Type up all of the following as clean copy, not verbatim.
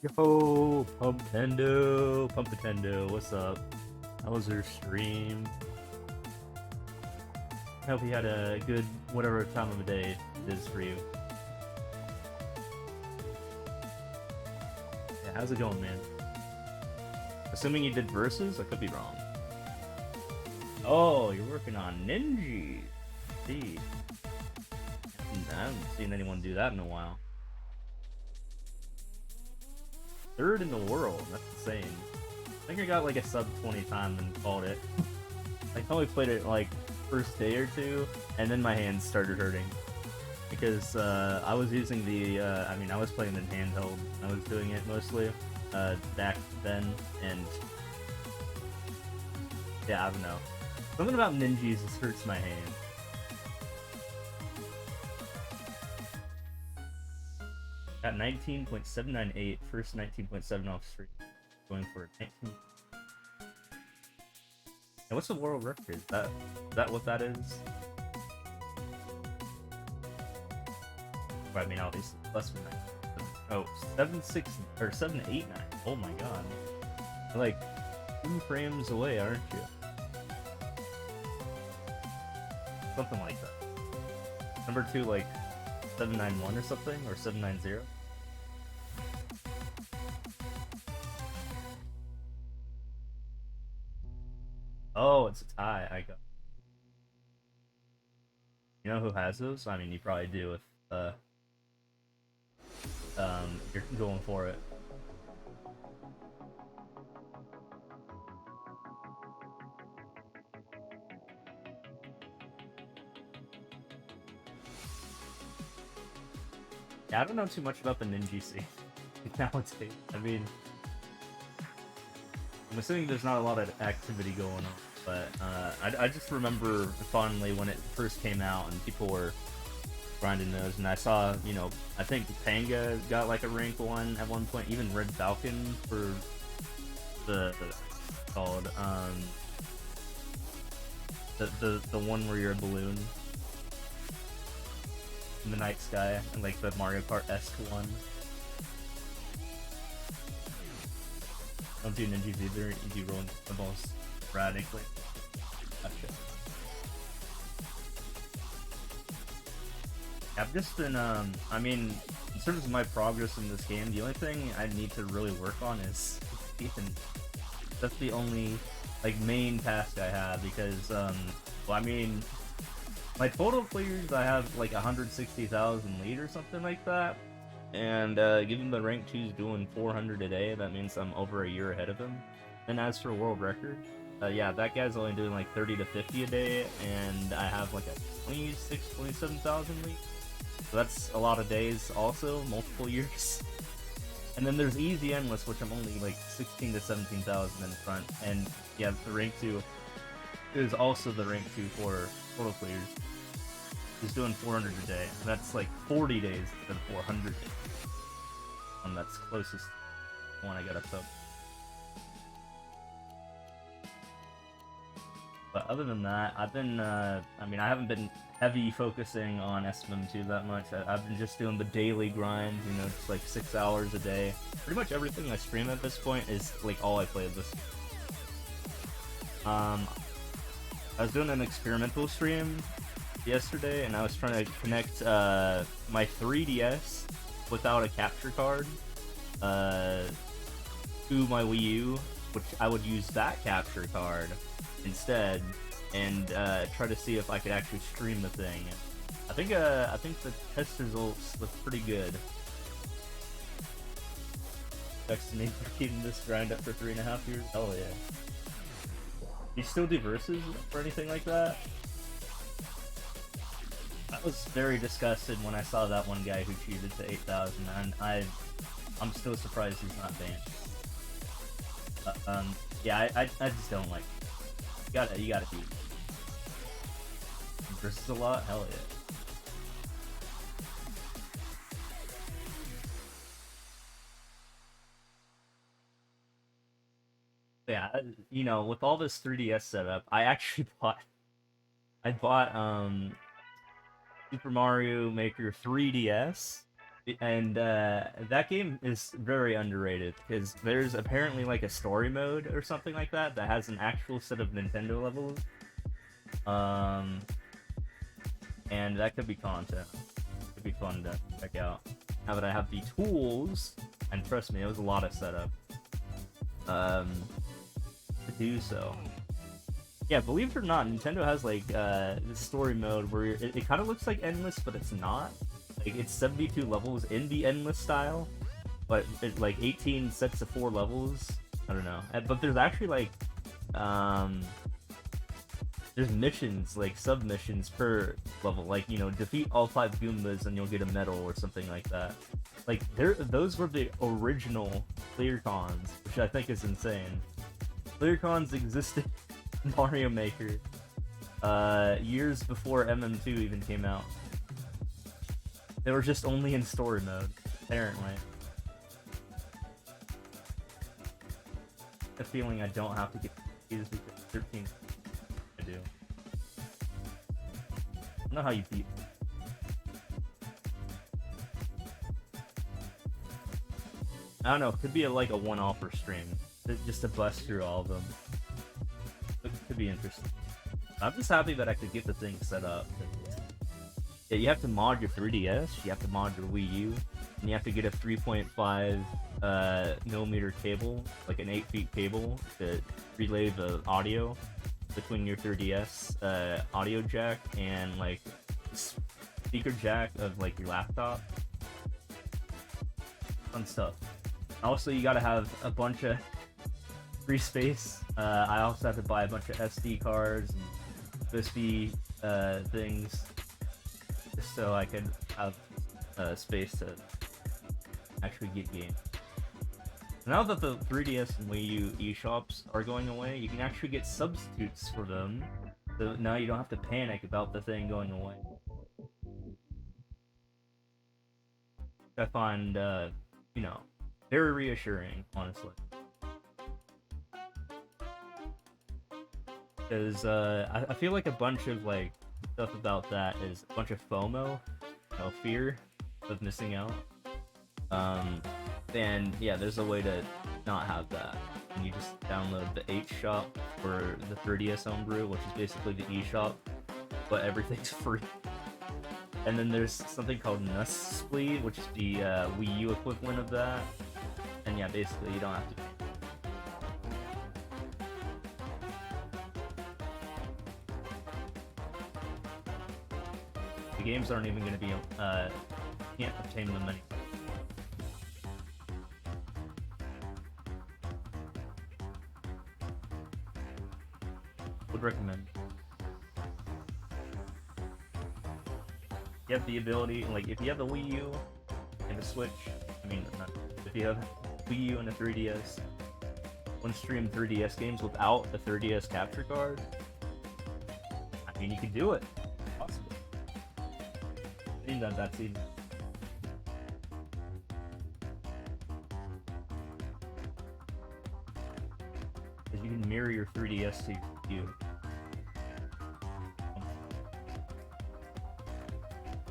Yo, Pumpitendo, what's up? How was your stream? I hope you had a good whatever time of the day it is for you. Yeah, how's it going, man? Assuming you did verses, I could be wrong. Oh, you're working on Ninja. See, I haven't seen anyone do that in a while. Third in the world, that's insane. I think I got like a sub 20 time and called it. I only played it like first day or two, and then my hands started hurting because I was using the. I was playing in handheld. I was doing it mostly back then, and yeah, I don't know. Something about ninjas just hurts my hand. Got 19.798, first 19.7 off street, going for 19. And what's the world record? Is that what that is? I mean, obviously less than 9. Oh, 7.6 or 7.89. Oh my god. You're like 2 frames away, aren't you? Something like that. Number 2, like 791 or something, or 790. Oh, it's a tie. I got. You know who has those? I mean, you probably do if you're going for it. Yeah, I don't know too much about the Ninja scene nowadays. I mean, I'm assuming there's not a lot of activity going on, but I just remember fondly when it first came out and people were grinding those, and I saw, I think Panga got like a rank 1 at one point, even Red Falcon for the called the one where you're a balloon in the night sky, and like the Mario Kart-esque one. Don't do ninjas either, you do roll the most radically. Gotcha. I've just been, I mean, in terms of my progress in this game, the only thing I need to really work on is Ethan. That's the only, like, main task I have, because, well, I mean, my total clears, I have, like, 160,000 lead or something like that, and, given the rank 2's doing 400 a day, that means I'm over a year ahead of him. And as for world record, yeah, that guy's only doing, like, 30 to 50 a day, and I have, like, a 27,000 lead. So that's a lot of days also, multiple years. And then there's Easy Endless, which I'm only like 16 to 17,000 in front. And yeah, the rank 2 is also the rank 2 for total clears. He's doing 400 a day. That's like 40 days instead of 400 days. And that's closest one I got up to. But other than that, I've been, I haven't been heavy focusing on SMM2 that much. I've been just doing the daily grind, just like 6 hours a day. Pretty much everything I stream at this point is like all I play this. I was doing an experimental stream yesterday, and I was trying to connect my 3DS without a capture card to my Wii U, which I would use that capture card instead, and try to see if I could actually stream the thing. I think the test results look pretty good. Thanks to me for keeping this grind up for 3.5 years. Hell yeah. You still do verses or anything like that? I was very disgusted when I saw that one guy who cheated to 8,000, and I'm still surprised he's not banned. Yeah, I just don't like. You gotta be versus a lot. Hell yeah. Yeah, with all this 3DS setup, I actually bought Super Mario Maker 3DS And that game is very underrated because there's apparently like a story mode or something like that that has an actual set of Nintendo levels. Um, and that could be content. Could be fun to check out. Now that I have the tools, and trust me, it was a lot of setup. To do so. Yeah, believe it or not, Nintendo has like this story mode where it kind of looks like Endless, but it's not. Like it's 72 levels in the Endless style, but it's like 18 sets of 4 levels. I don't know, but there's actually like there's missions, like sub-missions per level, like, you know, defeat all 5 Goombas and you'll get a medal or something like that. Like, those were the original clear cons, which I think is insane. Clear cons existed in Mario Maker years before MM2 even came out. They were just only in story mode, apparently. A feeling I don't have to get these because 13 I do. I don't know how you beat. I don't know, it could be like a one-offer stream. Just to bust through all of them. It could be interesting. I'm just happy that I could get the thing set up. Yeah, you have to mod your 3DS, you have to mod your Wii U, and you have to get a 3.5 millimeter cable, like an 8 feet cable, to relay the audio between your 3DS audio jack and like speaker jack of like your laptop. Fun stuff. Also, you gotta have a bunch of free space. I also have to buy a bunch of SD cards and USB things just so I can have space to actually get games. Now that the 3DS and Wii U eShops are going away, you can actually get substitutes for them, so now you don't have to panic about the thing going away. I find, you know, very reassuring, honestly. Because I feel like a bunch of like stuff about that is a bunch of FOMO, you know, fear of missing out. And yeah, there's a way to not have that. And you just download the HShop for the 3DS Homebrew, which is basically the eShop, but everything's free. And then there's something called Nusspli, which is the Wii U equivalent of that. And yeah, basically you don't have to pay. The games aren't even going to be, can't obtain them anymore. Would recommend. You have the ability, like, if you have the Wii U and a Switch, I mean, not, if you have Wii U and a 3DS, one stream 3DS games without the 3DS capture card, I mean, you can do it. Possible. I think that's easy. Because you can mirror your 3DS to your Wii U.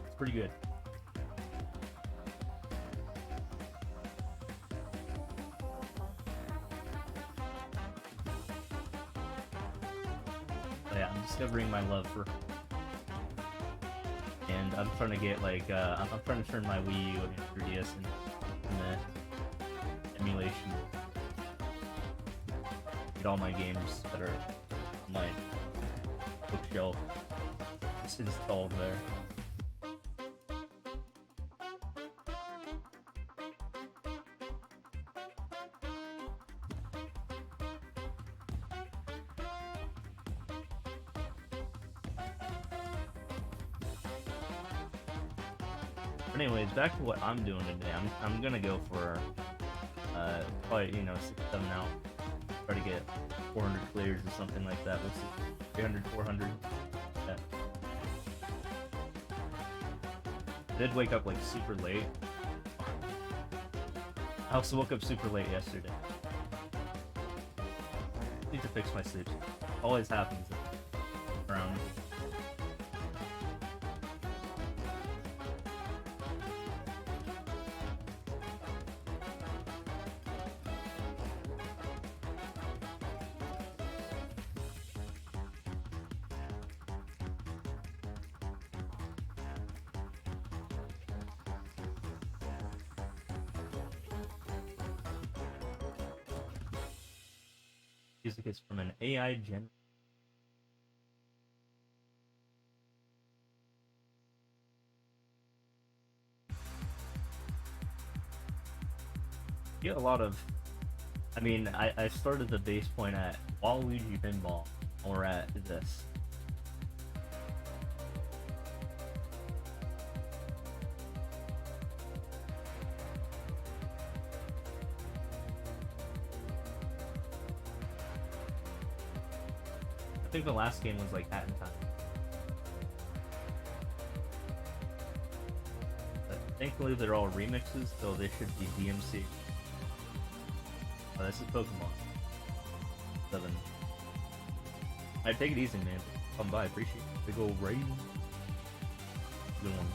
It's pretty good. Yeah, I'm discovering my love for, and I'm trying to get like I'm trying to turn my Wii U and 3DS in the emulation. Get all my games that are on my bookshelf just installed there. Anyways, back to what I'm doing today. I'm gonna go for probably, you know, 6-7 out. Try to get 400 clears or something like that. We'll see. 300, 400. Yeah. I did wake up like super late. I also woke up super late yesterday. Need to fix my sleep. Always happens around. music is from an AI gen. You get a lot of. I mean, I started the base point at Waluigi Pinball, or at this. I think the last game was like Hat in Time. But thankfully, they're all remixes, so they should be DMC. Oh, this is Pokemon 7. I take it easy, man. Come by, appreciate it. Big ol' raid. Good one.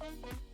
Thank you.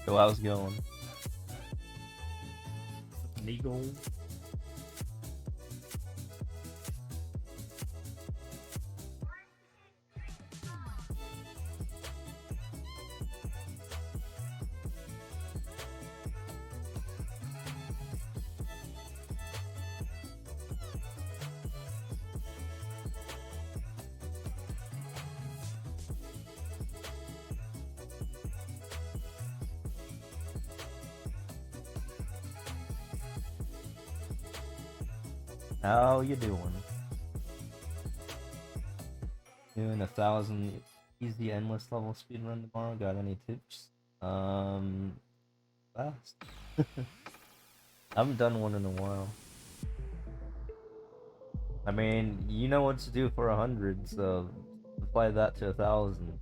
So how's it going? Neagle. How you doing? Doing 1,000 easy endless level speedrun tomorrow. Got any tips? Fast. I haven't done one in a while. I mean, you know what to do for 100, so apply that to 1,000.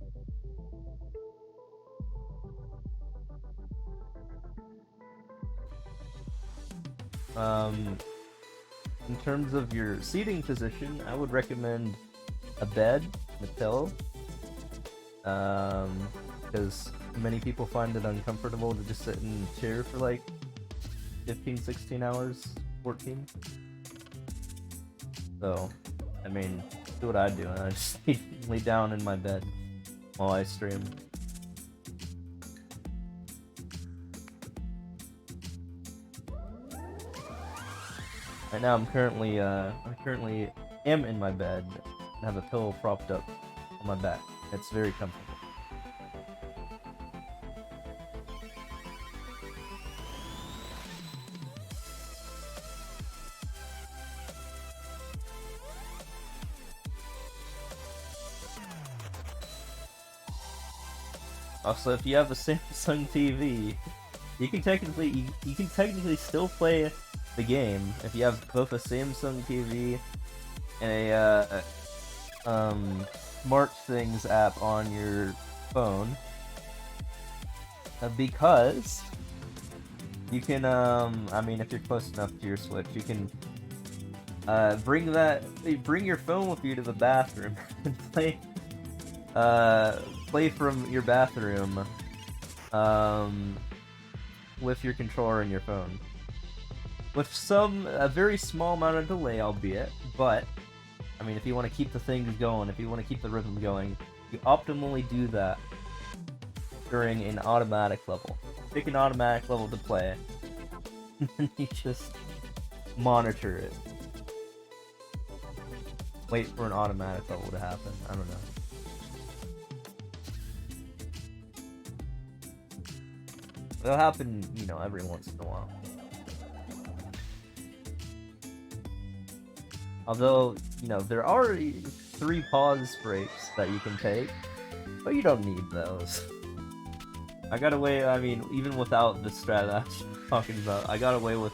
In terms of your seating position, I would recommend a bed, a pillow, because many people find it uncomfortable to just sit in a chair for like 15, 16 hours, 14. So, I mean, do what I do, and I just lay down in my bed while I stream. Right now, I'm currently am in my bed and have a pillow propped up on my back. It's very comfortable. Also, if you have a Samsung TV, you can technically still play the game if you have both a Samsung TV and a SmartThings app on your phone, because you can I mean, if you're close enough to your Switch, you can bring your phone with you to the bathroom and play from your bathroom with your controller and your phone. With a very small amount of delay, albeit, but, I mean, if you want to keep the things going, if you want to keep the rhythm going, you optimally do that during an automatic level. Pick an automatic level to play, and then you just monitor it. Wait for an automatic level to happen, I don't know. It'll happen, you know, every once in a while. Although, you know, there are 3 pause breaks that you can take, but you don't need those. I got away, I mean, even without the strat I was talking about, I got away with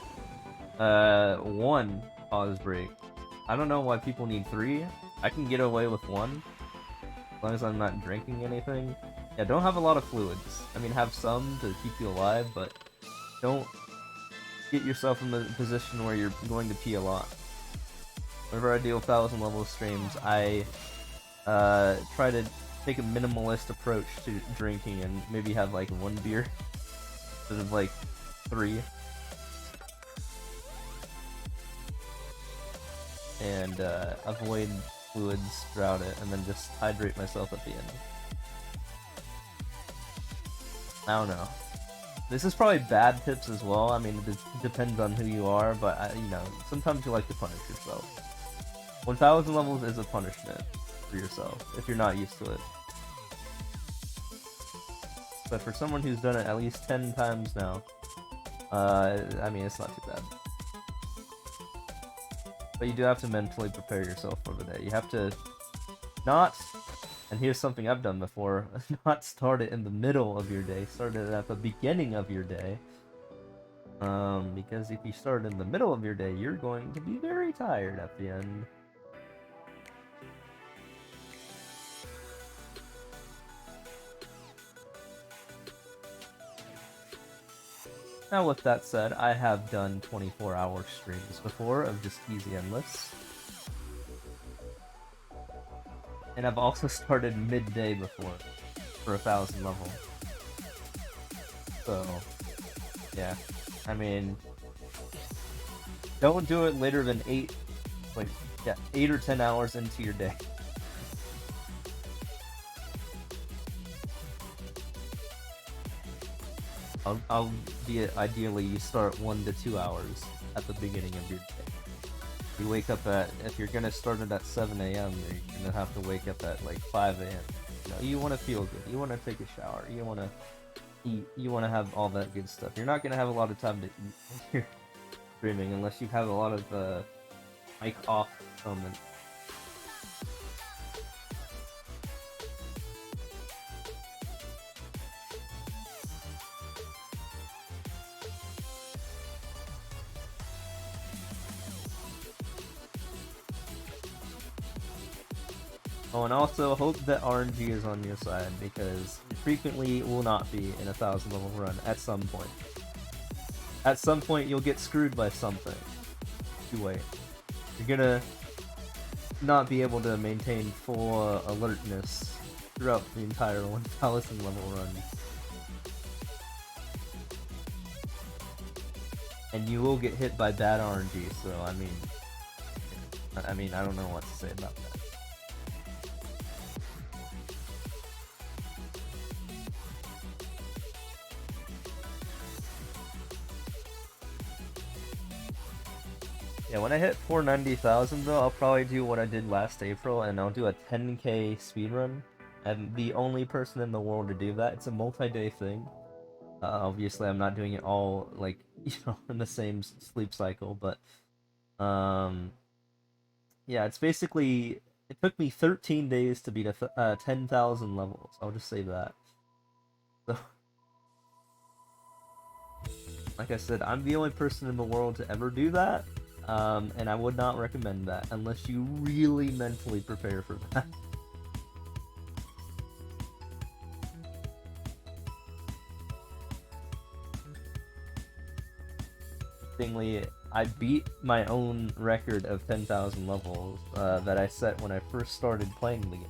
1 pause break. I don't know why people need 3. I can get away with 1, as long as I'm not drinking anything. Yeah, don't have a lot of fluids. I mean, have some to keep you alive, but don't get yourself in the position where you're going to pee a lot. Whenever I do 1,000 level streams, I try to take a minimalist approach to drinking and maybe have like 1 beer instead of like 3. And avoid fluids throughout it, and then just hydrate myself at the end. I don't know. This is probably bad tips as well. I mean, it depends on who you are, but you know, sometimes you like to punish yourself. 1,000 levels is a punishment for yourself if you're not used to it. But for someone who's done it at least 10 times now, I mean, it's not too bad. But you do have to mentally prepare yourself for the day. You have to not, and here's something I've done before, not start it in the middle of your day, start it at the beginning of your day. Because if you start in the middle of your day, you're going to be very tired at the end. Now with that said, I have done 24-hour streams before of just easy endless. And I've also started midday before for 1,000 level. So, yeah. I mean, don't do it later than 8 or 10 hours into your day. I'll be ideally you start 1 to 2 hours at the beginning of your day. You wake up if you're gonna start it at 7 a.m., you're gonna have to wake up at like 5 a.m. You know, you want to feel good. You want to take a shower. You want to eat. You want to have all that good stuff. You're not gonna have a lot of time to eat when you're streaming unless you have a lot of mic off moments. Oh, and also hope that RNG is on your side, because it frequently will not be in a 1000 level run at some point. At some point you'll get screwed by something. You wait. You're gonna not be able to maintain full alertness throughout the entire 1000 level run. And you will get hit by bad RNG, so I mean, I don't know what to say about that. Yeah, when I hit 490,000 though, I'll probably do what I did last April, and I'll do a 10k speedrun. I'm the only person in the world to do that. It's a multi-day thing. Obviously, I'm not doing it all, like, in the same sleep cycle, but, yeah, it's basically, it took me 13 days to beat 10,000 levels. I'll just say that. So, like I said, I'm the only person in the world to ever do that. And I would not recommend that unless you really mentally prepare for that. Interestingly, I beat my own record of 10,000 levels that I set when I first started playing the game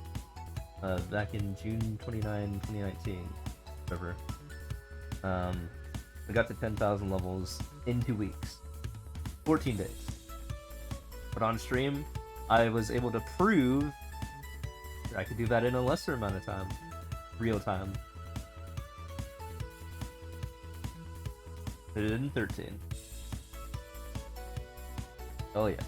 back in June 29, 2019. Whatever. I got to 10,000 levels in 2 weeks. 14 days. But on stream, I was able to prove I could do that in a lesser amount of time. Real time. Did it in 13. Oh yeah.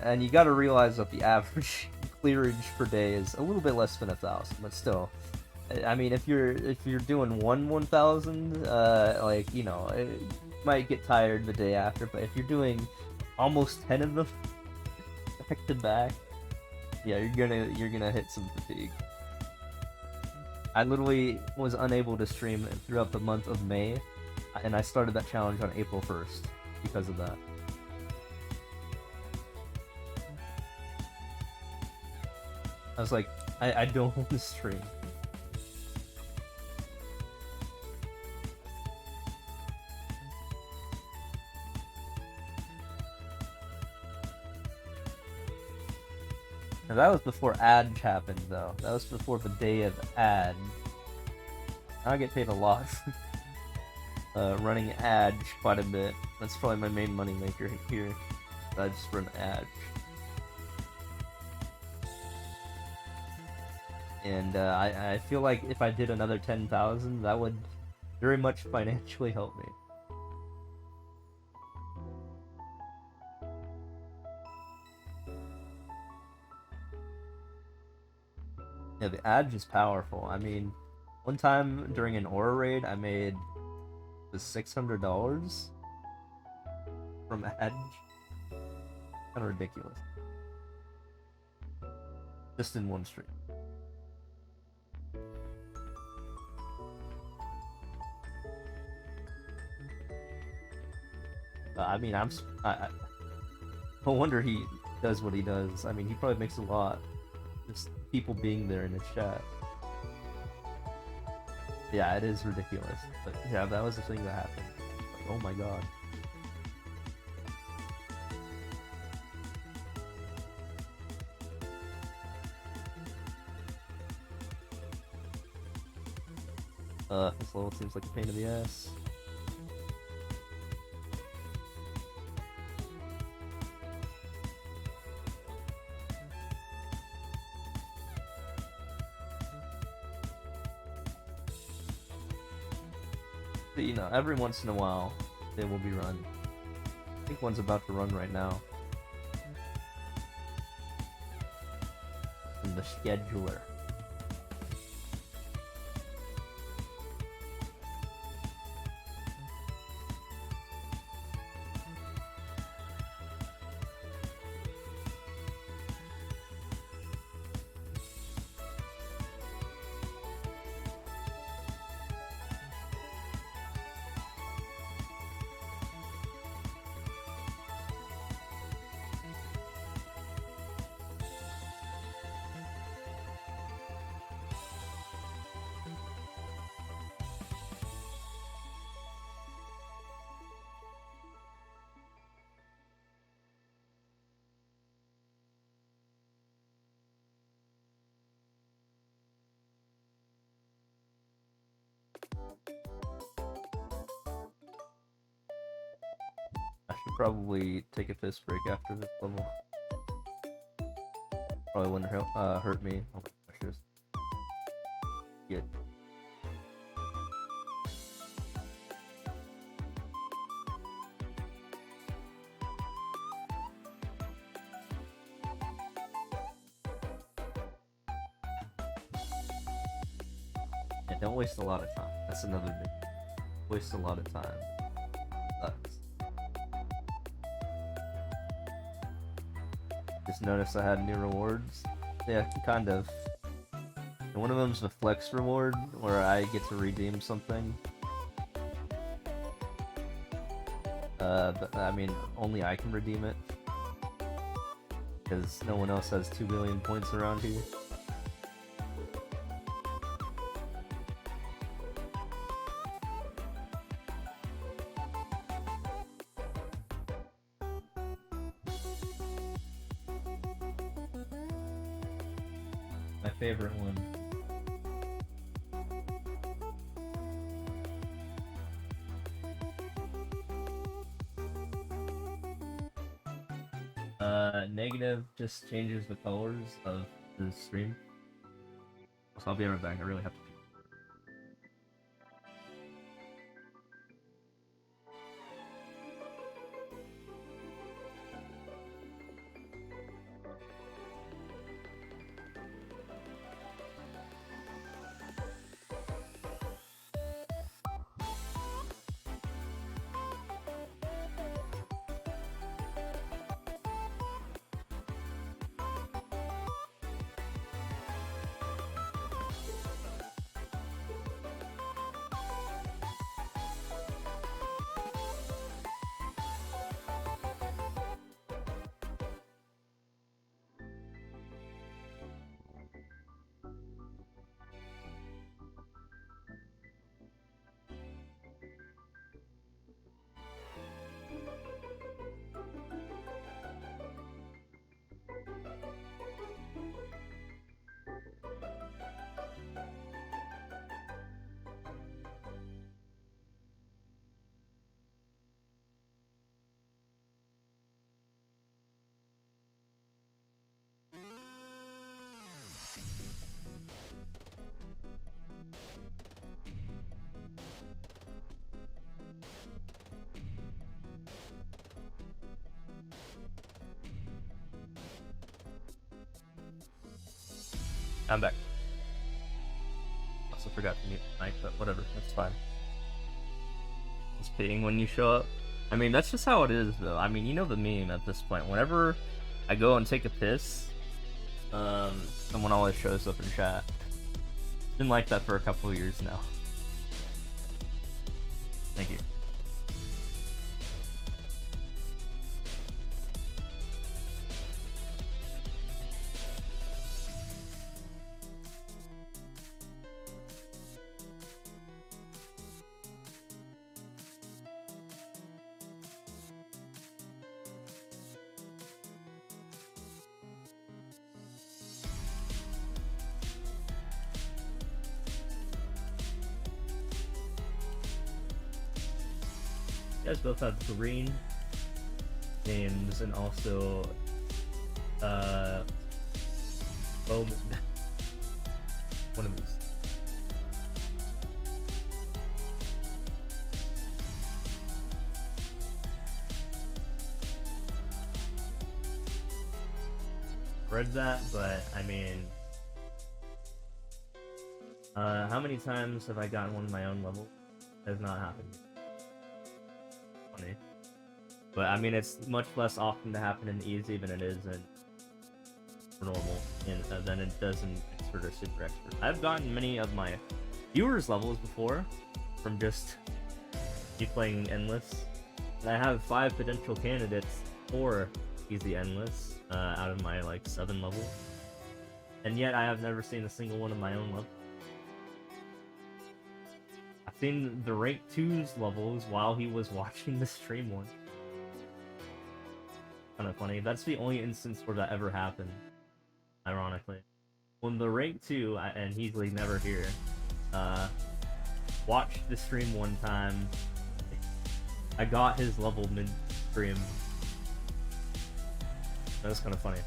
And you gotta realize that the average clearage per day is a little bit less than 1,000, but still. I mean, if you're doing 1,000, like, you know, it might get tired the day after, but if you're doing almost 10 of them back to back, yeah, you're gonna hit some fatigue. I literally was unable to stream throughout the month of May, and I started that challenge on April 1st because of that. I was like, I don't want to stream. Now, that was before Ad happened, though. That was before the day of Ad. I get paid a lot running Ad quite a bit. That's probably my main moneymaker here. I just run Ad. And I feel like if I did another 10,000, that would very much financially help me. Yeah, the Edge is powerful. I mean, one time during an Aura raid, I made $600 from Edge. Kind of ridiculous. Just in one stream. I mean, no wonder he does what he does. I mean, he probably makes a lot. Just people being there in his chat. Yeah, it is ridiculous. But yeah, that was the thing that happened. Like, oh my god. This level seems like a pain in the ass. But, you know, every once in a while, they will be run. I think one's about to run right now. In the scheduler. I should probably take a piss break after this level. Probably wouldn't hurt me. Oh my gosh, just good. Yeah, don't waste a lot of time. That's another big. Waste a lot of time. Sucks. Just noticed I had new rewards. Yeah, kind of. And one of them's the flex reward, where I get to redeem something. But I mean, only I can redeem it. Because no one else has 2 billion points around here. My favorite one. Negative just changes the colors of the stream. So I'll be right back. I really have to pee. I'm back. Also forgot to mute the mic, but whatever, that's fine. It's peeing when you show up. I mean, that's just how it is, though. I mean, you know the meme at this point. Whenever I go and take a piss, someone always shows up in chat. It's been like that for a couple of years now. Thank you. guys both have green names and also Bowman. One of these. Read that, but I mean, how many times have I gotten one of my own level? Has not happened. Funny. But I mean, it's much less often to happen in easy than it is in normal, and than it does in expert or super expert. I've gotten many of my viewers levels before from just me playing endless, and I have 5 potential candidates for easy endless out of my like 7 levels, and yet I have never seen a single one of my own levels. I've seen the rank 2's levels while he was watching the stream once. Kind of funny. That's the only instance where that ever happened, ironically. When the rank 2, and he's like never here, watched the stream one time, I got his level mid-stream. That was kind of funny.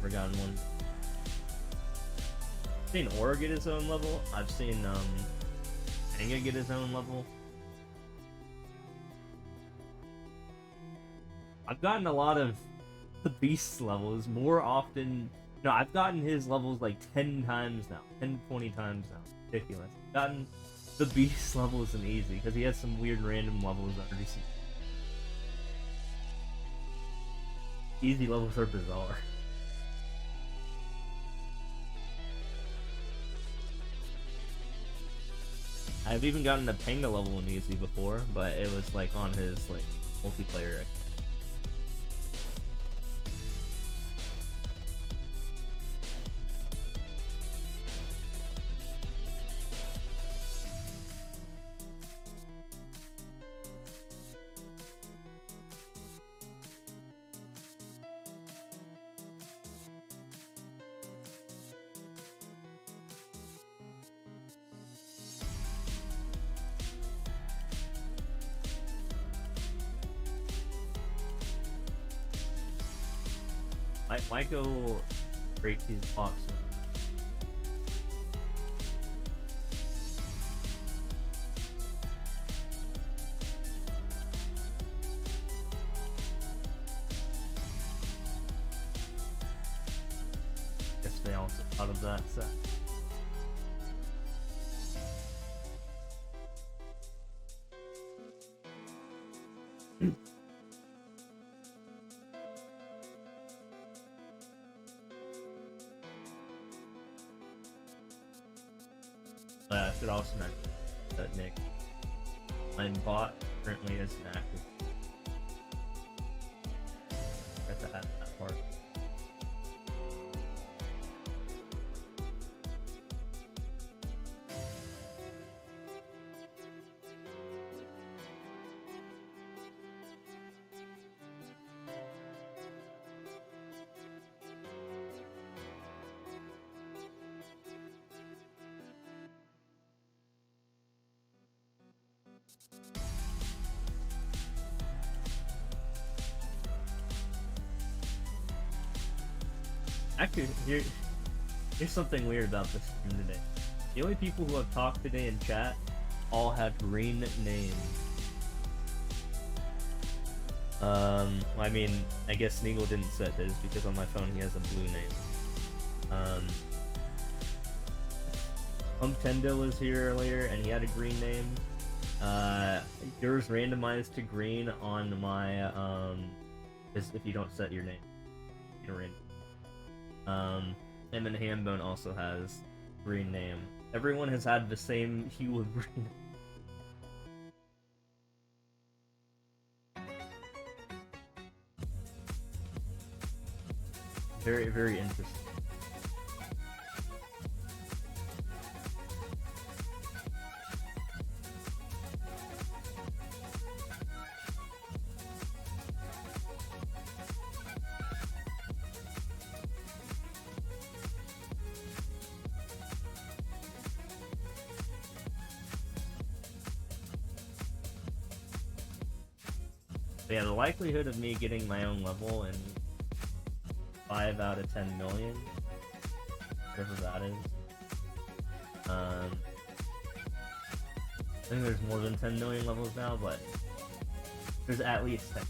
Forgotten one. I've seen Aura get his own level. I've seen Anga get his own level. I've gotten a lot of the Beast's levels more often. No, I've gotten his levels like 10 times now. 10, 20 times now. Ridiculous. I've gotten the Beast levels in easy, because he has some weird random levels that are decent. Easy levels are bizarre. I've even gotten a Panga level in easy before, but it was like on his like multiplayer. Might go break these boxes. Guess they also thought of that set. I should also mention that Nick, my bot currently is inactive. Got to add that part. Actually, here's something weird about this stream today. The only people who have talked today in chat all have green names. I mean, I guess Sneagle didn't set his because on my phone he has a blue name. Tendo was here earlier and he had a green name. Yours randomized to green on my is if you don't set your name. You're in. And then Hambone also has green name. Everyone has had the same hue of green. Very, very interesting. But yeah, the likelihood of me getting my own level in 5 out of 10 million, whatever that is. I think there's more than 10 million levels now, but there's at least 10.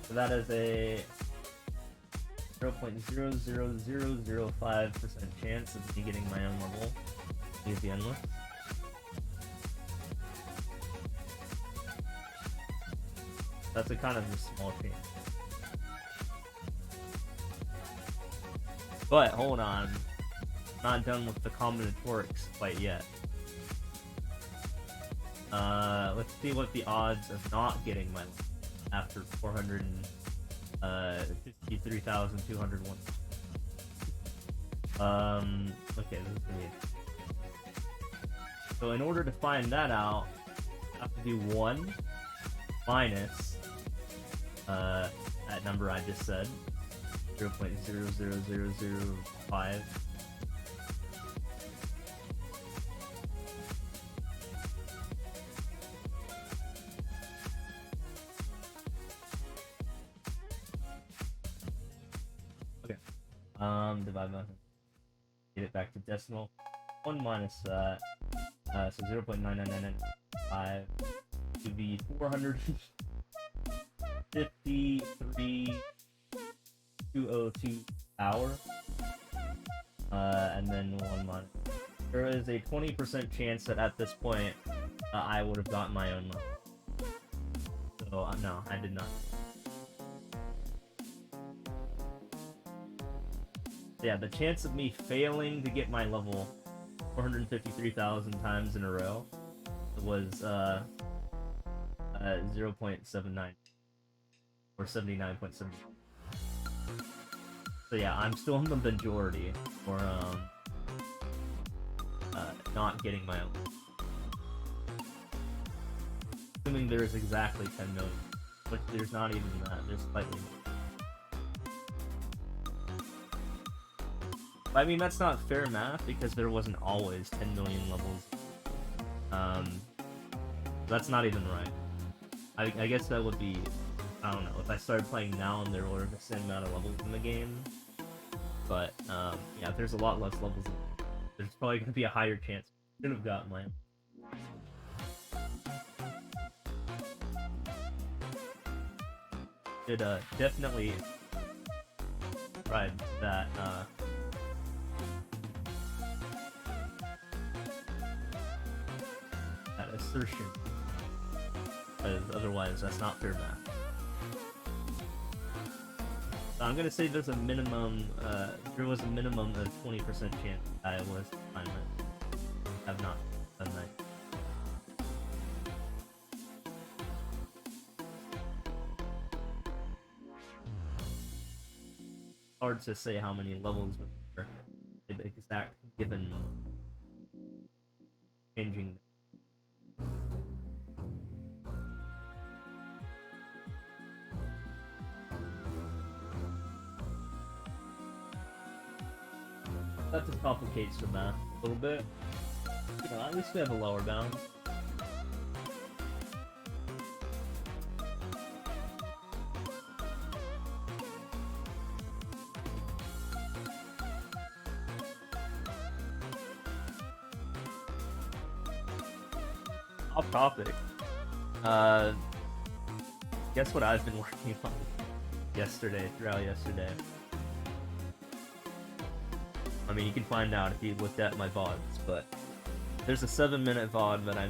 So that is a 0.00005% chance of me getting my own level. Use the endless. That's a kind of a small chance. But hold on, not done with the combinatorics quite yet. Let's see what the odds of not getting my level after 453,201. Okay, this is gonna be. So in order to find that out, I have to do 1 minus that number I just said, 0.00005. Okay. Divide by, get it back to decimal. 1 minus that, so 0.99995 to be 453,202 hour, and then 1 minus. There is a 20% chance that at this point I would have gotten my own level. So no, I did not. Yeah, the chance of me failing to get my level 453,000 times in a row was 0.79 or 79.7. So yeah, I'm still in the majority for not getting my own. Assuming there's exactly 10 million, which there's not even that. There's slightly more. I mean, that's not fair math because there wasn't always 10 million levels. That's not even right. I guess that would be, I don't know, if I started playing now and there were the same amount of levels in the game. But, yeah, if there's a lot less levels, there's probably going to be a higher chance I should have gotten mine. Should, definitely ride that, assertion, because otherwise that's not fair math. So I'm gonna say there's a minimum, there was a minimum of 20% chance I was fine with. Have not done that. Hard to say how many levels were the exact given changing. That just complicates the math a little bit. You know, at least we have a lower bound. Off topic. Guess what I've been working on throughout yesterday. I mean, you can find out if you looked at my VODs, but there's a 7-minute VOD that I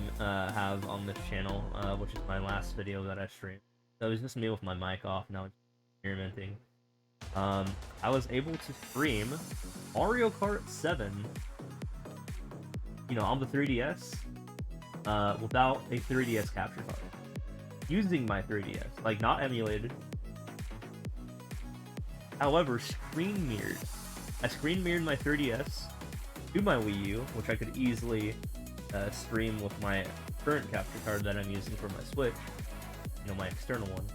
have on this channel, which is my last video that I streamed. So it was just me with my mic off, now it's experimenting. I was able to stream Mario Kart 7, you know, on the 3DS, without a 3DS capture card. Using my 3DS, like not emulated. However, screen mirrored. I screen mirrored my 3DS to my Wii U, which I could easily stream with my current capture card that I'm using for my Switch, you know, my external one.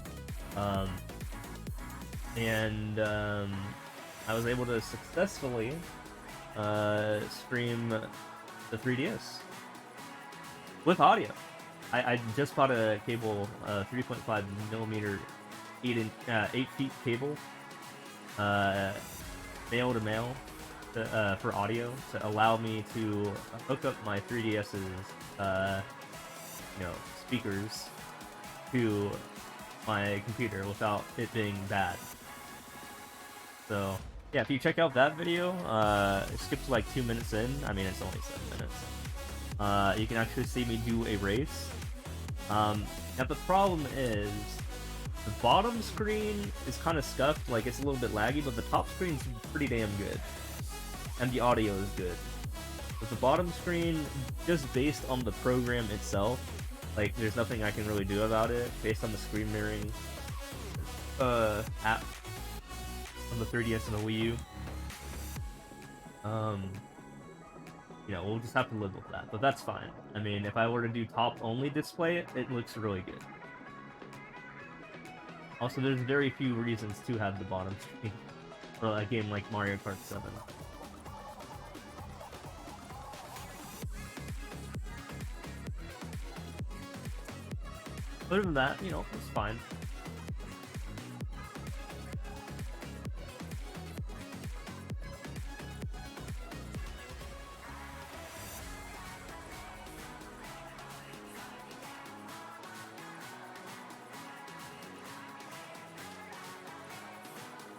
I was able to successfully stream the 3DS with audio. I just bought a cable, 3.5 millimeter, 8 feet cable, male to male, for audio to allow me to hook up my 3DS's, speakers to my computer without it being bad. So yeah, if you check out that video, it skips like 2 minutes in. I mean, it's only 7 minutes. You can actually see me do a race. Now the problem is, the bottom screen is kind of scuffed, like it's a little bit laggy, but the top screen's pretty damn good. And the audio is good. But the bottom screen, just based on the program itself, like there's nothing I can really do about it, based on the screen mirroring app on the 3DS and the Wii U. We'll just have to live with that, but that's fine. I mean, if I were to do top-only display it looks really good. Also, there's very few reasons to have the bottom screen for a game like Mario Kart 7. Other than that, it's fine.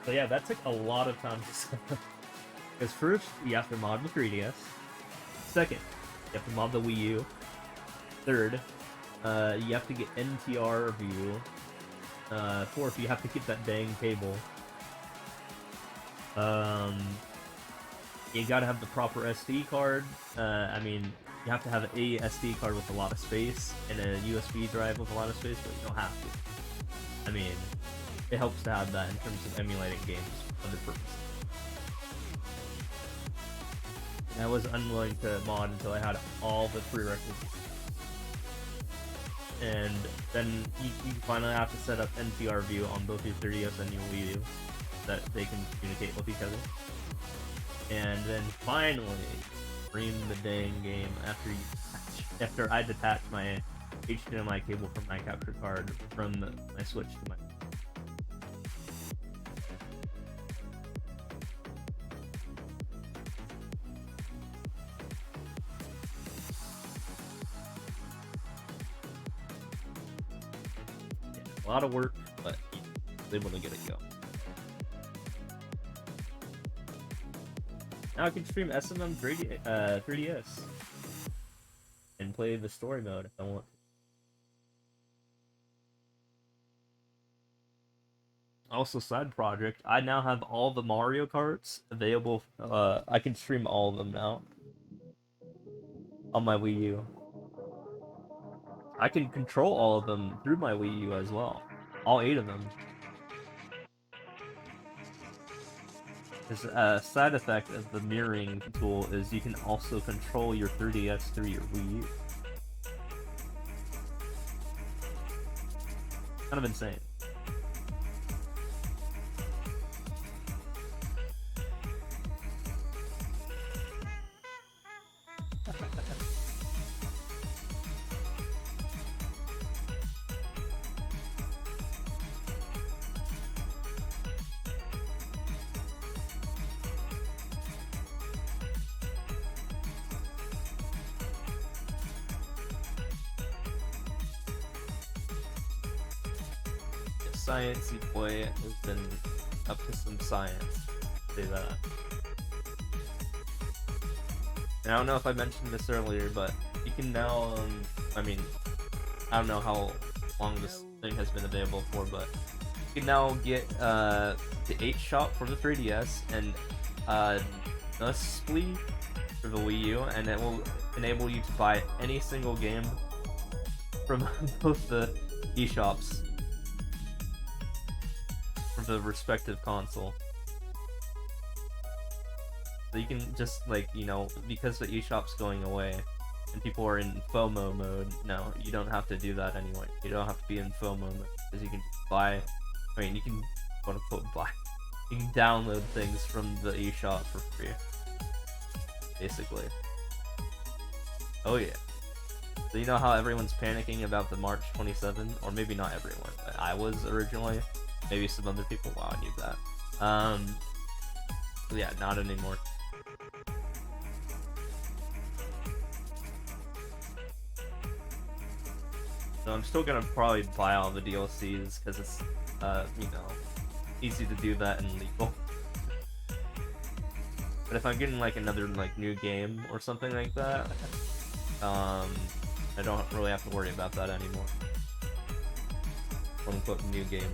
So yeah, that took a lot of time to set up. Because first, you have to mod the 3DS. Second, you have to mod the Wii U. Third, you have to get NTR view. Fourth, you have to get that dang cable. You gotta have the proper SD card. You have to have a SD card with a lot of space and a USB drive with a lot of space, but you don't have to. I mean, it helps to have that in terms of emulating games for other purposes. And I was unwilling to mod until I had all the prerequisites. And then you finally have to set up NTR view on both your 3DS and your Wii U, so that they can communicate with each other. And then finally, stream the dang game after I detach my HDMI cable from my capture card from my Switch to my. A lot of work, but they want to get it going. Now I can stream SMM 3DS and play the story mode if I want. Also, side project, I now have all the Mario Karts available. I can stream all of them now on my Wii U. I can control all of them through my Wii U as well. All 8 of them. This side effect of the mirroring tool is you can also control your 3DS through your Wii U. Kind of insane. Sciencey boy has been up to some science. Say that. And I don't know if I mentioned this earlier, but you can now, I don't know how long this thing has been available for, but you can now get the 8-shot for the 3DS and Nuspli for the Wii U, and it will enable you to buy any single game from both the eShops for the respective console. So you can just, because the eShop's going away and people are in FOMO mode, no, you don't have to do that anyway. You don't have to be in FOMO mode, because you can just buy, you can quote-unquote buy You can download things from the eShop for free, basically. Oh yeah. So you know how everyone's panicking about the March 27, or maybe not everyone, but I was originally. Maybe some other people. Wow, I knew that. Yeah, not anymore. So I'm still gonna probably buy all the DLCs because it's, you know, easy to do that and legal. But if I'm getting like another like new game or something like that, I don't really have to worry about that anymore. Quote unquote new game.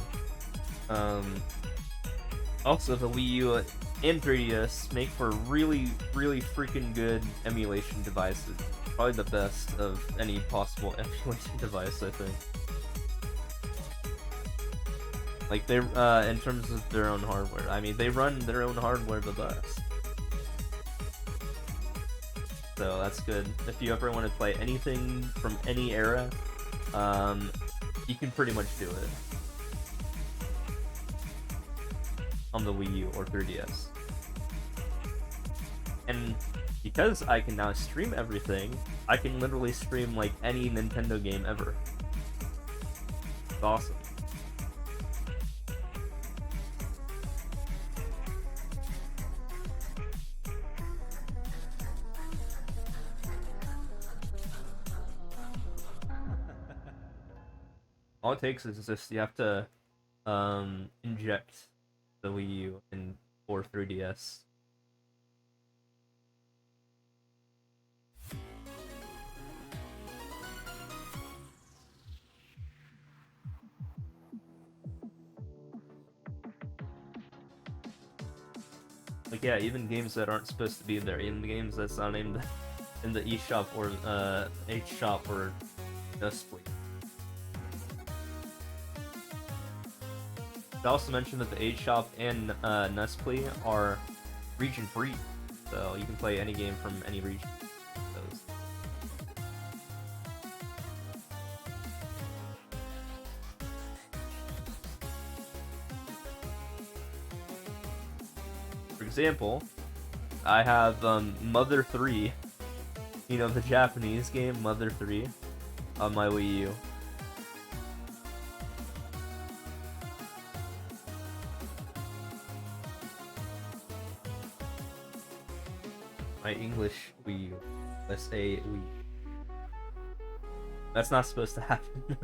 Also, the Wii U and 3DS make for really, really freaking good emulation devices. Probably the best of any possible emulation device, I think. Like, they're, in terms of their own hardware. I mean, they run their own hardware the best. So that's good. If you ever want to play anything from any era, you can pretty much do it on the Wii U or 3DS. And because I can now stream everything, I can literally stream like any Nintendo game ever. It's awesome. All it takes is just you have to inject the Wii U in or 3DS. Like yeah, even games that aren't supposed to be there, even the games that's not named in the eShop or HShop or Nesply. I also mentioned that the HShop and Nesply are region free, so you can play any game from any region. Those. For example, I have Mother 3, you know, the Japanese game Mother 3, on my Wii U. My English Wii U. Let's say Wii. That's not supposed to happen.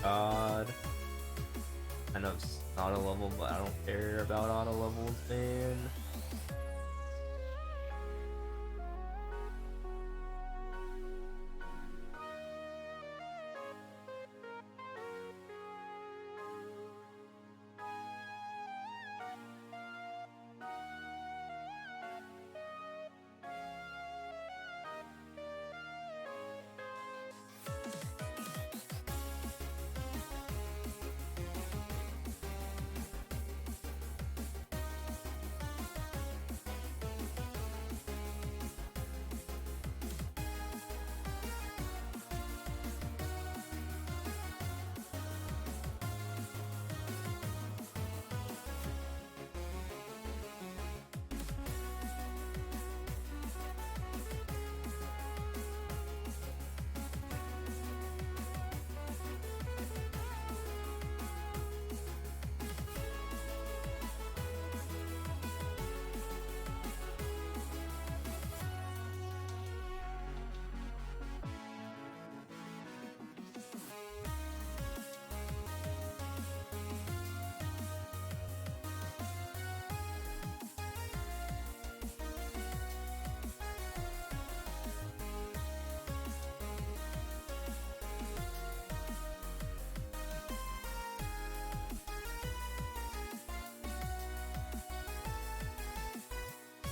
God. I know it's auto level, but I don't care about auto levels, man.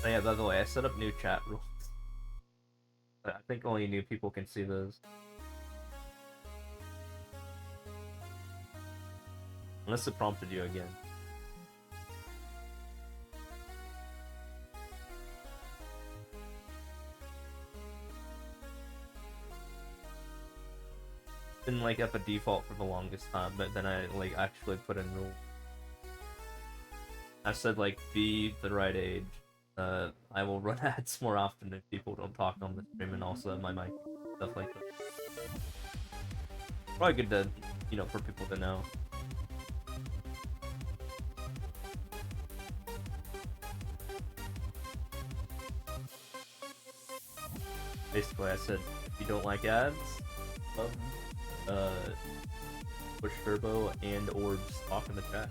Oh, yeah, by the way, I set up new chat rules. I think only new people can see those. Unless it prompted you again. Been like at the default for the longest time, but then I like actually put in rules. I said like be the right age. I will run ads more often if people don't talk on the stream, and also my mic, stuff like that. Probably good to, you know, for people to know. Basically, I said if you don't like ads, uh, push turbo and or just talk in the chat.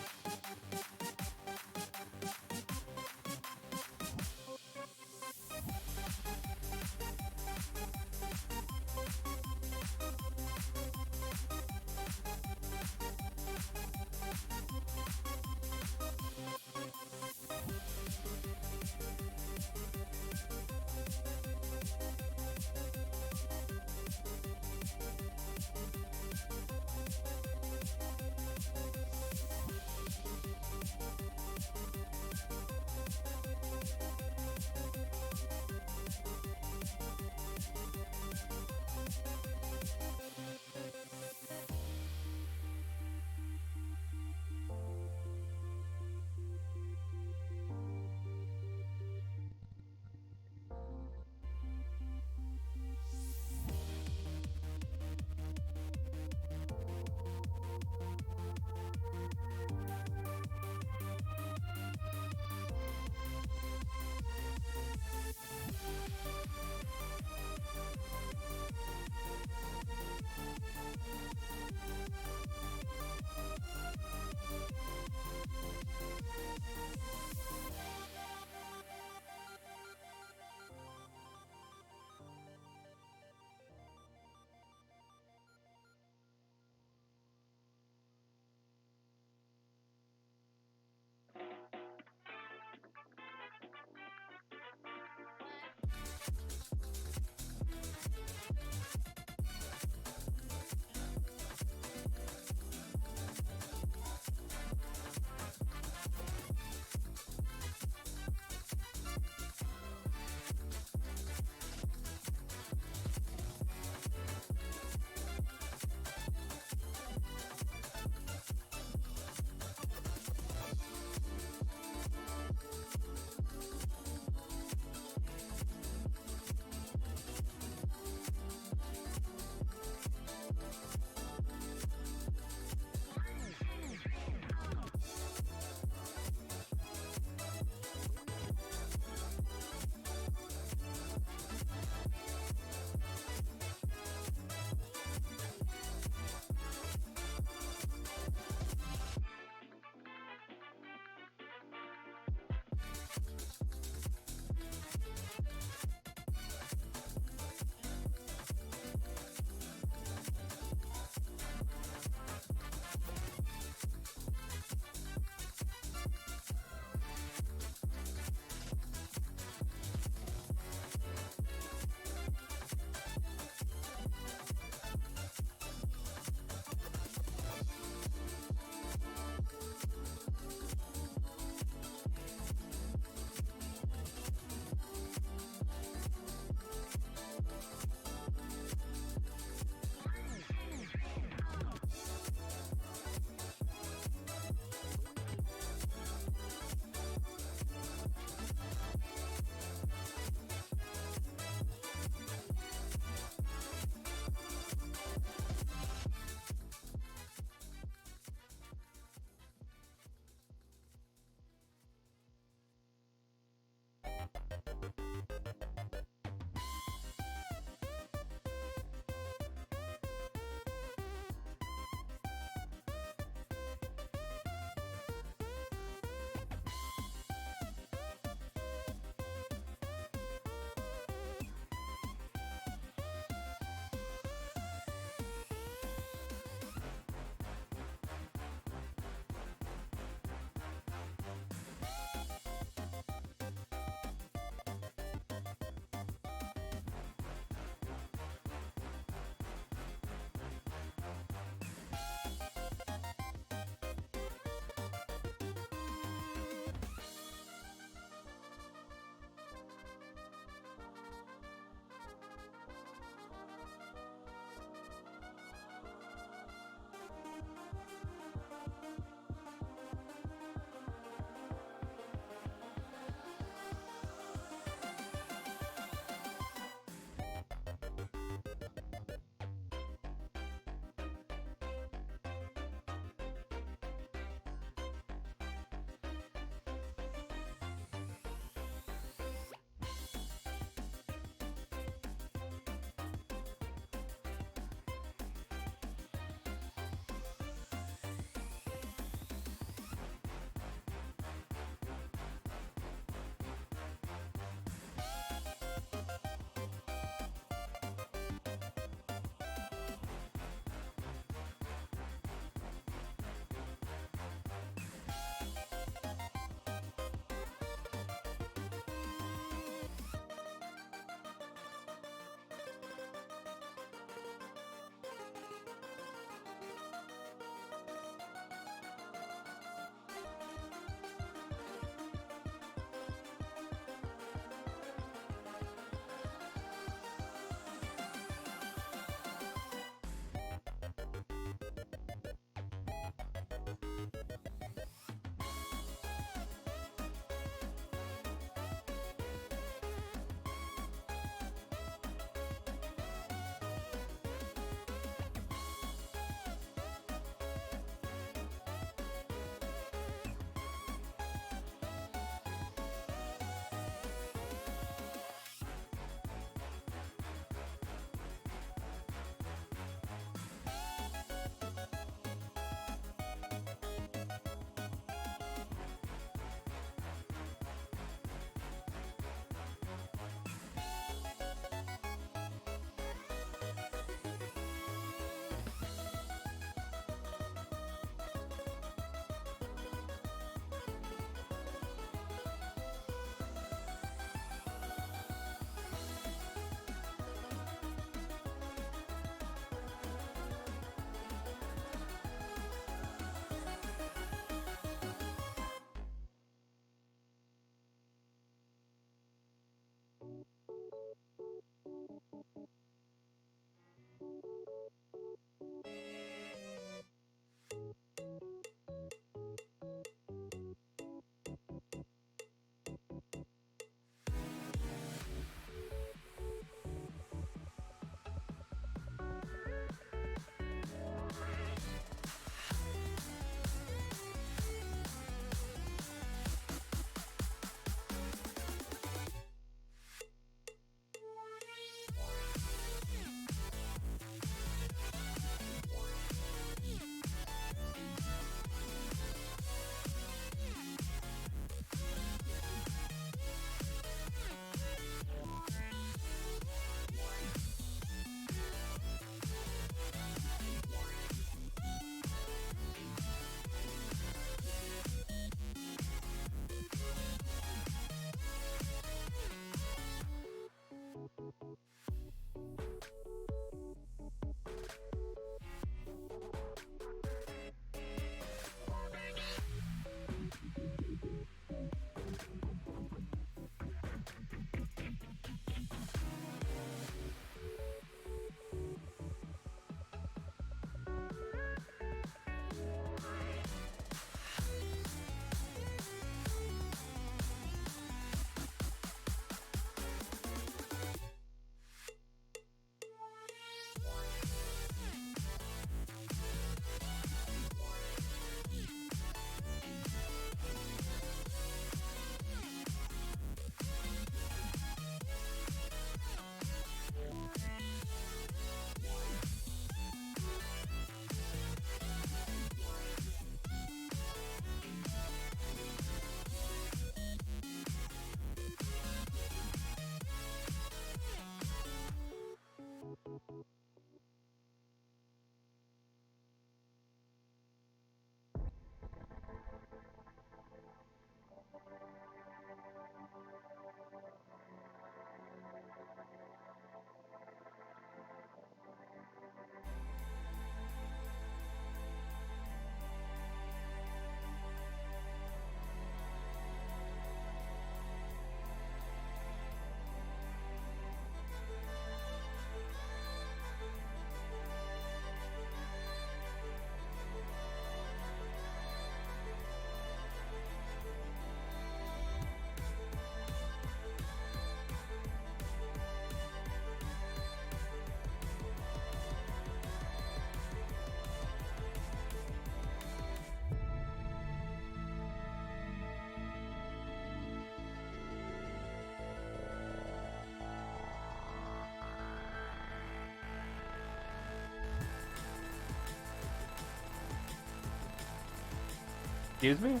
Excuse me?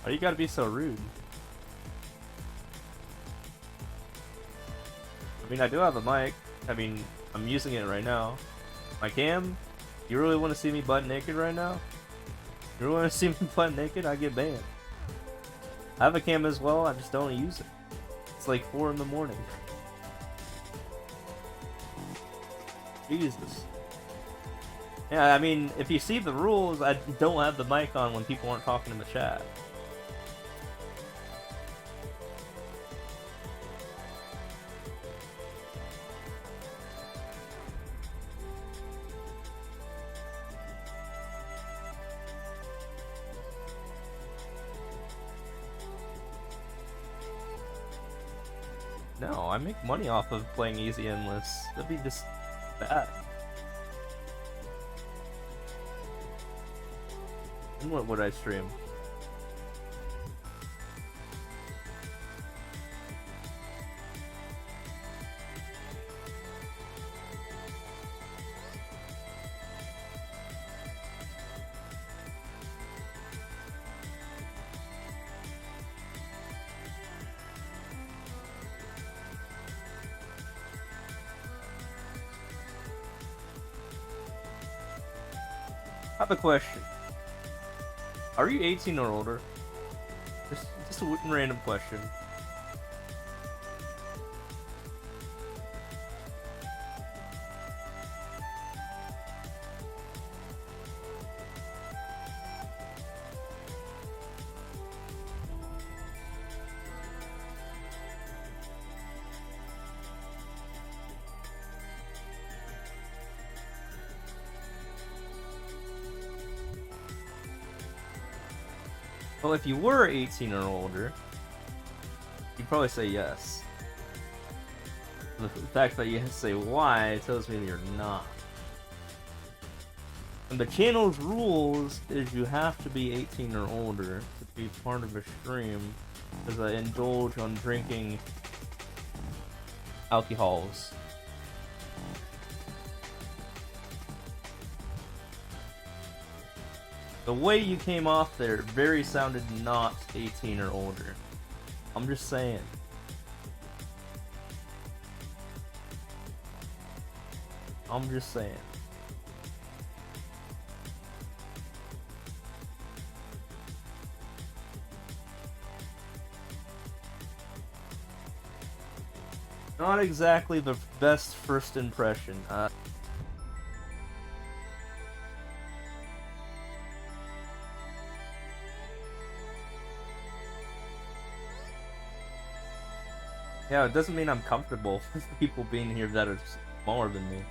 Why you gotta be so rude? I mean, I do have a mic. I mean, I'm using it right now. My cam? You really want to see me butt naked right now? You really want to see me butt naked? I get banned. I have a cam as well, I just don't use it. It's like 4 in the morning. Jesus. Yeah, I mean, if you see the rules, I don't have the mic on when people aren't talking in the chat. No, I make money off of playing Easy Endless. That'd be just bad. And what would I stream? I have a question. Are you 18 or older? Just a random question. Well, if you were 18 or older, you'd probably say yes. The fact that you say why tells me that you're not. And the channel's rules is you have to be 18 or older to be part of a stream, because I indulge on drinking alcohols. The way you came off there very sounded not 18 or older. I'm just saying. I'm just saying. Not exactly the best first impression. Yeah, it doesn't mean I'm comfortable with people being here that are smaller than me.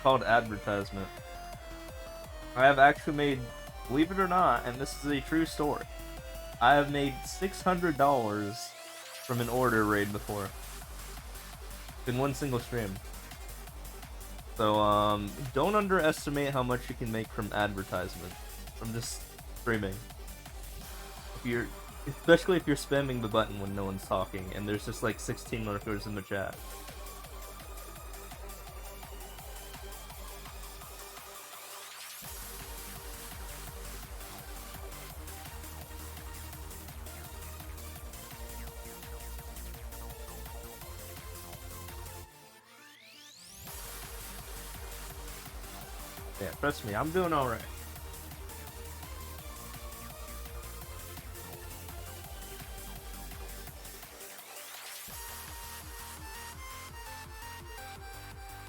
Called advertisement. I have actually made, believe it or not, and this is a true story, I have made $600 from an order raid before. In one single stream. So, don't underestimate how much you can make from advertisement. From just streaming. Especially if you're spamming the button when no one's talking, and there's just like 16 lurkers in the chat. Yeah, trust me, I'm doing alright.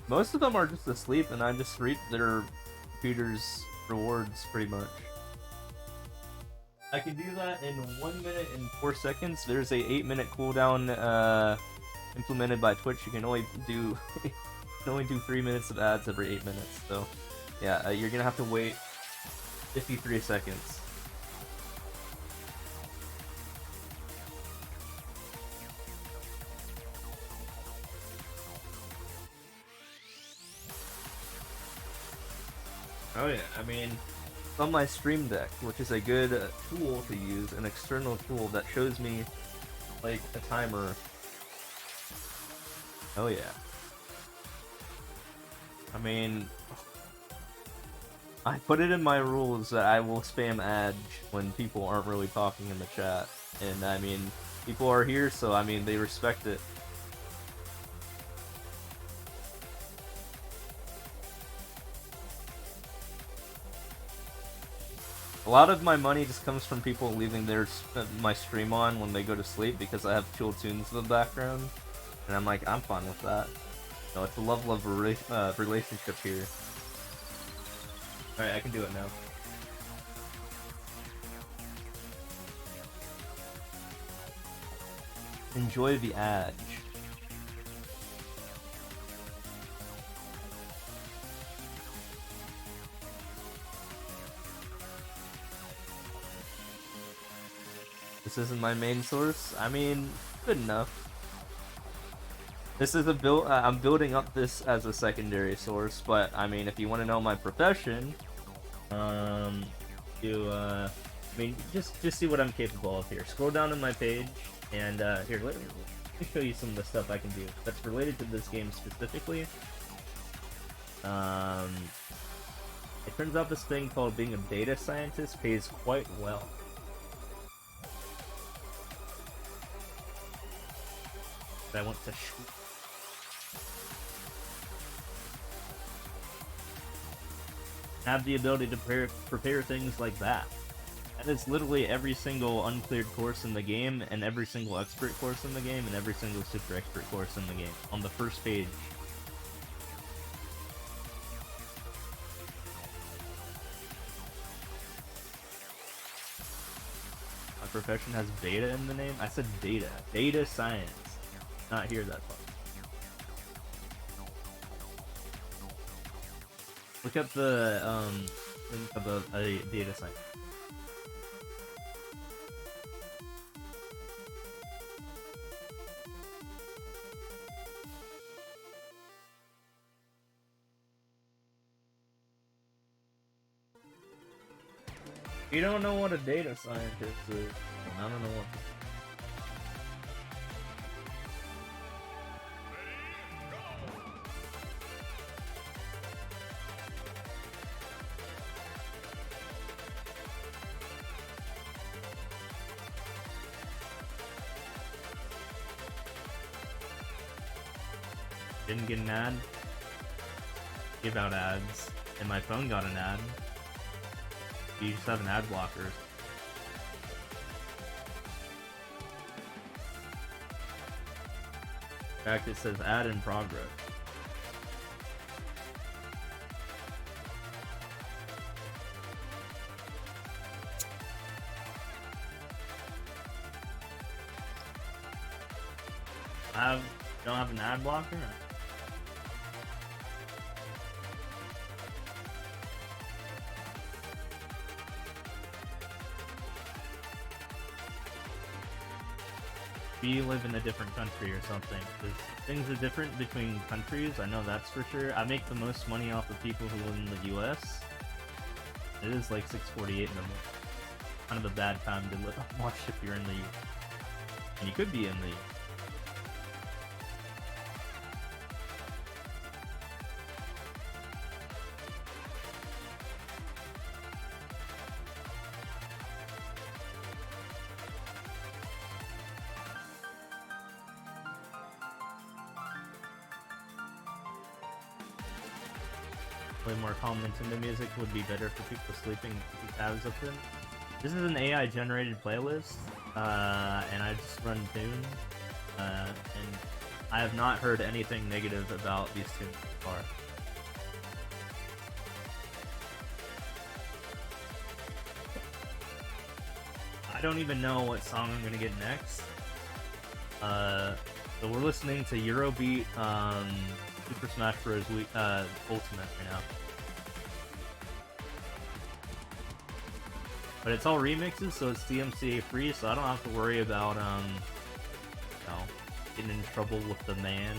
Most of them are just asleep, and I just reap their computer's rewards, pretty much. I can do that in 1 minute and 4 seconds. There's a 8-minute cooldown implemented by Twitch. You can only do 3 minutes of ads every 8 minutes. So, yeah, you're gonna have to wait 53 seconds. Oh yeah, I mean, it's on my Stream Deck, which is a good tool to use, an external tool that shows me, like, a timer. Oh yeah. I mean, I put it in my rules that I will spam ads when people aren't really talking in the chat. And I mean, people are here, so I mean, they respect it. A lot of my money just comes from people leaving my stream on when they go to sleep because I have chill tunes in the background, and I'm like, I'm fine with that. No, it's a love relationship here. All right, I can do it now. Enjoy the edge. This isn't my main source. I mean, good enough. This is a build. I'm building up this as a secondary source, but I mean, if you want to know my profession, I mean, just see what I'm capable of here. Scroll down to my page, and here, let me show you some of the stuff I can do that's related to this game specifically. It turns out this thing called being a data scientist pays quite well. I want to shoot. Have the ability to prepare things like that. That is literally every single uncleared course in the game, and every single expert course in the game, and every single super expert course in the game on the first page. My profession has data in the name? I said data. Data science. Not hear that part. Look up the link of a data science. You don't know what a data scientist is. I don't know what. Didn't get an ad. Give out ads. And my phone got an ad. You just have an ad blocker. In fact, it says ad in progress. Don't have an ad blocker? You live in a different country or something, because things are different between countries, I know that's for sure. I make the most money off of people who live in the US. It is like 6:48 in the morning. Kind of a bad time to watch if you're in the US. And you could be in the US. Way more calm Nintendo music would be better for people sleeping to keep tabs open. This is an AI generated playlist, and I just run tunes, and I have not heard anything negative about these tunes so far. I don't even know what song I'm gonna get next. So we're listening to Eurobeat, Super Smash Bros. Ultimate right now. But it's all remixes, so it's DMCA free, so I don't have to worry about, getting in trouble with the man.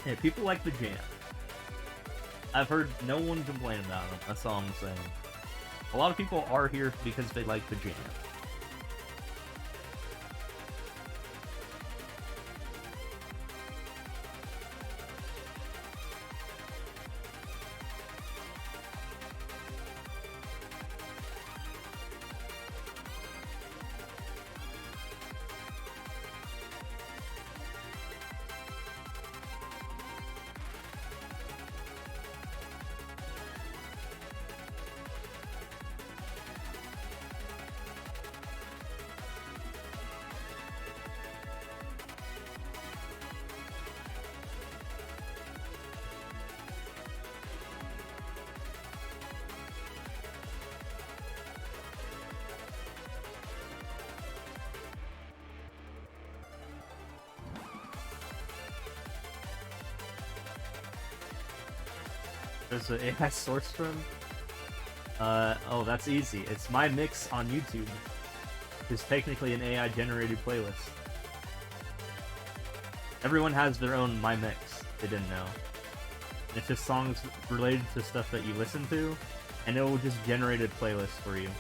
Yeah, people like the jam. I've heard no one complain about them, that's all I'm saying. A lot of people are here because they like the jam. There's an AI source from. Oh, that's easy. It's My Mix on YouTube. It's technically an AI generated playlist. Everyone has their own My Mix. They didn't know. It's just songs related to stuff that you listen to, and it will just generate a playlist for you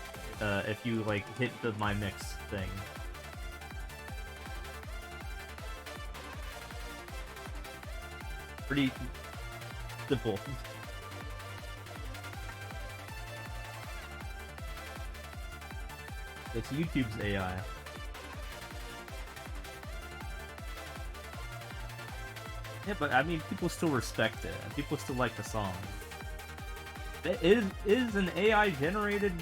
if you like hit the My Mix thing. Pretty simple. It's YouTube's AI. Yeah, but I mean, people still respect it. People still like the song. It is an AI generated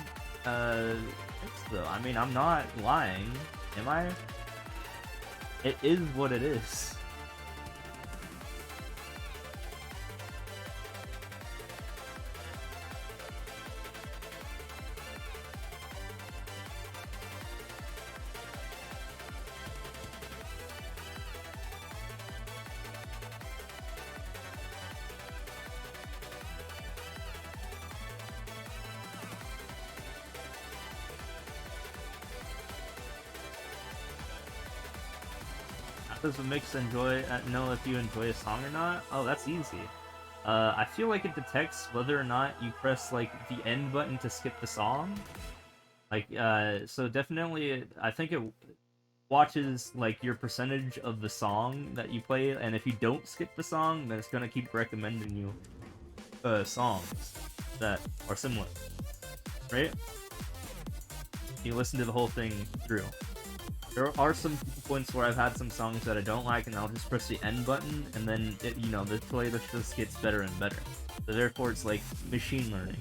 mix though. I mean, I'm not lying, am I? It is what it is. Does the mix know if you enjoy a song or not? Oh, that's easy. I feel like it detects whether or not you press like the end button to skip the song. Like, so definitely, I think it watches like your percentage of the song that you play, and if you don't skip the song, then it's gonna keep recommending you songs that are similar, right? You listen to the whole thing through. There are some points where I've had some songs that I don't like, and I'll just press the end button, and then it, you know, the playlist just gets better and better. So therefore, it's like machine learning.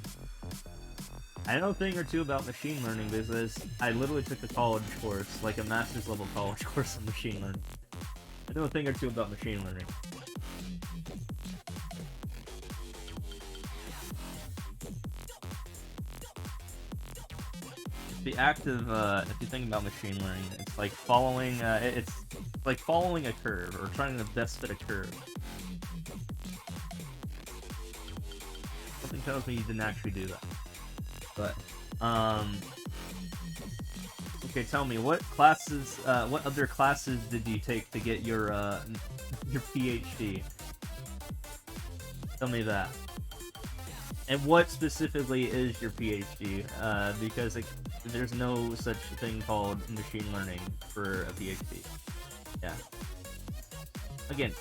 I know a thing or two about machine learning because I literally took a college course, like a master's level college course on machine learning. I know a thing or two about machine learning. The act of, if you think about machine learning, it's like following, it's like following a curve, or trying to best fit a curve. Something tells me you didn't actually do that. But, okay, tell me, what other classes did you take to get your PhD? Tell me that. And what specifically is your PhD? Because there's no such thing called machine learning for a PhD. Yeah. Again,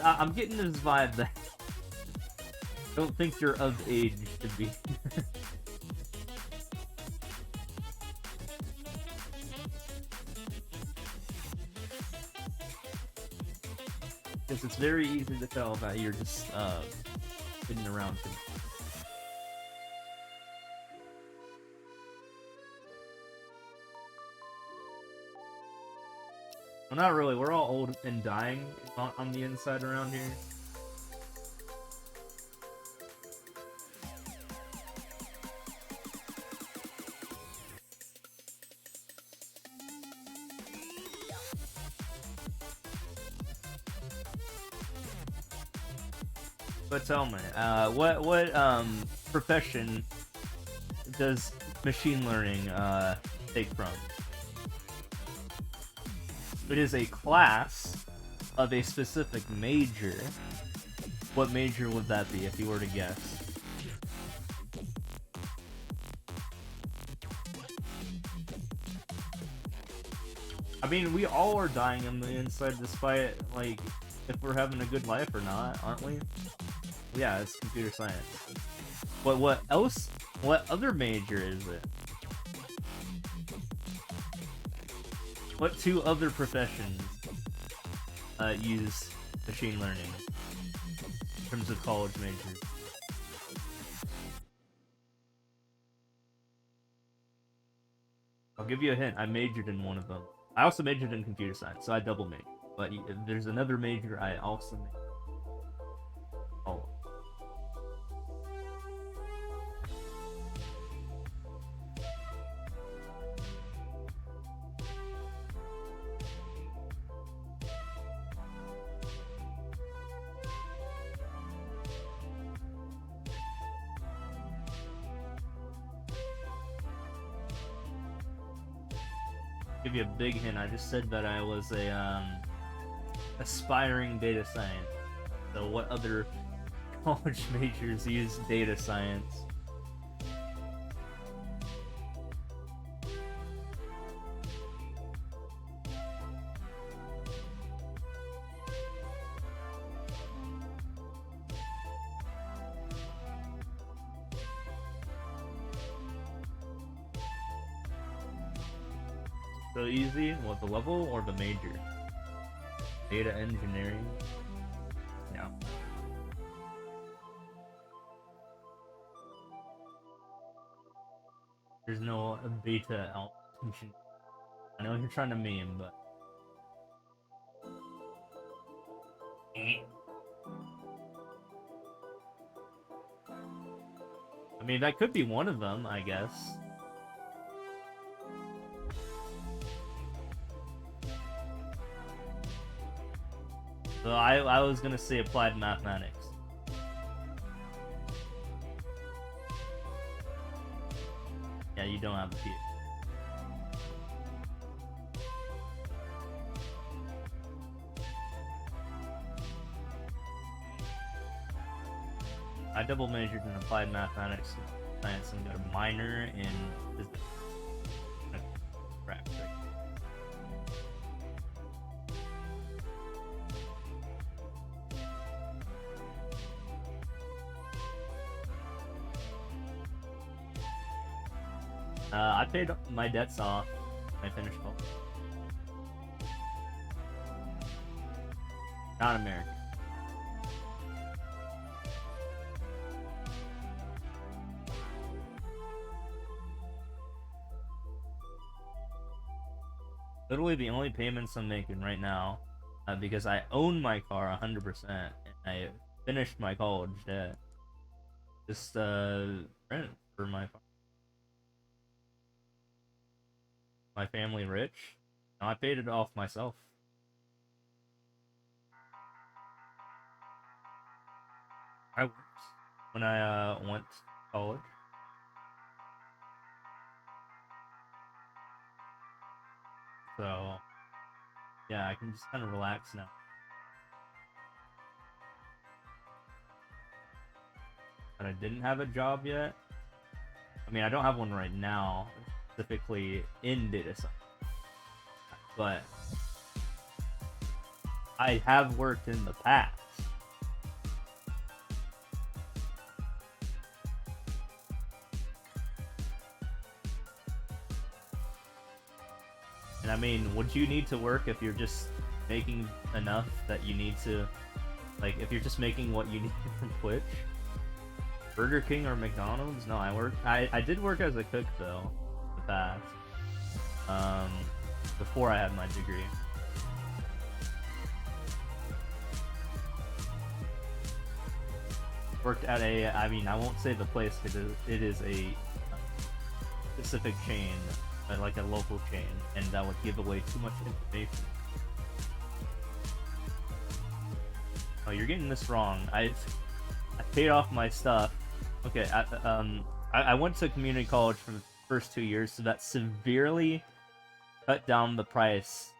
I'm getting this vibe that I don't think you're of age to be. Because it's very easy to tell that you're just sitting around too. Well, not really. We're all old and dying on the inside around here. But tell me, what profession does machine learning take from? It is a class of a specific major. What major would that be if you were to guess? I mean, we all are dying on the inside despite, like, if we're having a good life or not, aren't we? Yeah, it's computer science. But what else? What other major is it? What two other professions use machine learning in terms of college majors? I'll give you a hint. I majored in one of them. I also majored in computer science, so I double majored. But if there's another major I also majored. Oh. give you a big hint. I just said that I was a aspiring data science. So what other college majors use data science? So easy, what, the level or the major? Data engineering? No. There's no beta alpha. I know you're trying to meme, but... I mean, that could be one of them, I guess. So I was gonna say applied mathematics. Yeah, you don't have a PhD. I double majored in applied mathematics and science and got a minor in physics. Practice. I paid my debts off when I finished college. Not American. Literally the only payments I'm making right now, because I own my car 100% and I finished my college debt. Just rent for my car. My family rich? No, I paid it off myself. I worked when I went to college. So yeah, I can just kind of relax now. But I didn't have a job yet. I mean, I don't have one right now, specifically in data science. But I have worked in the past. And I mean, would you need to work if you're just making enough that you need to, like, if you're just making what you need from Twitch? Burger King or McDonald's? No, I did work as a cook though, in the past. Before I had my degree. Worked at I mean, I won't say the place because it is a specific chain, but like a local chain, and that would give away too much information. Oh, you're getting this wrong. I paid off my stuff. Okay, I went to community college for the first 2 years, so that severely cut down the price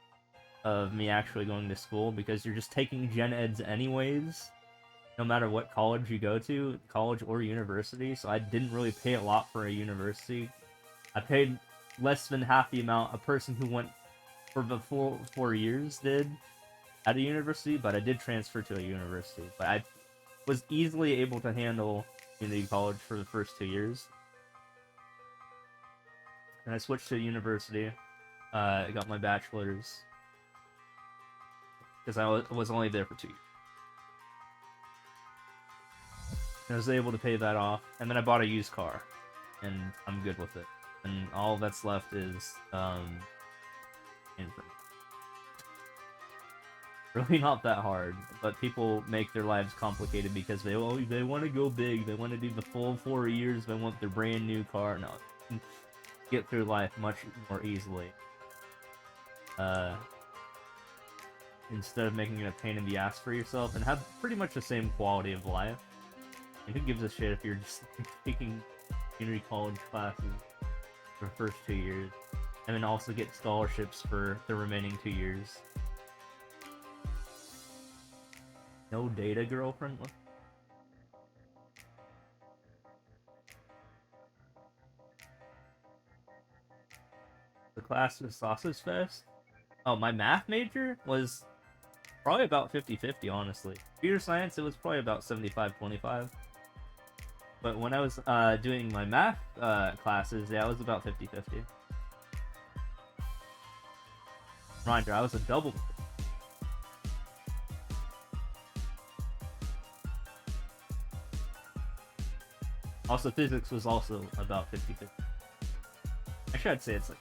of me actually going to school, because you're just taking gen eds anyways, no matter what college you go to, college or university. So I didn't really pay a lot for a university. I paid less than half the amount a person who went for the full 4 years did at a university, but I did transfer to a university. But I was easily able to handle community college for the first 2 years. And I switched to university. I got my bachelor's because I was only there for 2 years. And I was able to pay that off, and then I bought a used car, and I'm good with it. And all that's left is infant. Really not that hard, but people make their lives complicated because they want to go big, they want to do the full 4 years, they want their brand new car. No, you can get through life much more easily. Instead of making it a pain in the ass for yourself, and have pretty much the same quality of life. And who gives a shit if you're just taking community college classes for the first 2 years? and then also get scholarships for the remaining 2 years. No data, girlfriend? The class was Sausage Fest? Oh, my math major was probably about 50-50, honestly. Computer science, it was probably about 75-25. But when I was doing my math classes, yeah, it was about 50-50. Reminder, I was a double. Also, physics was also about 50-50. Actually, I'd say it's like...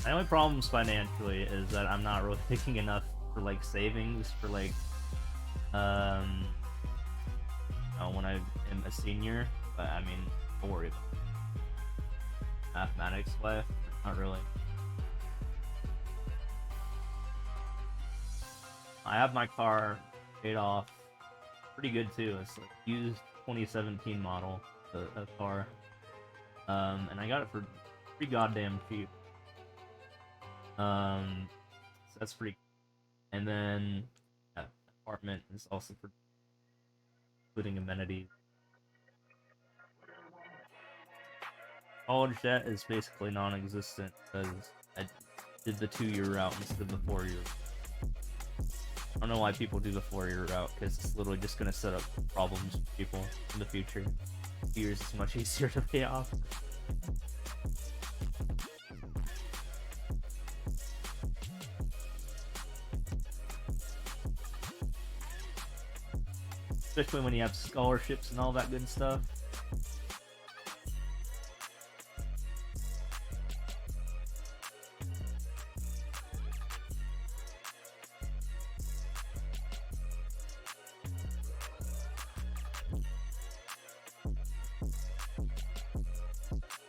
My only problems financially is that I'm not really making enough for like savings for like when I am a senior. But I mean, don't worry about it. Mathematics life, not really. I have my car paid off pretty good too. It's like used 2017 model, a car, and I got it for pretty goddamn cheap. So that's pretty. And then apartment is also for including amenities. College debt is basically non-existent because I did the 2-year route instead of the 4-year. I don't know why people do the 4-year route, because it's literally just going to set up problems for people in the future. 2 years is much easier to pay off. Especially when you have scholarships and all that good stuff.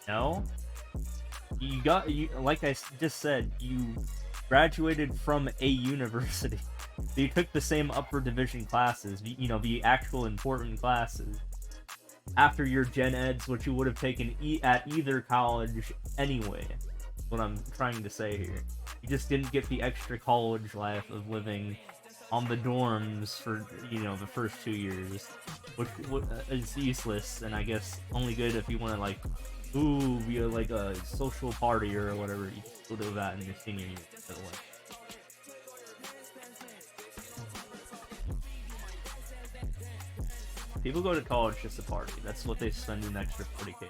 No? You like I just said, you graduated from a university. You took the same upper division classes, you know, the actual important classes, after your gen eds, which you would have taken at either college anyway. That's what I'm trying to say here. You just didn't get the extra college life of living on the dorms for, you know, the first 2 years, which is useless, and I guess only good if you want to, like, ooh, be like a social party or whatever. You can still do that in your senior year. People go to college just to party. That's what they spend an extra 40K.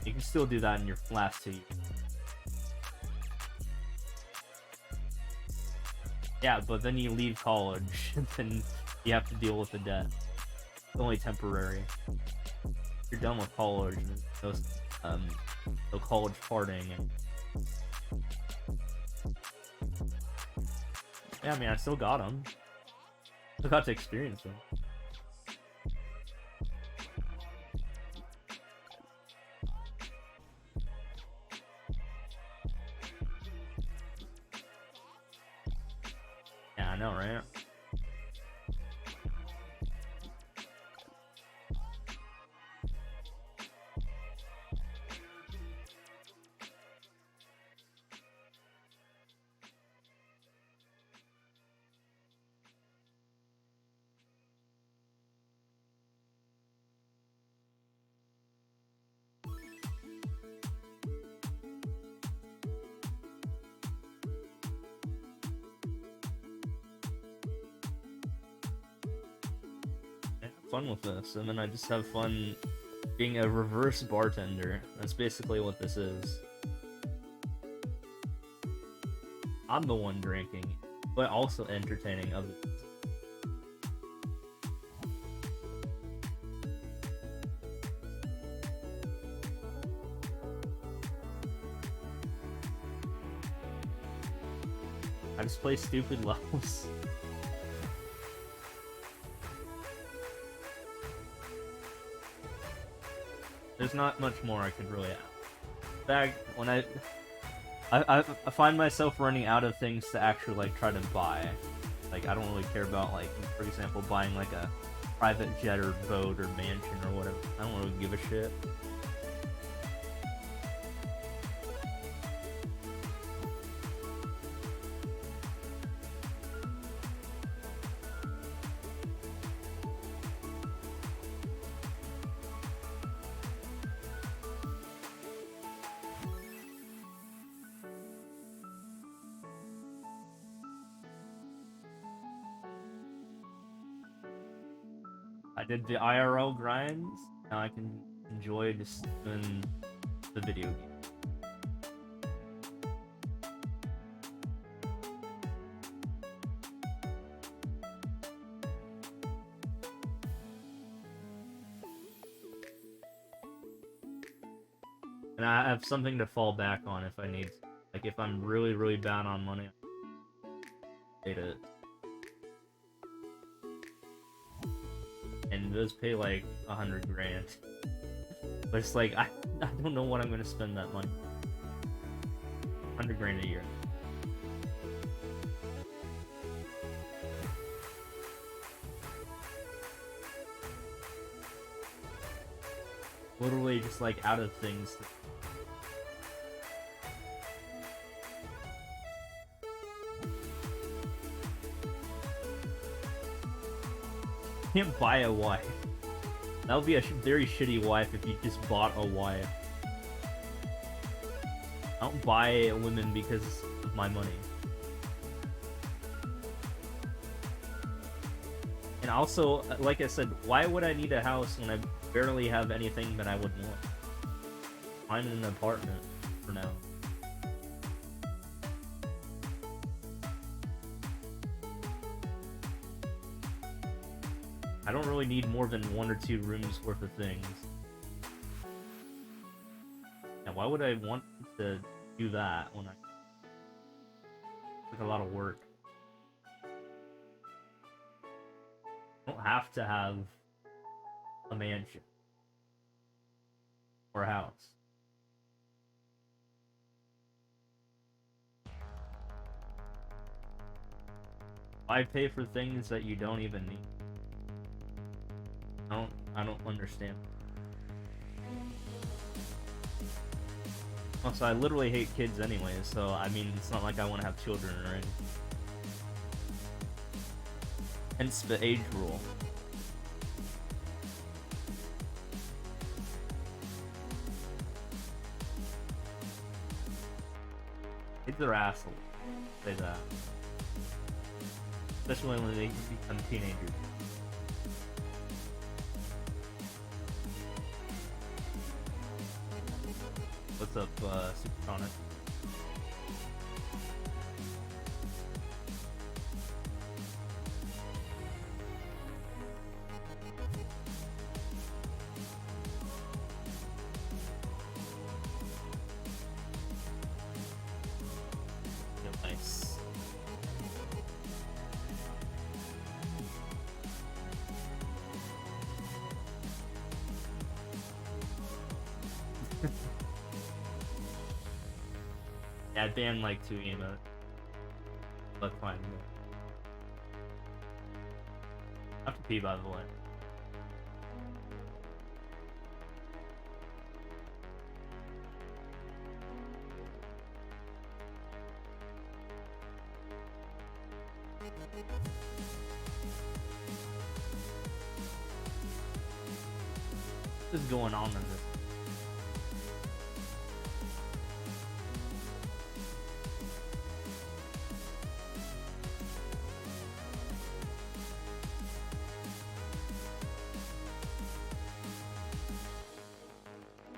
You can still do that in your last 2 years. Yeah, but then you leave college, and then you have to deal with the debt. It's only temporary. You're done with college, and no college partying. And... yeah, I mean, I still got them. Still got to experience them. Yeah, I know, right? Fun with this, and then I just have fun being a reverse bartender. That's basically what this is. I'm the one drinking, but also entertaining others. I just play stupid levels. There's not much more I could really add. In fact, when I find myself running out of things to actually like try to buy. Like I don't really care about like, for example, buying like a private jet or boat or mansion or whatever. I don't really give a shit. I did the IRL grinds, now I can enjoy just doing the video game. And I have something to fall back on if I need to. Like if I'm really, really bad on money, data. And those pay like 100 grand. But it's like, I don't know what I'm gonna spend that money. 100 grand a year. Literally just like out of things. Can't buy a wife. That would be a very shitty wife if you just bought a wife. I don't buy women because of my money. And also, like I said, why would I need a house when I barely have anything that I would want? I'm in an apartment for now. I don't really need more than 1 or 2 rooms worth of things. Now, why would I want to do that when it's like a lot of work? I don't have to have a mansion or a house. Why pay for things that you don't even need? I don't understand. Also, I literally hate kids anyway, so I mean, it's not like I want to have children or anything. Hence the age rule. Kids are assholes. Say that. Especially when they become teenagers. What's up, Supersonic? Yeah, nice. Yeah, I banned like 2 emotes. But fine. I have to pee, by the way. What is going on in this?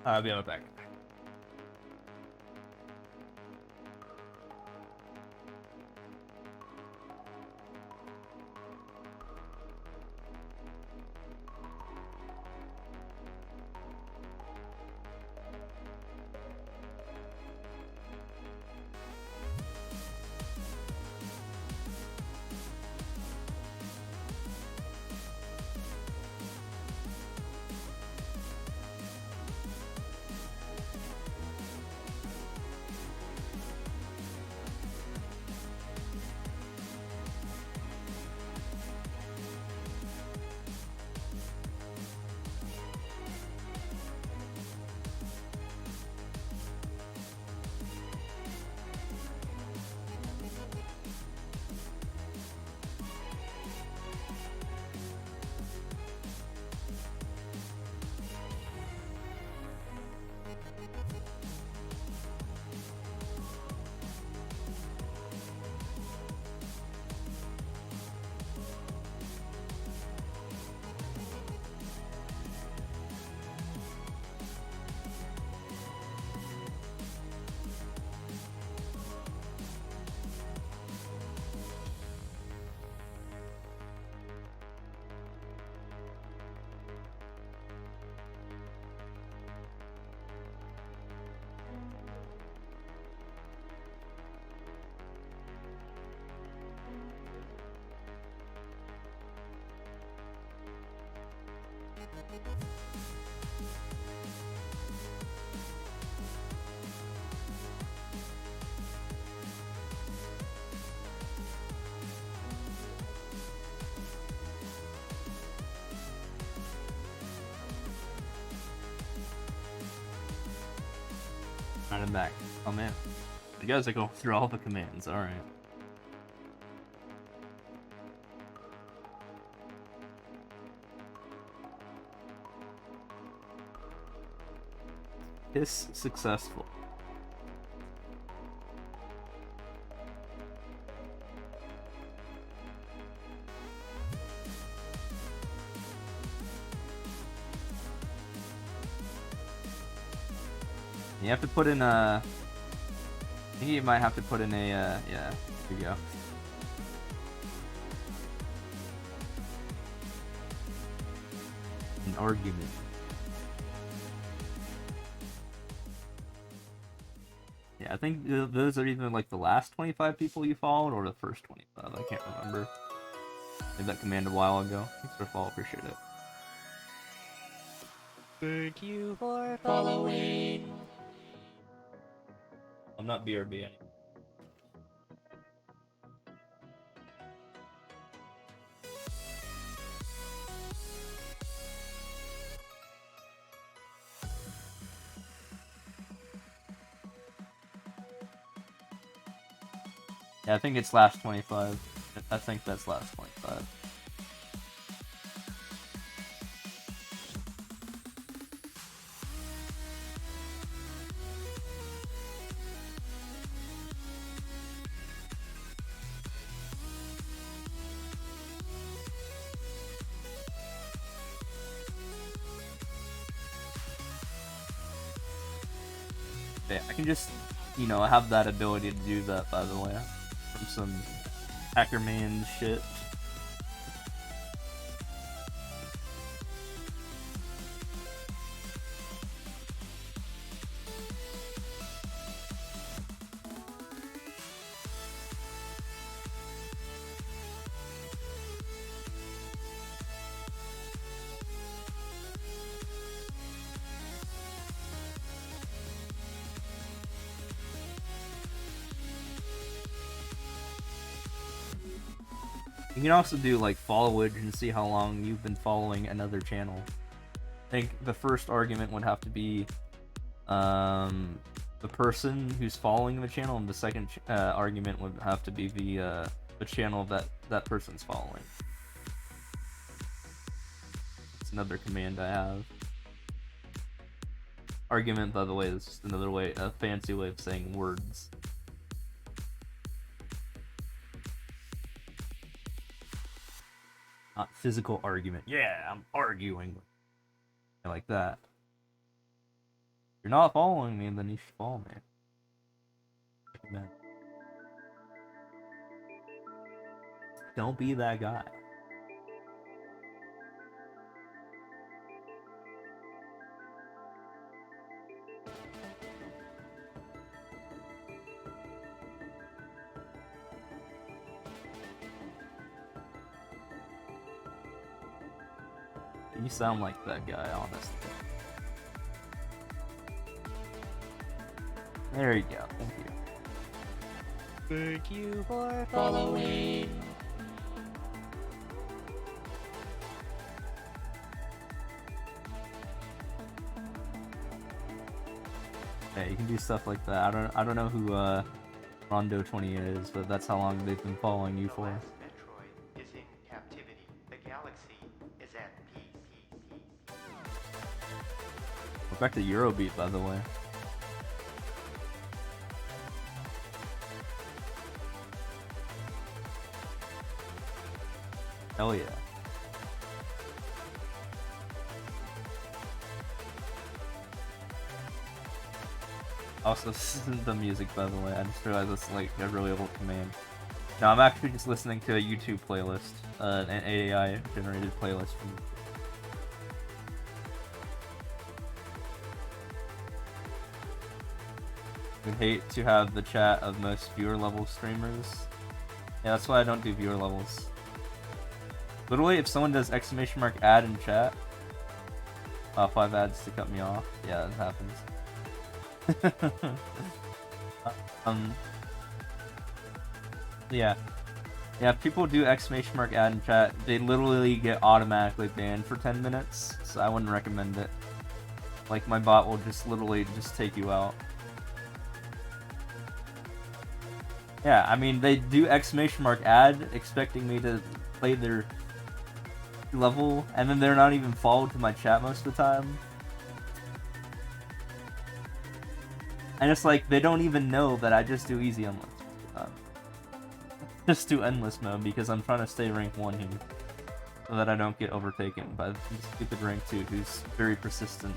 I'll be right back. I'm back. Oh man. You guys are going through all the commands, alright. Hiss successful. You have to put in a... I think you might have to put in a, yeah, here you go. An argument. Yeah, I think those are either like the last 25 people you followed or the first 25. I can't remember. Made that command a while ago. Thanks for follow, appreciate it. Thank you for following. I'm not BRB anymore. Yeah, I think it's last 25. I think that's last 25. Yeah, I can just, you know, have that ability to do that, by the way. From some Hackerman shit. You can also do like followage and see how long you've been following another channel. I think the first argument would have to be the person who's following the channel, and the second argument would have to be the channel that person's following. It's another command I have. Argument, by the way, is just another way, a fancy way of saying words. Not physical argument. Yeah, I'm arguing. Like that. If you're not following me, then you should follow me. Amen. Don't be that guy. You sound like that guy, honestly. There you go. Thank you. Thank you for following. Yeah, you can do stuff like that. I don't know who Rondo 20 is, but that's how long they've been following you for. Metroid is in captivity. The galaxy is at peace. We're back to Eurobeat, by the way. Hell yeah. Also, this isn't the music, by the way. I just realized it's like a really old command. No, I'm actually just listening to a YouTube playlist, an AI-generated playlist. I hate to have the chat of most viewer level streamers. Yeah, that's why I don't do viewer levels. Literally, if someone does !ad in chat, 5 ads to cut me off. Yeah, it happens. um, yeah. Yeah, if people do exclamation mark ad in chat, they literally get automatically banned for 10 minutes, so I wouldn't recommend it. Like, my bot will just literally just take you out. Yeah, I mean, they do exclamation mark ad, expecting me to play their level, and then they're not even followed to my chat most of the time. And it's like, they don't even know that I just do easy endless. Just do endless mode, because I'm trying to stay rank 1 here. So that I don't get overtaken by the stupid rank 2, who's very persistent.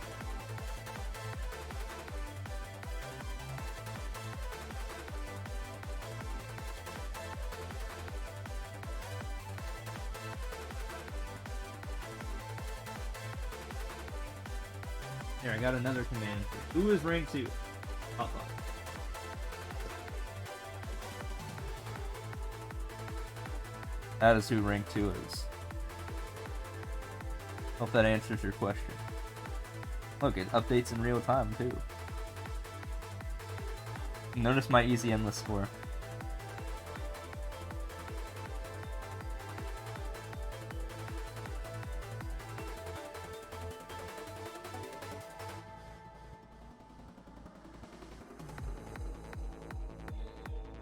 Here, I got another command. Who is rank 2? Papa. That is who rank 2 is. Hope that answers your question. Look, it updates in real time too. Notice my easy endless score.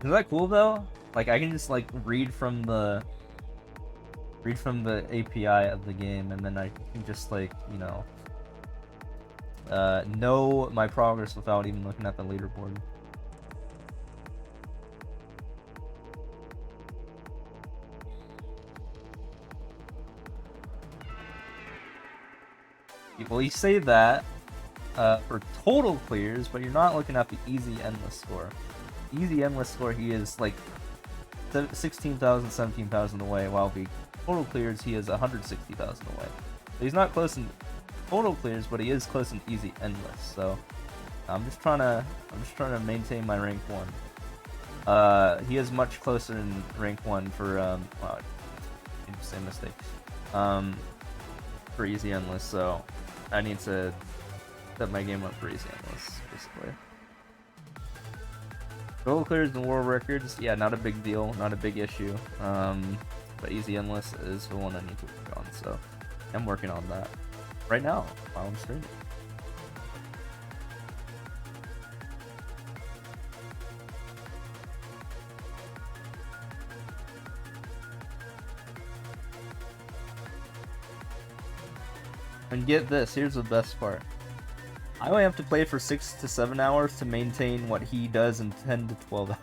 Isn't that cool though? Like I can just like read from the API of the game, and then I can just like, you know my progress without even looking at the leaderboard. Well, you say that for total clears, but you're not looking at the easy endless score. Easy endless score, he is like 16,000, 17,000 away, while the total clears, he is 160,000 away. So he's not close in total clears, but he is close in easy endless. So I'm just trying to maintain my rank 1. He is much closer in rank 1 for wow, I made the same mistake. For easy endless, so I need to set my game up for easy endless, basically. Total clears and world records, yeah, not a big deal, not a big issue. But easy endless is the one I need to work on, so I'm working on that right now while I'm streaming. And get this, here's the best part. I only have to play for 6 to 7 hours to maintain what he does in 10 to 12 hours.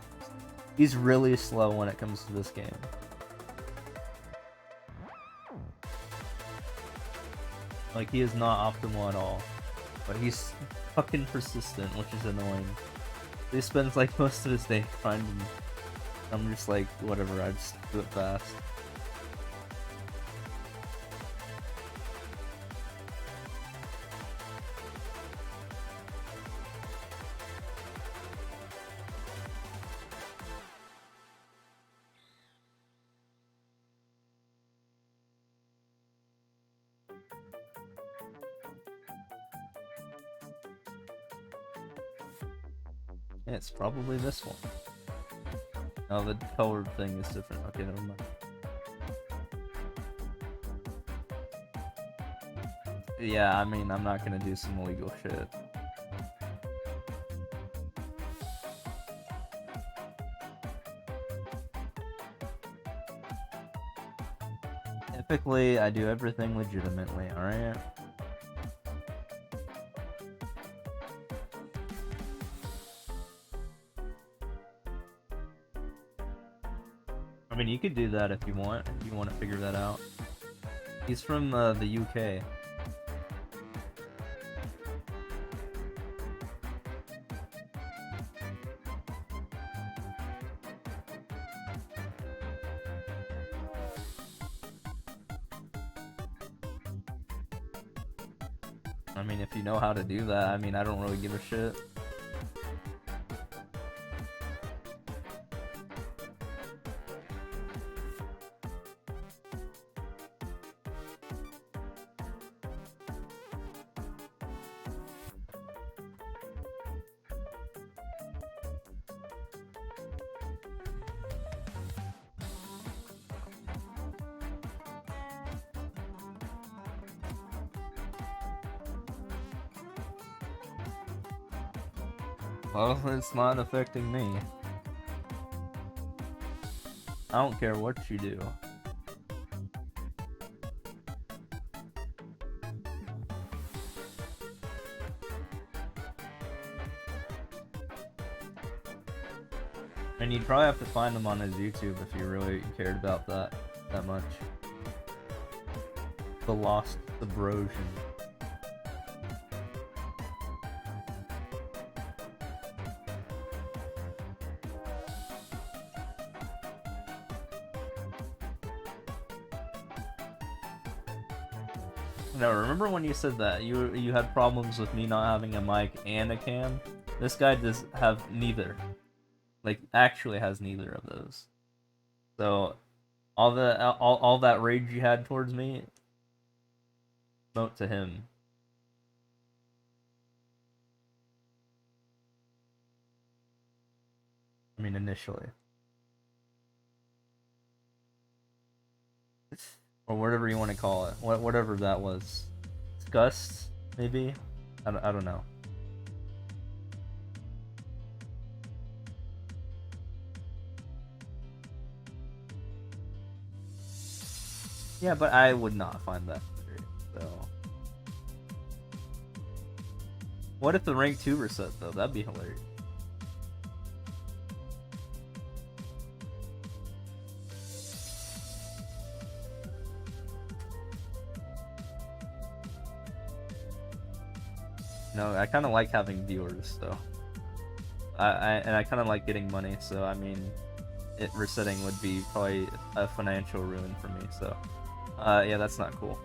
He's really slow when it comes to this game. Like, he is not optimal at all. But he's fucking persistent, which is annoying. He spends like most of his day grinding. I'm just like, whatever, I just do it fast. It's probably this one. Oh, the colored thing is different. Okay, never mind. Yeah, I mean, I'm not gonna do some illegal shit. Typically, I do everything legitimately, alright? I mean, you could do that if you want to figure that out. He's from the UK. I mean, if you know how to do that, I mean, I don't really give a shit. Well, it's not affecting me. I don't care what you do. And you'd probably have to find him on his YouTube if you really cared about that much. The Lost Subrosion. No, remember when you said that you had problems with me not having a mic and a cam? This guy does have neither. Like, actually has neither of those. So, all that rage you had towards me, note to him. I mean, initially. Or whatever you want to call it. Whatever that was. Disgust, maybe? I don't know. Yeah, but I would not find that weird, so... What if the rank 2 reset, though? That'd be hilarious. No, I kind of like having viewers, so... I kind of like getting money, so I mean... It resetting would be probably a financial ruin for me, so... yeah, that's not cool.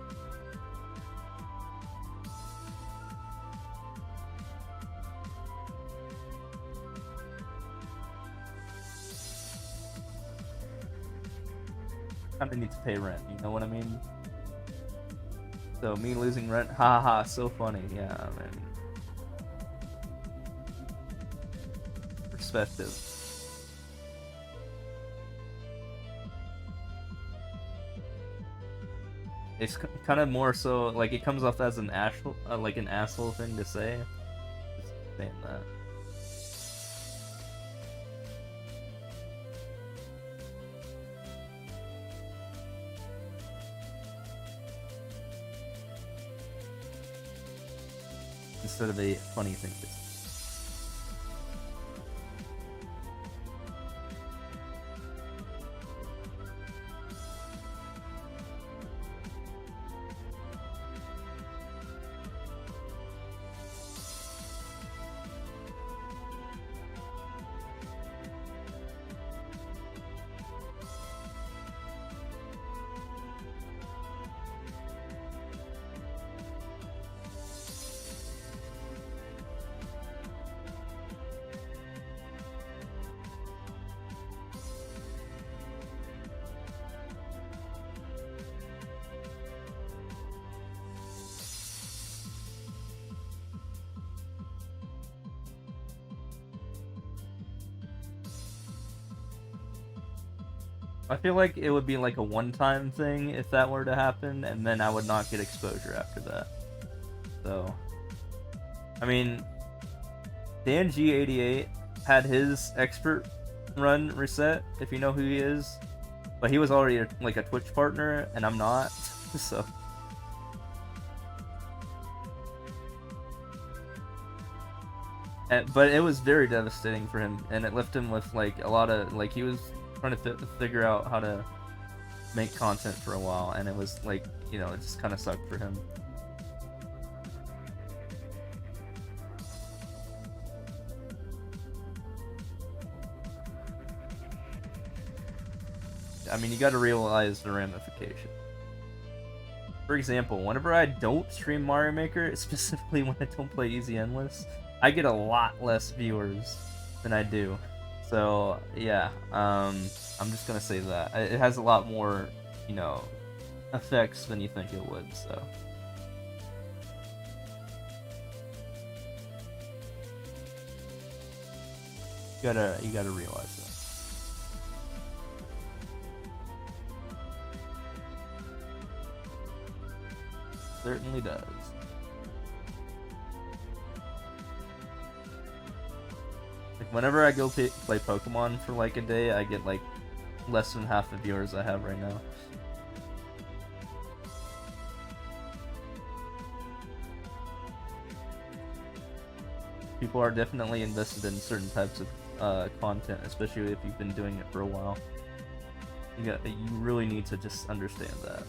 Kinda need to pay rent, you know what I mean? So, me losing rent, haha, so funny, yeah, man. Perspective. It's kind of more so, like, it comes off as an asshole, like an asshole thing to say. Just saying that. Instead of a funny thing to say. I feel like it would be like a one-time thing if that were to happen, and then I would not get exposure after that. So, I mean, DanG88 had his expert run reset, if you know who he is, but he was already like a Twitch partner, and I'm not, so. But it was very devastating for him, and it left him with like a lot of, like, he was trying to figure out how to make content for a while, and it was like, you know, it just kind of sucked for him. I mean, you got to realize the ramification. For example, whenever I don't stream Mario Maker, specifically when I don't play Easy Endless, I get a lot less viewers than I do. So, yeah, I'm just gonna say that. It has a lot more, you know, effects than you think it would, so. You gotta realize that. Certainly does. whenever I go play Pokemon for like a day, I get like less than half the viewers I have right now. People are definitely invested in certain types of content, especially if you've been doing it for a while. You really need to just understand that.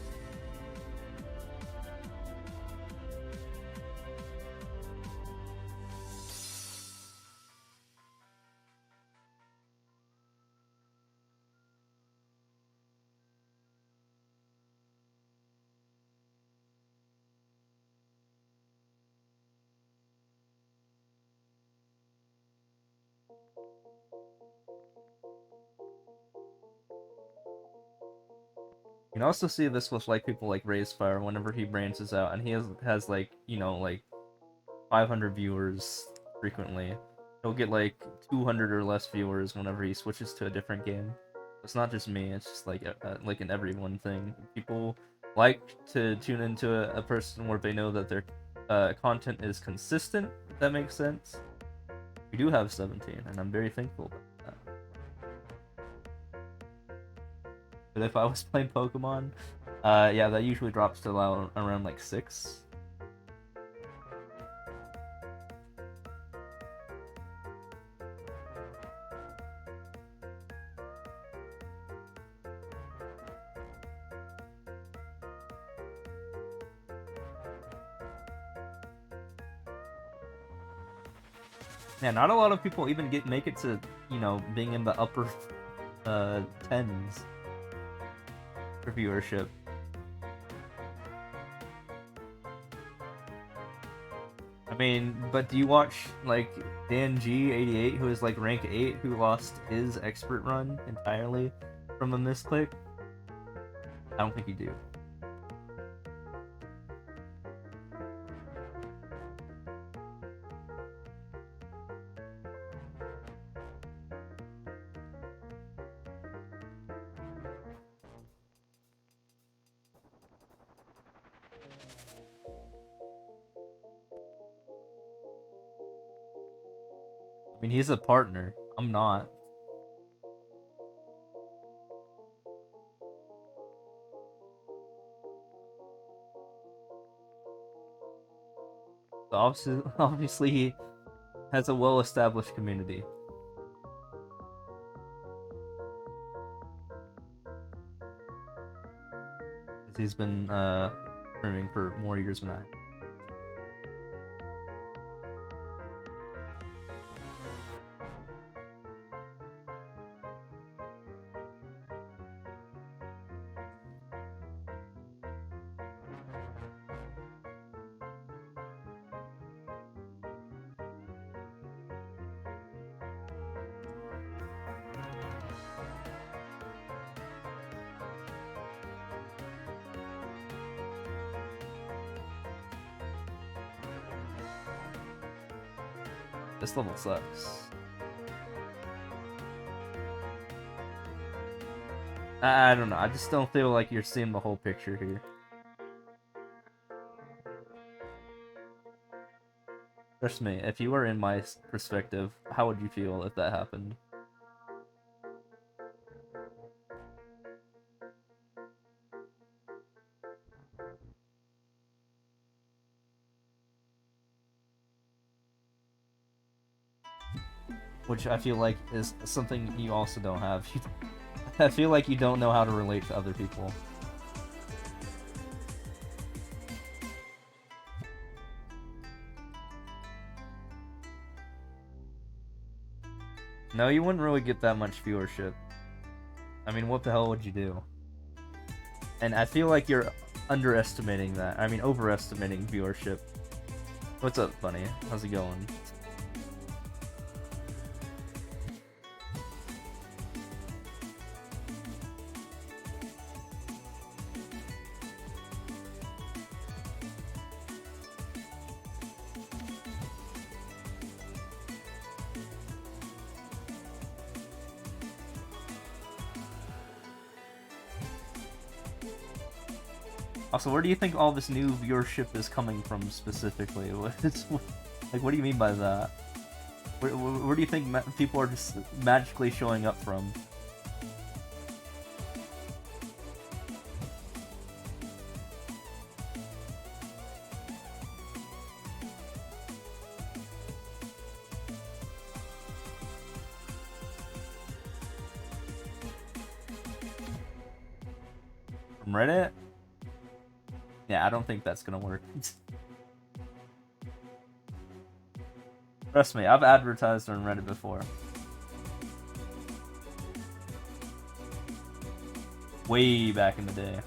You can also see this with like people like Razefire whenever he branches out, and he has like, you know, like 500 viewers frequently. He'll get like 200 or less viewers whenever he switches to a different game. It's not just me; it's just like an everyone thing. People like to tune into a person where they know that their content is consistent. If that makes sense. We do have 17, and I'm very thankful about that. But if I was playing Pokemon, yeah, that usually drops to around like 6. Yeah, not a lot of people even make it to, you know, being in the upper 10s for viewership. I mean, but do you watch like Dan G88, who is like rank 8, who lost his expert run entirely from a misclick? I don't think you do. I mean, he's a partner. I'm not. So obviously he has a well-established community. He's been streaming for more years than I. This level sucks. I don't know. I just don't feel like you're seeing the whole picture here. Trust me, if you were in my perspective, how would you feel if that happened? Which I feel like is something you also don't have. I feel like you don't know how to relate to other people. No, you wouldn't really get that much viewership. I mean, what the hell would you do? And I feel like you're underestimating that. I mean, overestimating viewership. What's up, Bunny? How's it going? Also, where do you think all this new viewership is coming from specifically? Like, what do you mean by that? Where do you think people are just magically showing up from? From Reddit? Yeah, I don't think that's gonna work. Trust me, I've advertised on Reddit before. Way back in the day.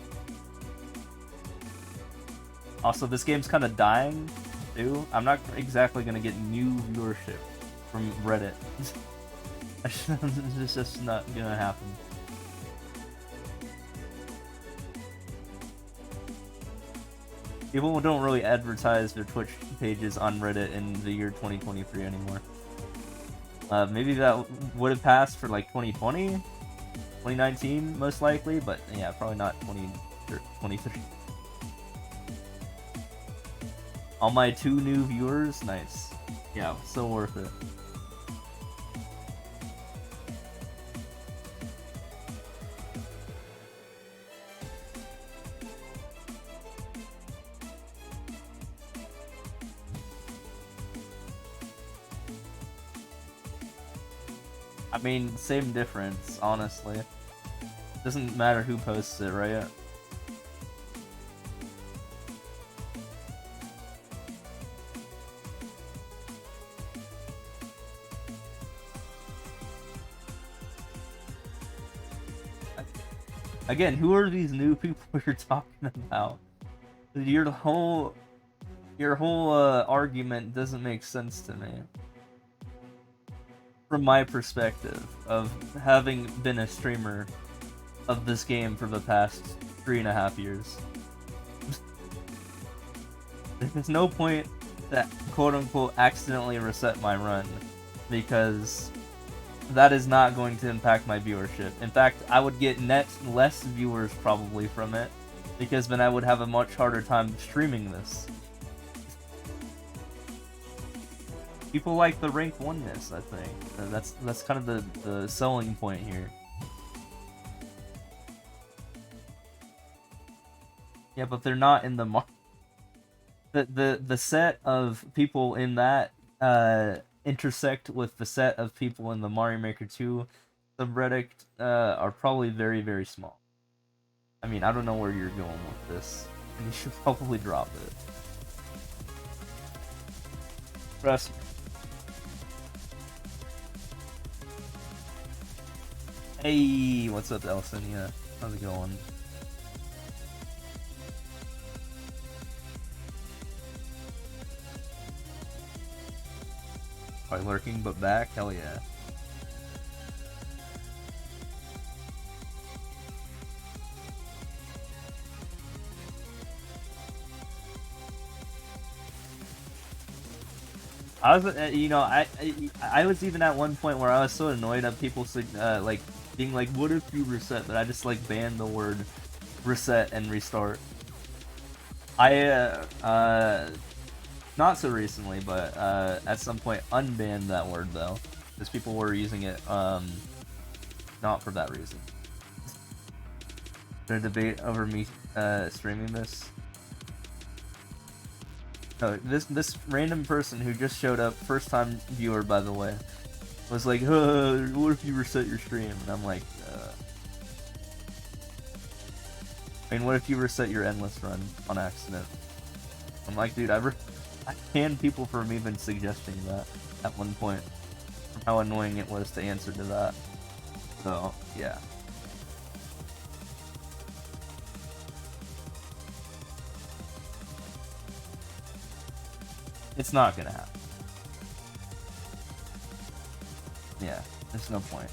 Also, this game's kind of dying, too. I'm not exactly gonna get new viewership from Reddit. It's just not gonna happen. People don't really advertise their Twitch pages on Reddit in the year 2023 anymore. Maybe that would have passed for like 2020, 2019 most likely, but yeah, probably not 2023. All my 2 new viewers, nice. Yeah, so worth it. I mean, same difference, honestly. Doesn't matter who posts it, right? Again, who are these new people you're talking about? Your whole argument doesn't make sense to me. From my perspective of having been a streamer of this game for the past 3.5 years. There's no point to quote-unquote accidentally reset my run, because that is not going to impact my viewership. In fact, I would get net less viewers probably from it, because then I would have a much harder time streaming this. People like the rank oneness, I think. That's kind of the selling point here. Yeah, but they're not in the the set of people in that intersect with the set of people in the Mario Maker 2 subreddit are probably very, very small. I mean, I don't know where you're going with this, and you should probably drop it. Trust me. Hey, what's up, Elson? Yeah, how's it going? Probably lurking, but back? Hell yeah. I was, I was even at one point where I was so annoyed at people, like, being like, what if you reset? But I just, like, banned the word reset and restart. Not so recently, but, at some point unbanned that word, though. Because people were using it, not for that reason. Is there a debate over me, streaming this? No, this random person who just showed up, first time viewer by the way, was like, what if you reset your stream? And I'm like, I mean, what if you reset your endless run on accident? I'm like, dude, I canned people from even suggesting that at one point, from how annoying it was to answer to that. So, yeah. It's not gonna happen. Yeah, there's no point.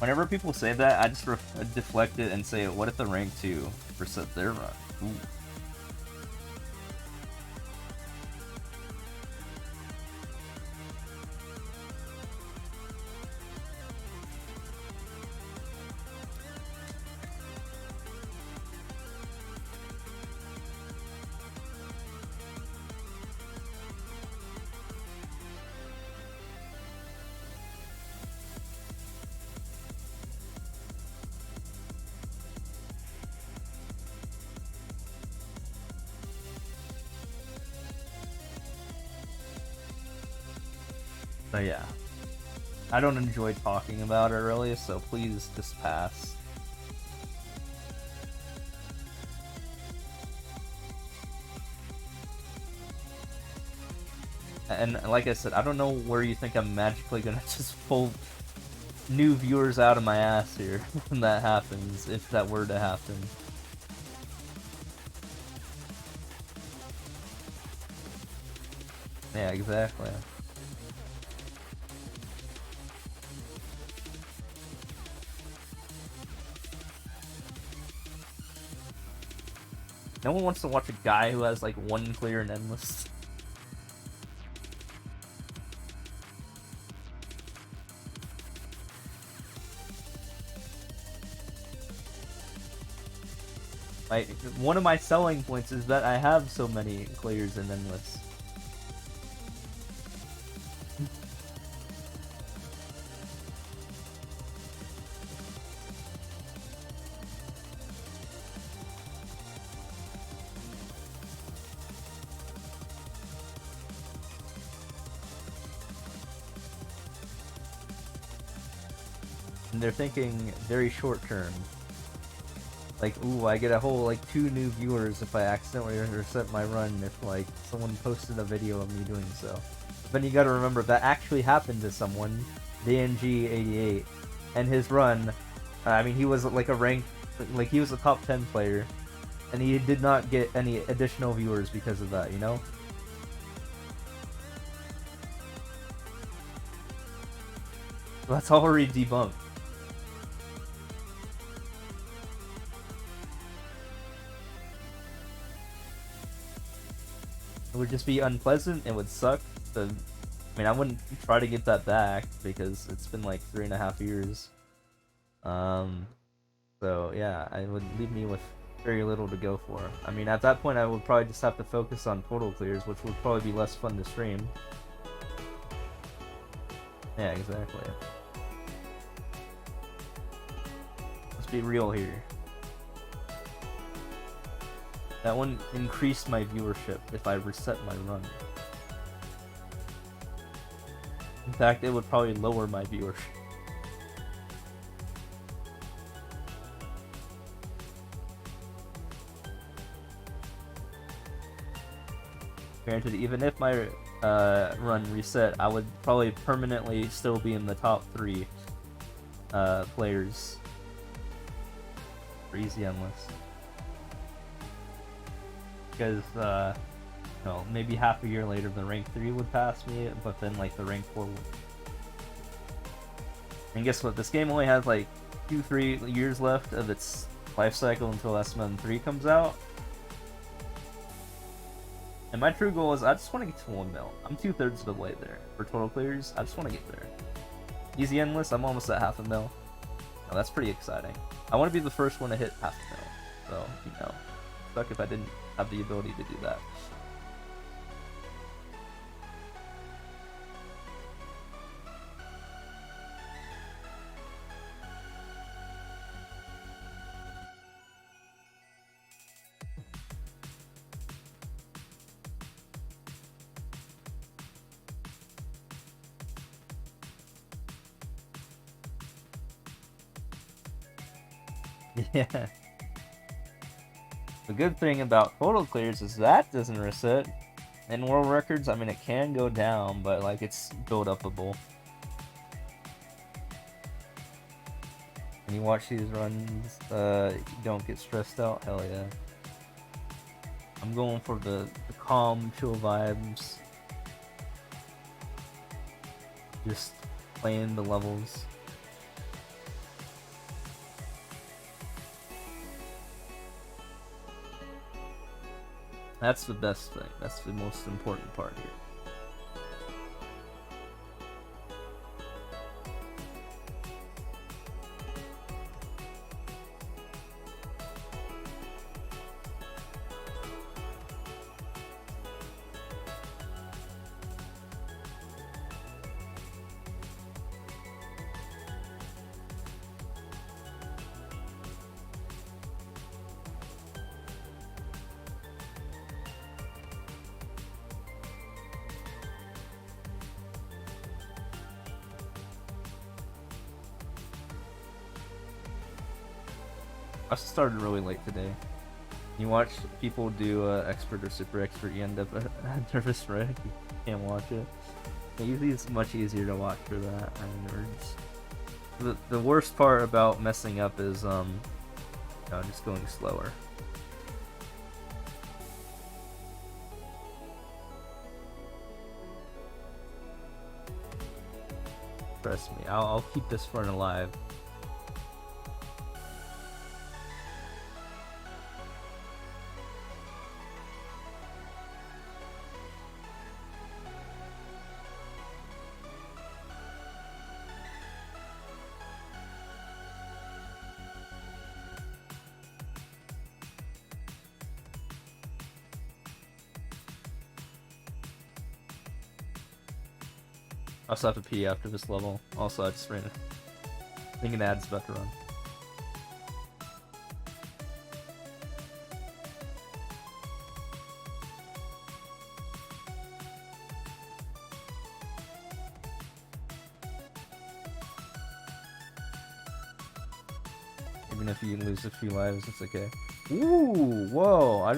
Whenever people say that, I just deflect it and say, what if the rank 2 reset their run? Ooh. But yeah. I don't enjoy talking about it really, so please just pass. And like I said, I don't know where you think I'm magically gonna just pull new viewers out of my ass here when that happens, if that were to happen. Yeah, exactly. No one wants to watch a guy who has like one clear and endless. One of my selling points is that I have so many clears and endless. And they're thinking very short term. Like, ooh, I get a whole, like, 2 new viewers if I accidentally reset my run if, like, someone posted a video of me doing so. But then you gotta remember, that actually happened to someone, DNG88, and his run, I mean, he was, like, a ranked, like, he was a top 10 player, and he did not get any additional viewers because of that, you know? That's already debunked. It would just be unpleasant, it would suck. I mean, I wouldn't try to get that back, because it's been like 3.5 years. So yeah, it would leave me with very little to go for. I mean, at that point I would probably just have to focus on total clears, which would probably be less fun to stream. Yeah, exactly. Let's be real here. That wouldn't increase my viewership if I reset my run. In fact, it would probably lower my viewership. Granted, even if my run reset, I would probably permanently still be in the top 3 players for Easy Endless. Because, no, maybe half a year later the rank 3 would pass me, but then like the rank 4 would. And guess what? This game only has like 2-3 years left of its life cycle until SMM3 comes out. And my true goal is I just want to get to 1 mil. I'm 2/3 of the way there. For total clears, I just want to get there. Easy Endless, I'm almost at 1/2 mil. Now, that's pretty exciting. I want to be the first one to hit 1/2 mil. So, you know, suck if I didn't have the ability to do that. Yeah. The good thing about total clears is that doesn't reset. In world records, I mean, it can go down, but like it's build upable. And you watch these runs, you don't get stressed out. Hell yeah. I'm going for the calm, chill vibes. Just playing the levels. That's the best thing. That's the most important part here. I started really late today. You watch people do expert or super expert, you end up a nervous wreck. You can't watch it. Usually it's much easier to watch for that. I'm nerds. The worst part about messing up is just going slower. Trust me, I'll keep this fun alive. I also have to pee after this level. Also, I just ran. I think an ad's about to run. Even if you lose a few lives, it's okay. Ooh, whoa! I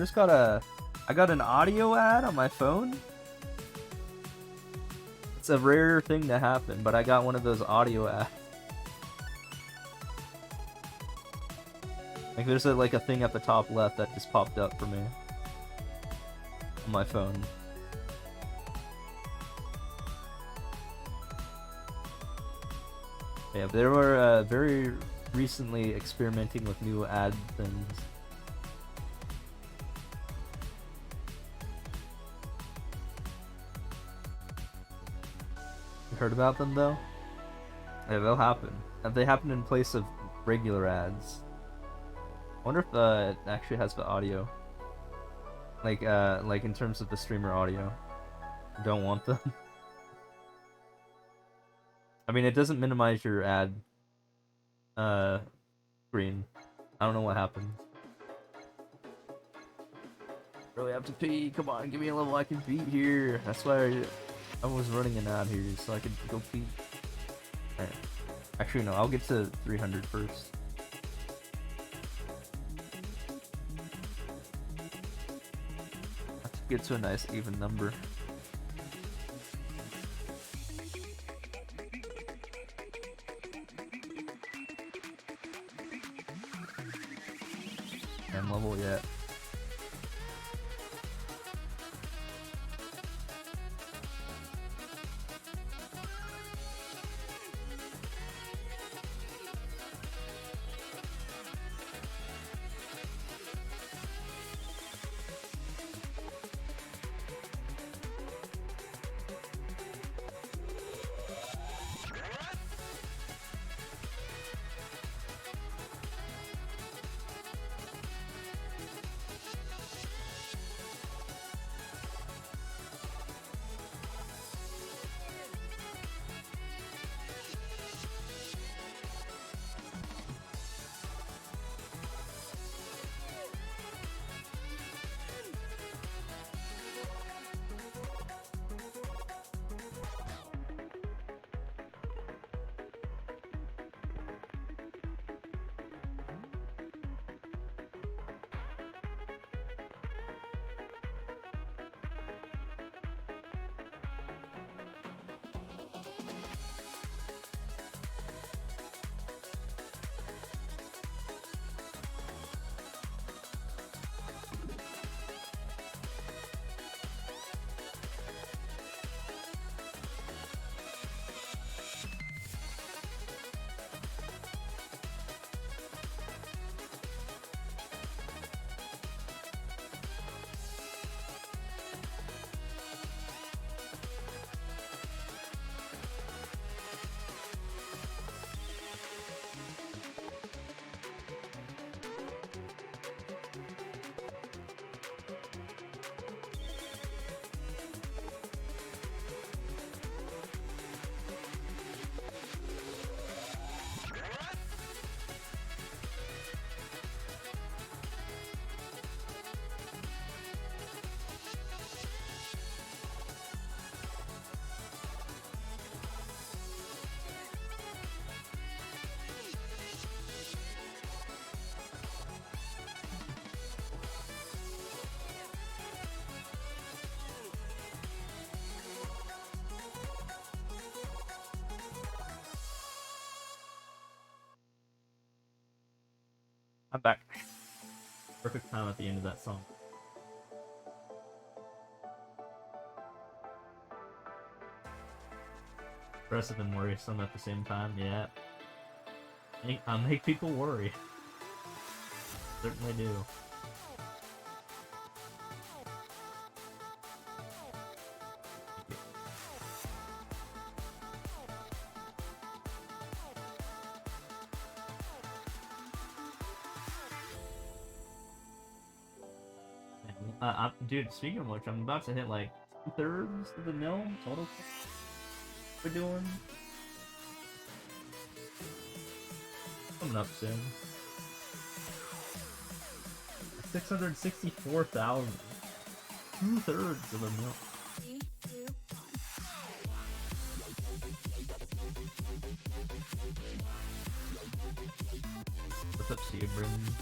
got an audio ad on my phone. It's a rare thing to happen, but I got one of those audio ads. Like there's a thing at the top left that just popped up for me on my phone. Yeah, they were very recently experimenting with new ad things. Heard about them though? Yeah, they'll happen. And they happen in place of regular ads. I wonder if it actually has the audio. Like in terms of the streamer audio. Don't want them. I mean, it doesn't minimize your ad screen. I don't know what happened. Really have to pee. Come on, give me a level I can beat here. That's why I was running an ad here so I could go pee. Alright. Actually, no, I'll get to 300 first. Let's get to a nice even number. And level yet. I'm back. Perfect time at the end of that song. Impressive and worrisome at the same time, yeah. I make people worry. Certainly do. Dude, speaking of which, I'm about to hit like 2/3 of the mil total. We're doing coming up soon. 664,000. 2/3 of a mil. What's up, Seabrin?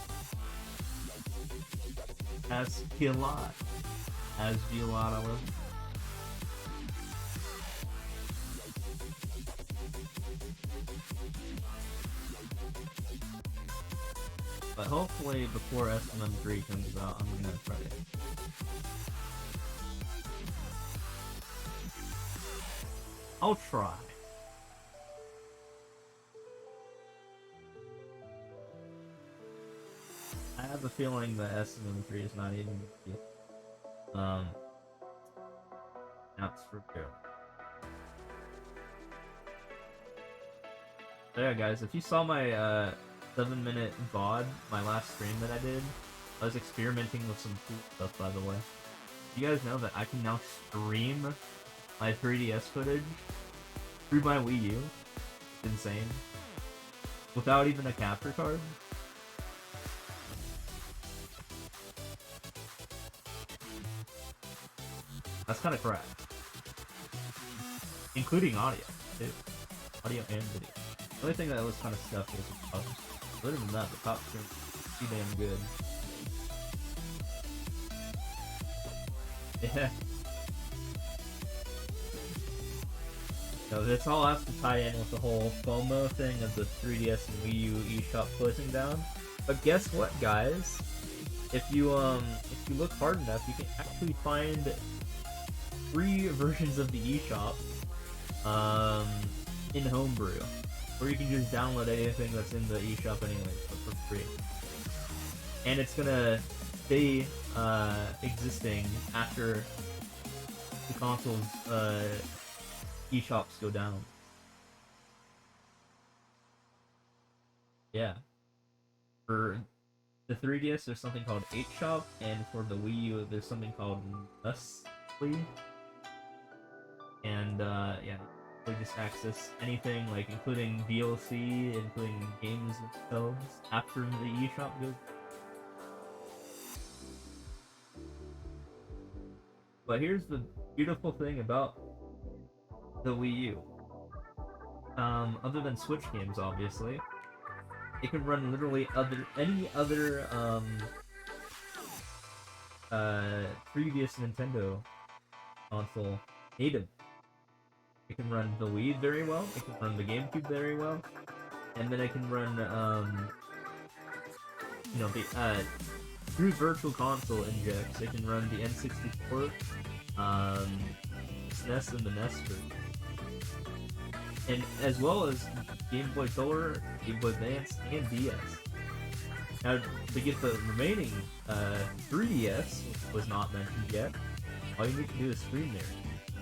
As Gilot. As Gilot, I love. But hopefully before SMM3 comes out, I'm gonna try it. I'll try. I have a feeling that SMM3 is not even announced for real. So yeah, guys, if you saw my 7-minute VOD, my last stream that I did, I was experimenting with some cool stuff, by the way. You guys know that I can now stream my 3DS footage through my Wii U. It's insane. Without even a capture card. That's kind of crap. Including audio, too. Audio and video. The only thing that was kind of stuffed was the top. Other than that, the top stream is pretty damn good. Yeah. So this all has to tie in with the whole FOMO thing of the 3DS and Wii U eShop closing down. But guess what, guys? If you look hard enough, you can actually find free versions of the eShop in Homebrew, or you can just download anything that's in the eShop anyway, but for free. And it's gonna stay existing after the console's eShops go down. Yeah. For the 3DS, there's something called 8Shop, and for the Wii U, there's something called Nustly. And yeah, we just access anything, like including DLC, including games themselves, after the eShop goes. But here's the beautiful thing about the Wii U. Other than Switch games, obviously, it can run literally any other previous Nintendo console native. It can run the Wii very well, it can run the GameCube very well, and then it can run, you know, the, through Virtual Console injects, it can run the N64, SNES and the NES version. And as well as Game Boy Color, Game Boy Advance, and DS. Now, to get the remaining 3DS, which was not mentioned yet, all you need to do is stream there.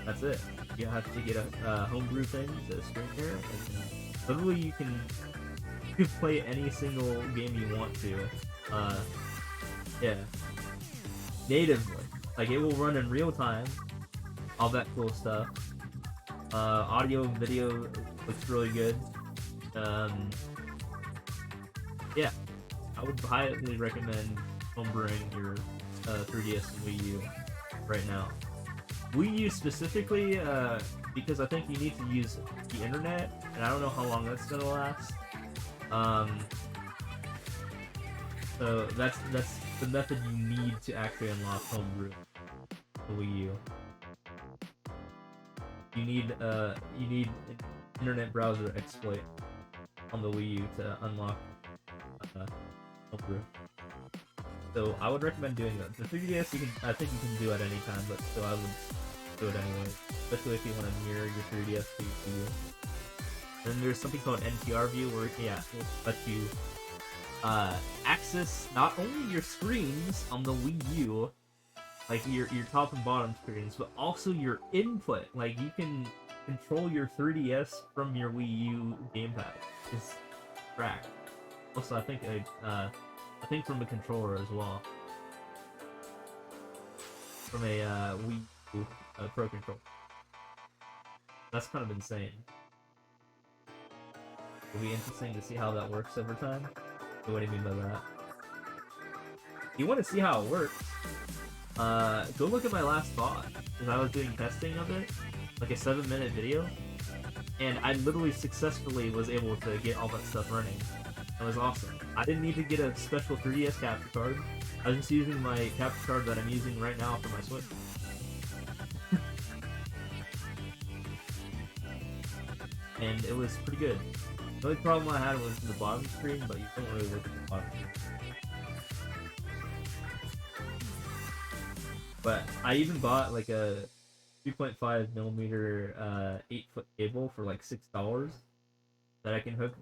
That's it. You have to get a homebrew thing to stream there, and literally you can play any single game you want to. Yeah. Natively. Like, it will run in real time. All that cool stuff. Audio and video looks really good. Yeah. I would highly recommend homebrewing your 3DS and Wii U right now. Wii U specifically, because I think you need to use the internet, and I don't know how long that's gonna last. So that's the method you need to actually unlock homebrew the Wii U. You need an internet browser exploit on the Wii U to unlock through. So I would recommend doing that. The 3DS, I think you can do at any time, but still I would do it anyway, especially if you want to mirror your 3DS to your Wii U. Then there's something called NTR view where it lets you access not only your screens on the Wii U, like your top and bottom screens, but also your input. Like you can control your 3DS from your Wii U gamepad. It's tracked. Also, I think from the controller as well. From a Wii U Pro controller. That's kind of insane. It'll be interesting to see how that works over time. So what do you mean by that? If you want to see how it works, go look at my last VOD, because I was doing testing of it, like a 7-minute video, and I literally successfully was able to get all that stuff running. It was awesome. I didn't need to get a special 3DS capture card. I was just using my capture card that I'm using right now for my Switch. And it was pretty good. The only problem I had was the bottom screen, but you don't really look at the bottom screen. But I even bought like a 3.5mm 8-foot cable for like $6 that I can hook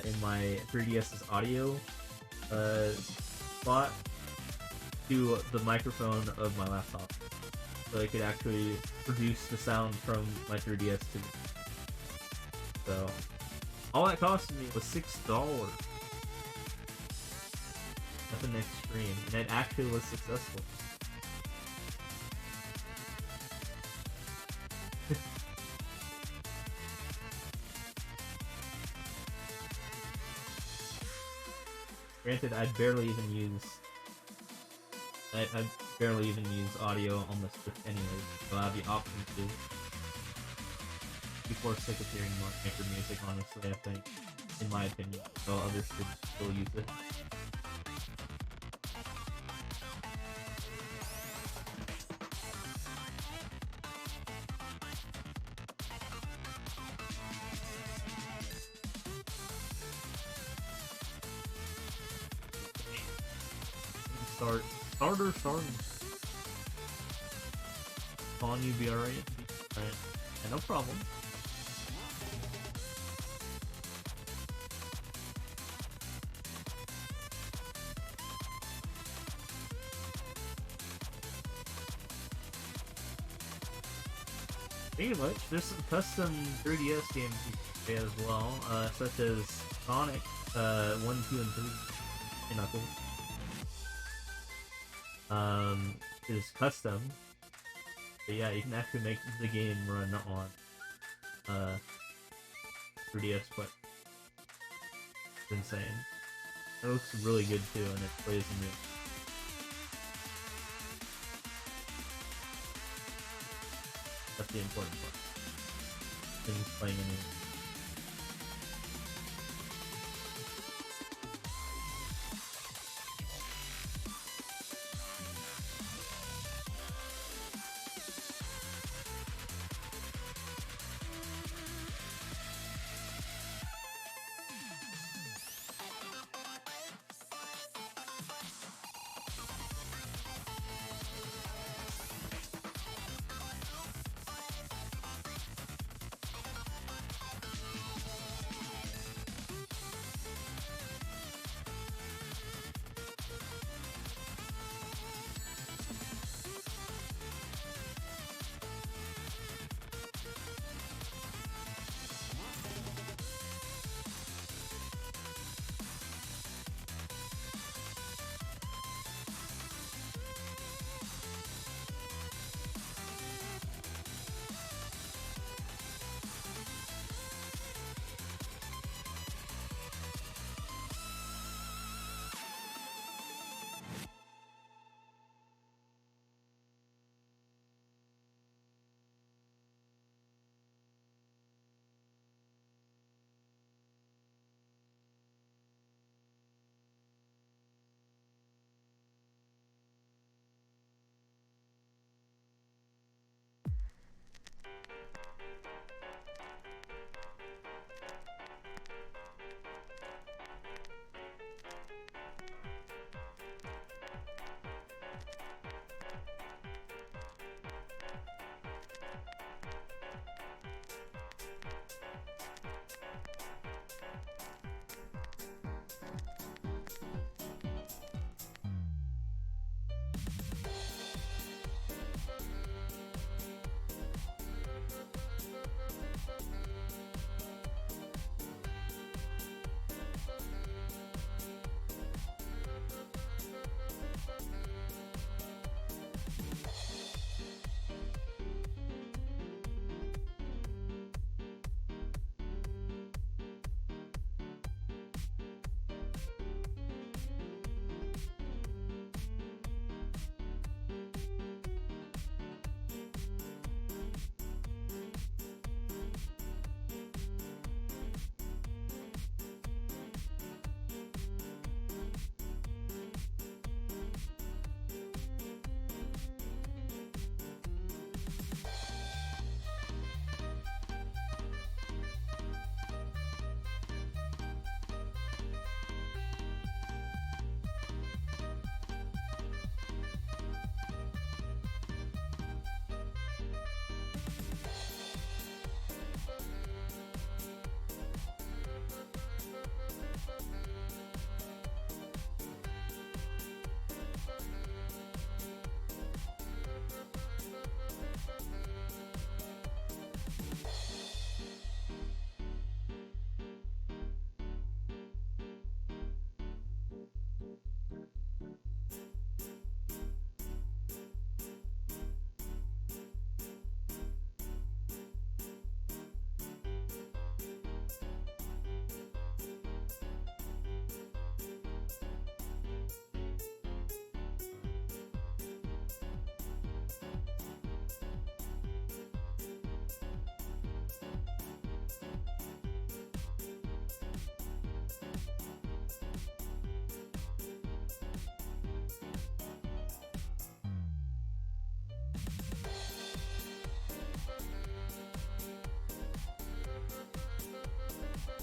in my 3DS's audio slot to the microphone of my laptop, so I could actually produce the sound from my 3DS to me. So all that cost me was $6. Nothing extreme, and it actually was successful. Granted, I barely even use audio on the Switch anyway, so I have the option to. People are sick of hearing maker music, honestly, I think, in my opinion, so others should still use it. Starting. Spawn, you be alright? Alright. Yeah, no problem. Pretty much. There's some custom 3DS games you can play as well, such as Sonic 1, 2, and 3, and Knuckles. Is custom. But yeah, you can actually make the game run on 3DS, but it's insane. It looks really good too, and it plays new. That's the important part. Things playing in it.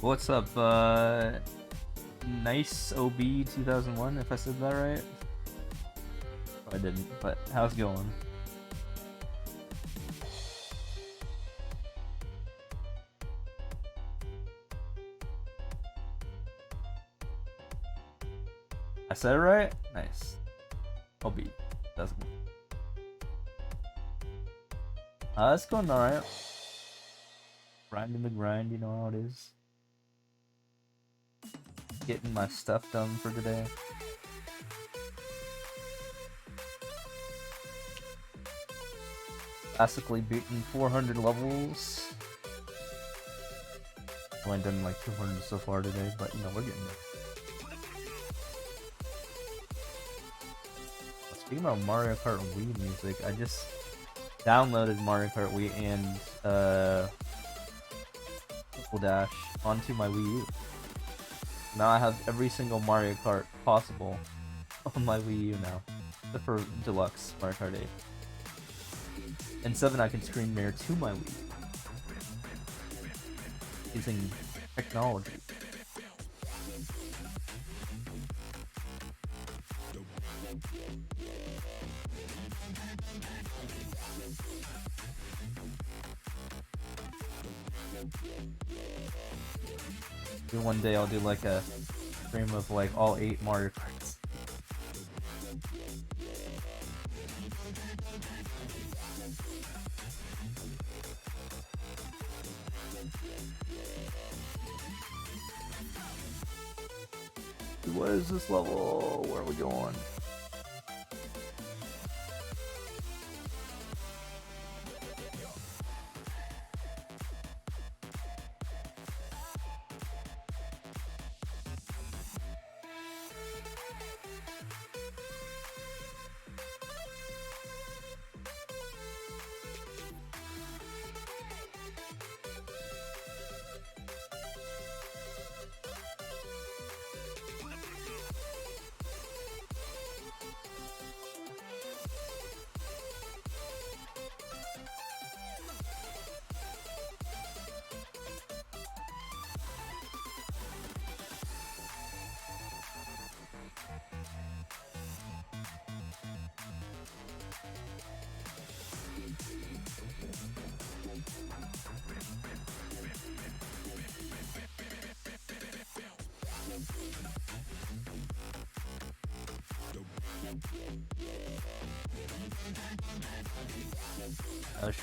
What's up, Nice OB 2001, if I said that right? I didn't, but how's it going? I said it right? Nice. OB. Doesn't. It's going alright. Grinding the grind, you know how it is. Getting my stuff done for today. Classically beaten 400 levels. I've only done like 200 so far today, but you know, we're getting there. Speaking about Mario Kart Wii music, I just downloaded Mario Kart Wii and Triple Dash onto my Wii U. Now I have every single Mario Kart possible on my Wii U now, except for Deluxe Mario Kart 8. And 7 I can screen mirror to my Wii using technology. Maybe one day I'll do like a stream of like all 8 Mario Karts. What is this level? Where are we going?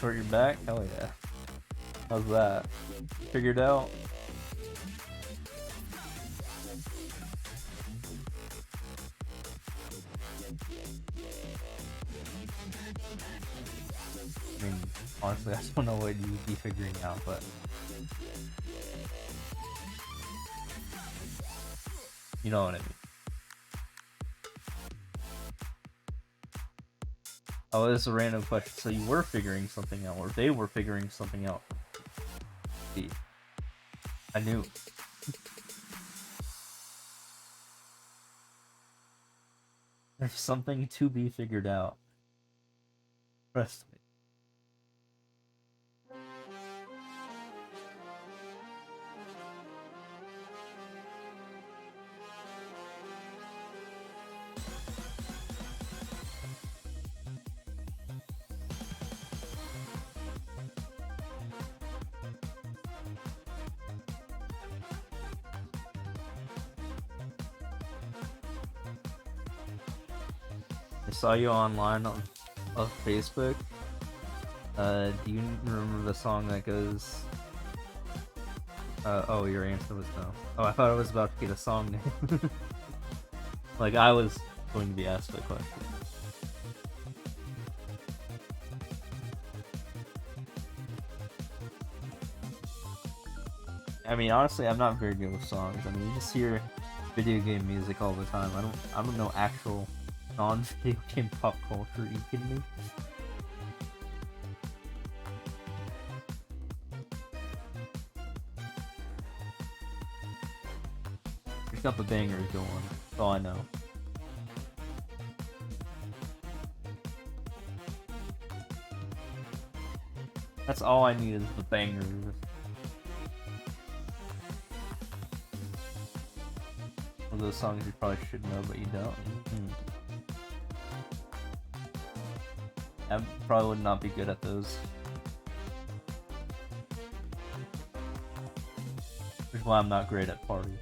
Short your back? Hell yeah. How's that? Figured out? I mean, honestly, I don't know what you'd be figuring out, but you know what I mean. Oh, this is a random question. So you were figuring something out, or they were figuring something out. See, I knew. There's something to be figured out. Trust me. I saw you online on Facebook. Do you remember the song that goes? Oh, your answer was no. Oh, I thought I was about to get a song name. Like I was going to be asked that question. I mean, honestly, I'm not very good with songs. I mean, you just hear video game music all the time. I don't know actual non-video game pop culture. Are you kidding me? There's got the bangers going. That's all I know. That's all I need is the bangers. of those songs you probably should know, but you don't. I probably would not be good at those. Which is why I'm not great at parties.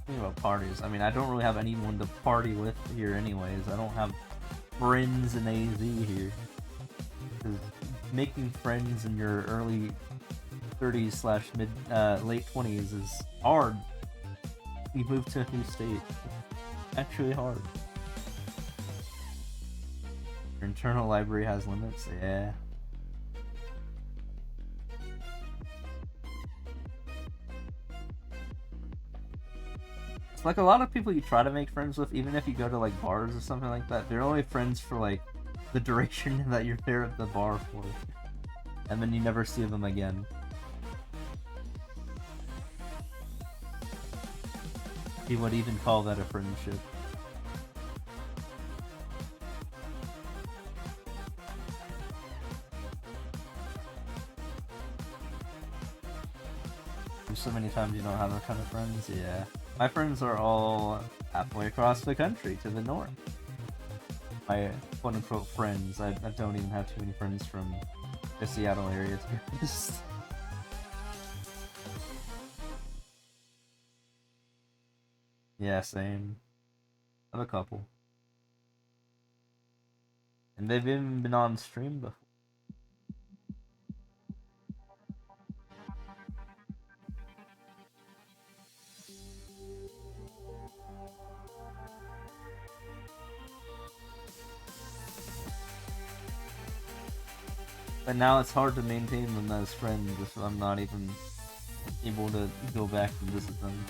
About parties. I mean, I don't really have anyone to party with here anyways. I don't have friends in AZ here. Because making friends in your early 30s slash mid late 20s is hard. You move to a new state. Actually hard. Your internal library has limits? Yeah. Like a lot of people you try to make friends with, even if you go to like bars or something like that, they're only friends for like the duration that you're there at the bar for, and then you never see them again. You would even call that a friendship. There's so many times you don't have a ton of friends, yeah. My friends are all halfway across the country to the north. My quote-unquote friends. I don't even have too many friends from the Seattle area, to be honest. Yeah, same. I have a couple. And they've even been on stream before. But now it's hard to maintain them as friends if I'm not even able to go back and visit them.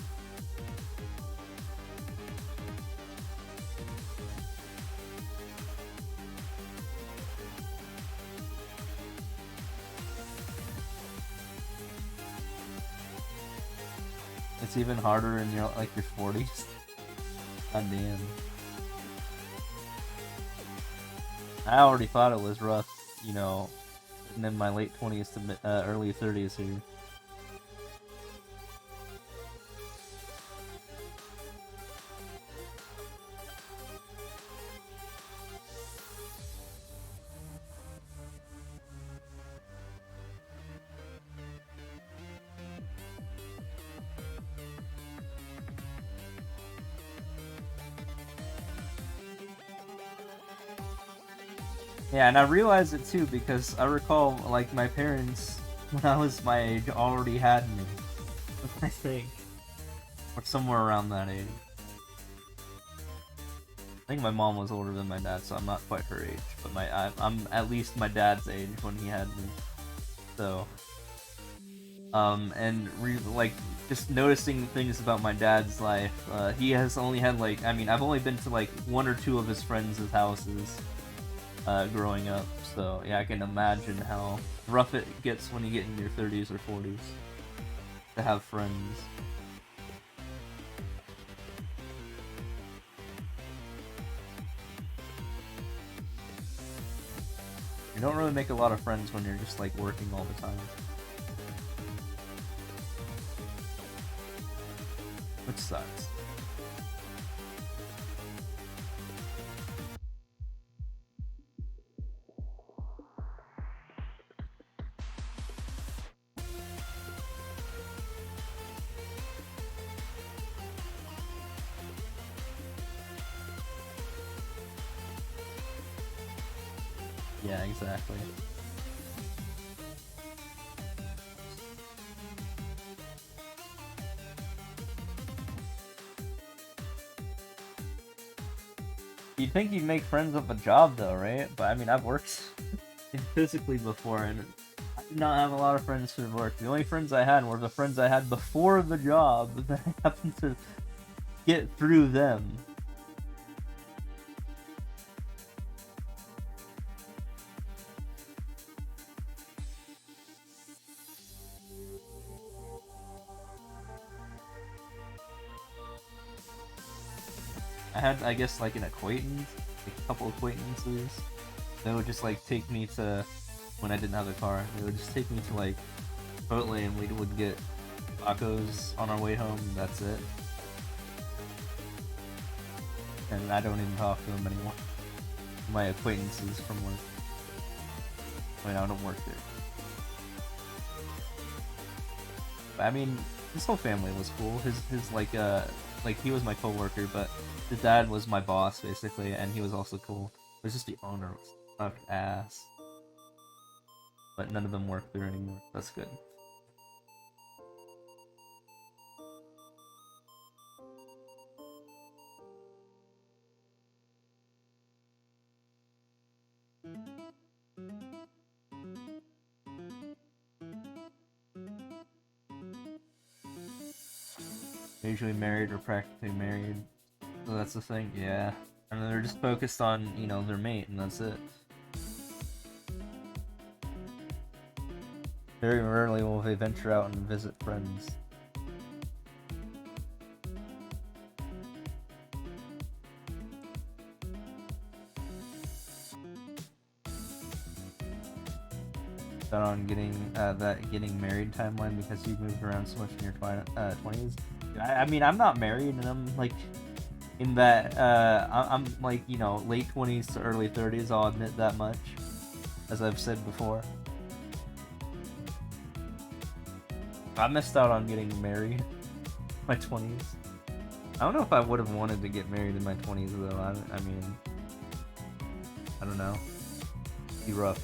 It's even harder in your 40s. God damn. I already thought it was rough, you know, in my late 20s to early 30s here. Yeah, and I realized it too because I recall, like, my parents, when I was my age, already had me. I think. Or somewhere around that age. I think my mom was older than my dad, so I'm not quite her age. But I'm at least my dad's age when he had me. So... just noticing things about my dad's life. He has only had, I've only been to, one or two of his friends' houses. Growing up, so yeah, I can imagine how rough it gets when you get in your 30s or 40s to have friends. You don't really make a lot of friends when you're just working all the time, which sucks. Yeah, exactly. You'd think you'd make friends with a job though, right? But I mean, I've worked physically before and I did not have a lot of friends who worked. The only friends I had were the friends I had before the job that I happened to get through them. I had, I guess, an acquaintance couple acquaintances. They would just like take me to, when I didn't have a car, they would just take me to like Chipotle, and we would get tacos on our way home. That's it. And I don't even talk to them anymore. My acquaintances from work. I mean, I don't work there. But, I mean, his whole family was cool. His like he was my coworker, but his dad was my boss basically, and he was also cool. It was just the owner was sucked ass. But none of them work there anymore. That's good. Usually married or practically married. So that's the thing, yeah. And they're just focused on, you know, their mate, and that's it. Very rarely will they venture out and visit friends. On getting that getting married timeline because you moved around so much in your 20s. I mean, I'm not married, and I'm like in that I'm like, you know, late 20s to early 30s. I'll admit that much, as I've said before. I missed out on getting married in my 20s. I don't know if I would have wanted to get married in my 20s though. I mean, I don't know. It'd be rough.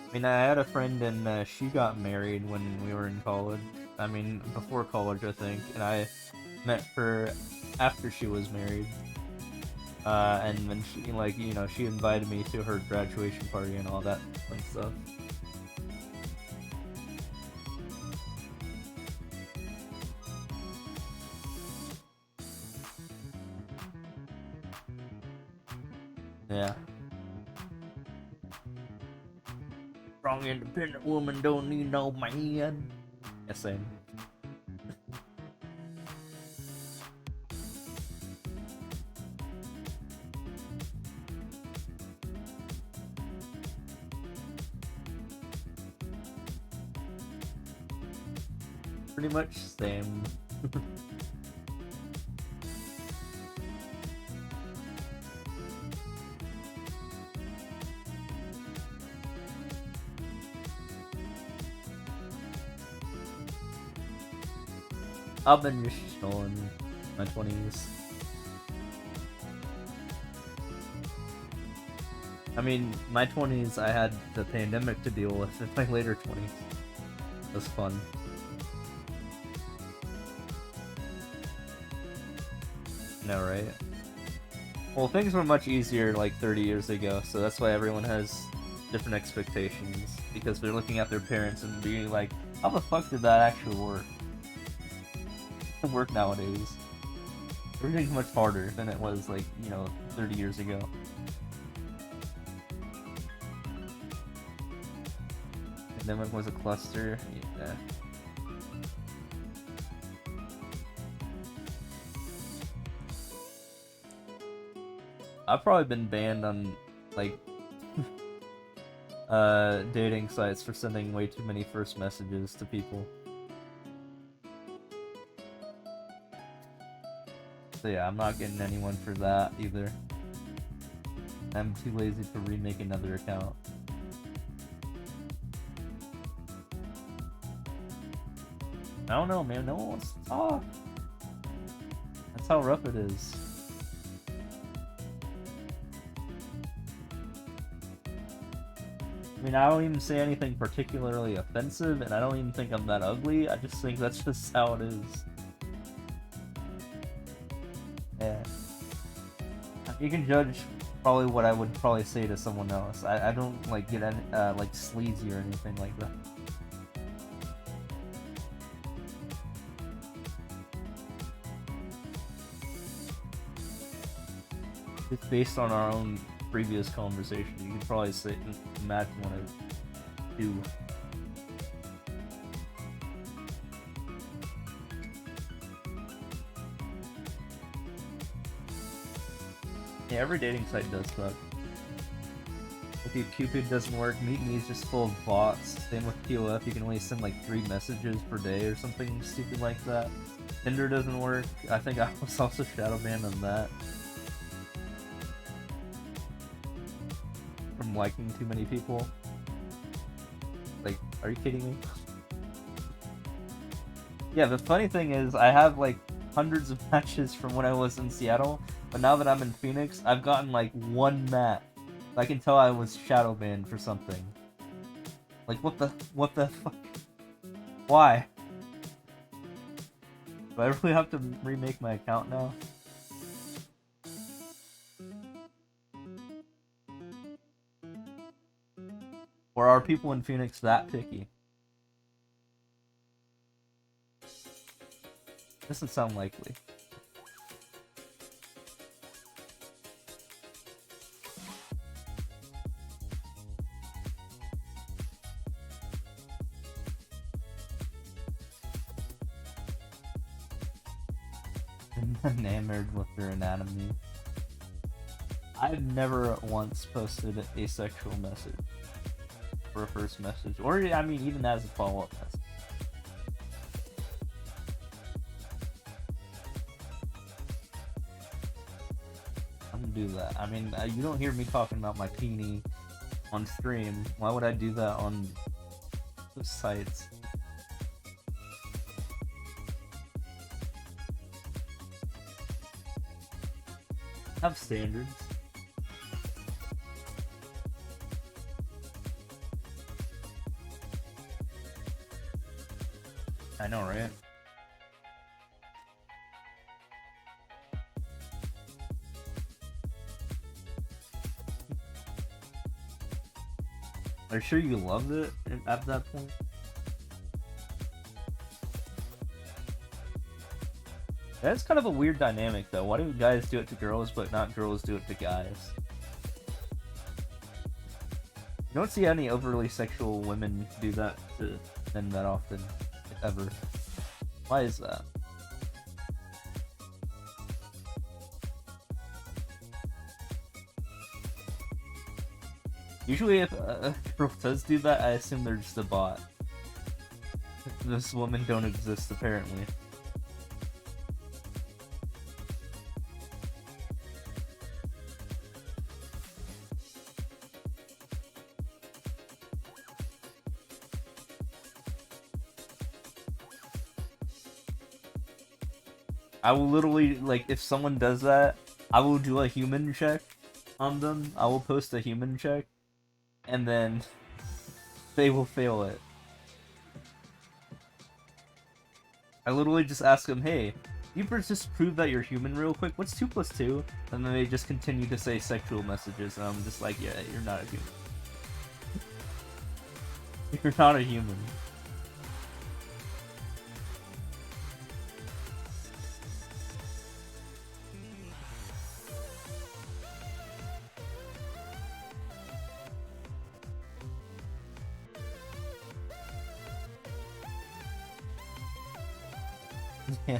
I mean, I had a friend and she got married when we were in college. I mean, before college, I think. And I met her after she was married. And then she, like, you know, she invited me to her graduation party and all that fun stuff. Yeah. Strong, independent woman don't need no man. Yeah, same. Pretty much same. I've been just chilling my 20s. I mean, my 20s I had the pandemic to deal with. In my later 20s, it was fun. No, right? Well, things were much easier like 30 years ago, so that's why everyone has different expectations, because they're looking at their parents and being like, how the fuck did that actually work? Work nowadays. Everything's much harder than it was, like, you know, 30 years ago. Pandemic was a cluster. Yeah. I've probably been banned on, like, dating sites for sending way too many first messages to people. So yeah, I'm not getting anyone for that either. I'm too lazy to remake another account. I don't know, man. No one wants to talk. That's how rough it is. I mean, I don't even say anything particularly offensive, and I don't even think I'm that ugly. I just think that's just how it is. Yeah. You can judge probably what I would probably say to someone else. I don't like get any, like sleazy or anything like that. It's based on our own previous conversation. You could probably say, imagine what I do. Yeah, every dating site does suck. Okay, Cupid doesn't work. Meet Me is just full of bots. Same with POF, you can only send like 3 messages per day or something stupid like that. Tinder doesn't work. I think I was also shadow banned on that. From liking too many people. Like, are you kidding me? Yeah, the funny thing is, I have like hundreds of matches from when I was in Seattle, but now that I'm in Phoenix, I've gotten like 1 match. I can tell I was shadow banned for something. Like, what the fuck? Why? Do I really have to remake my account now? Or are people in Phoenix that picky? Doesn't sound likely. Enamored with their anatomy. I've never once posted a sexual message for a first message, or I mean even as a follow-up message. I'm gonna do that. I mean, you don't hear me talking about my peenie on stream. Why would I do that on those sites? Have standards. I know, right? Are you sure you loved it at that point? That's kind of a weird dynamic, though. Why do guys do it to girls, but not girls do it to guys? You don't see any overly sexual women do that to men that often, if ever. Why is that? Usually if a girl does do that, I assume they're just a bot. This women don't exist, apparently. I will literally, like, if someone does that, I will do a human check on them. I will post a human check, and then they will fail it. I literally just ask them, hey, you just prove that you're human real quick? What's 2 plus 2? And then they just continue to say sexual messages, and I'm just like, yeah, you're not a human. You're not a human. Yeah.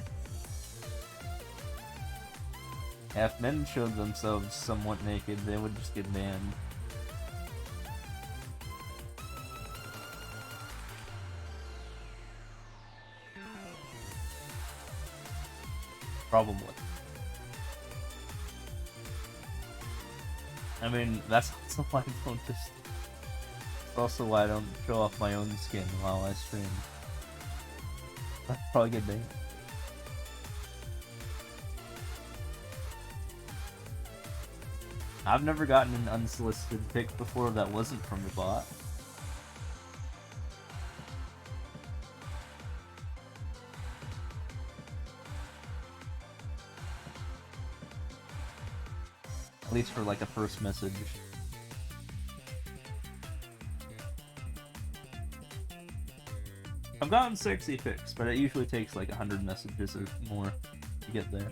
If men showed themselves somewhat naked, they would just get banned. Probably. I mean, that's also why I don't just... That's also why I don't show off my own skin while I stream. I'd probably get banned. I've never gotten an unsolicited pic before that wasn't from a bot. At least for like a first message. I've gotten sexy pics, but it usually takes like 100 messages or more to get there.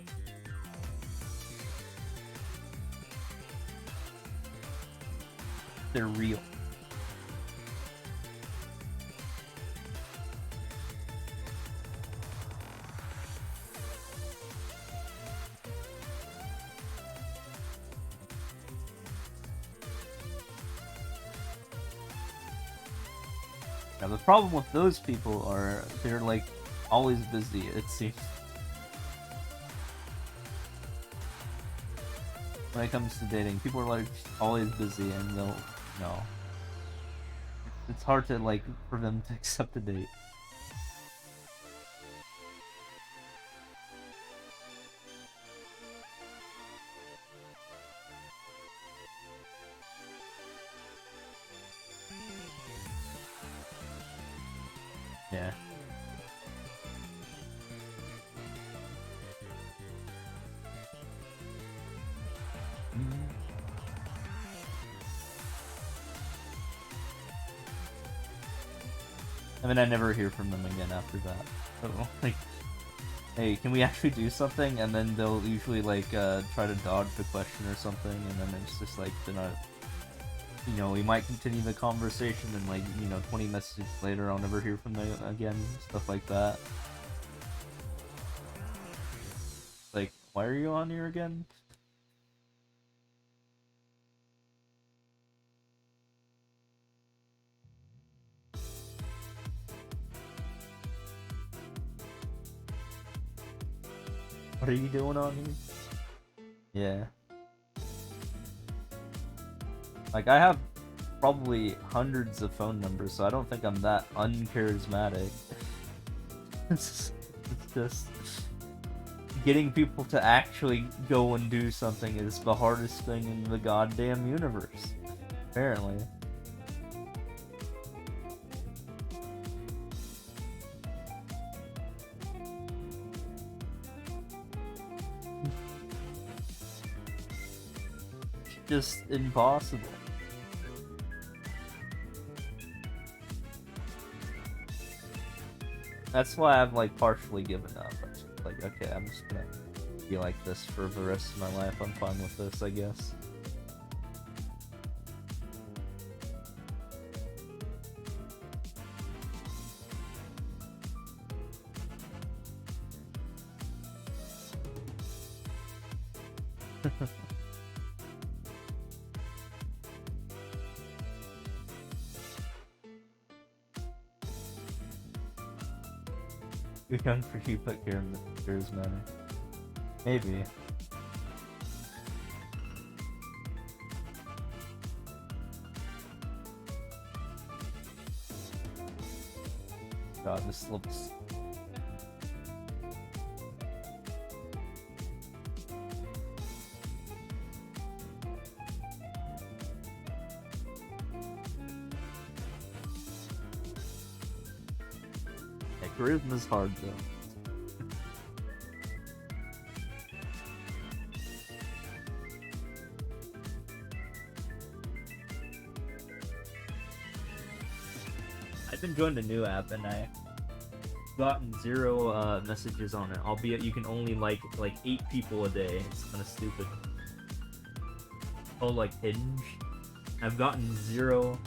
they're real. Now the problem with those people are they're like always busy, it seems. When it comes to dating, people are like always busy and they'll no. It's hard to like for them to accept a date. Yeah. I mean, I never hear from them again after that. So, like, hey, can we actually do something? And then they'll usually, like, try to dodge the question or something, and then it's just, like, they're not... You know, we might continue the conversation, and, like, you know, 20 messages later, I'll never hear from them again, stuff like that. Like, why are you on here again? What are you doing on here? Yeah. Like, I have probably hundreds of phone numbers, so I don't think I'm that uncharismatic. It's just... Getting people to actually go and do something is the hardest thing in the goddamn universe. Apparently. Just impossible. That's why I've like partially given up. I'm just like, okay, I'm just gonna be like this for the rest of my life. I'm fine with this, I guess. You're young for you, but charismatic. Maybe. God, this looks... Yeah, charisma's hard though. I've been joined a new app and I've gotten 0 messages on it, albeit you can only like 8 people a day. It's kind of stupid. Oh, like Hinge. I've gotten 0.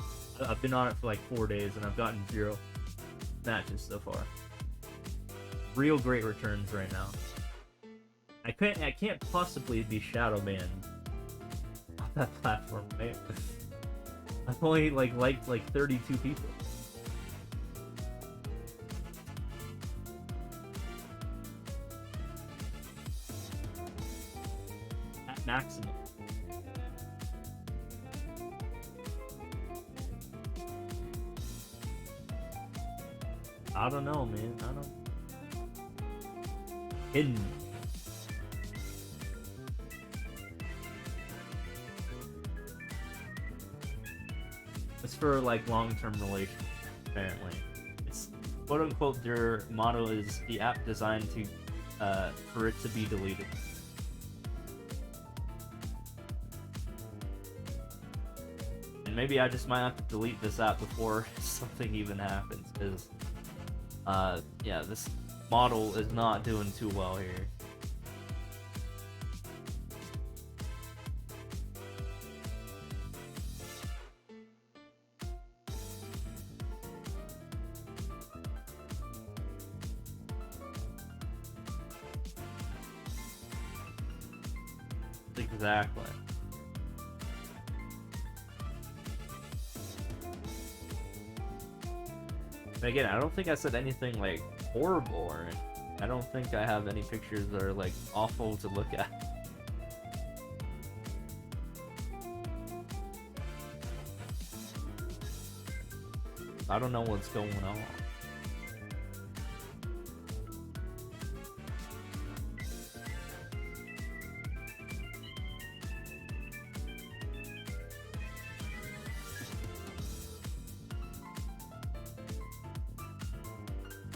I've been on it for like 4 days and I've gotten 0 matches so far. Real great returns right now. I can't possibly be shadow banned on that platform, right? I've only liked 32 people. At maximum. I don't know, man. I don't... Hidden. It's for like long-term relations, apparently. It's quote unquote their motto is the app designed to for it to be deleted. And maybe I just might have to delete this app before something even happens, because yeah, this model is not doing too well here. Exactly. And again, I don't think I said anything like horrible or anything. I don't think I have any pictures that are like awful to look at. I don't know what's going on.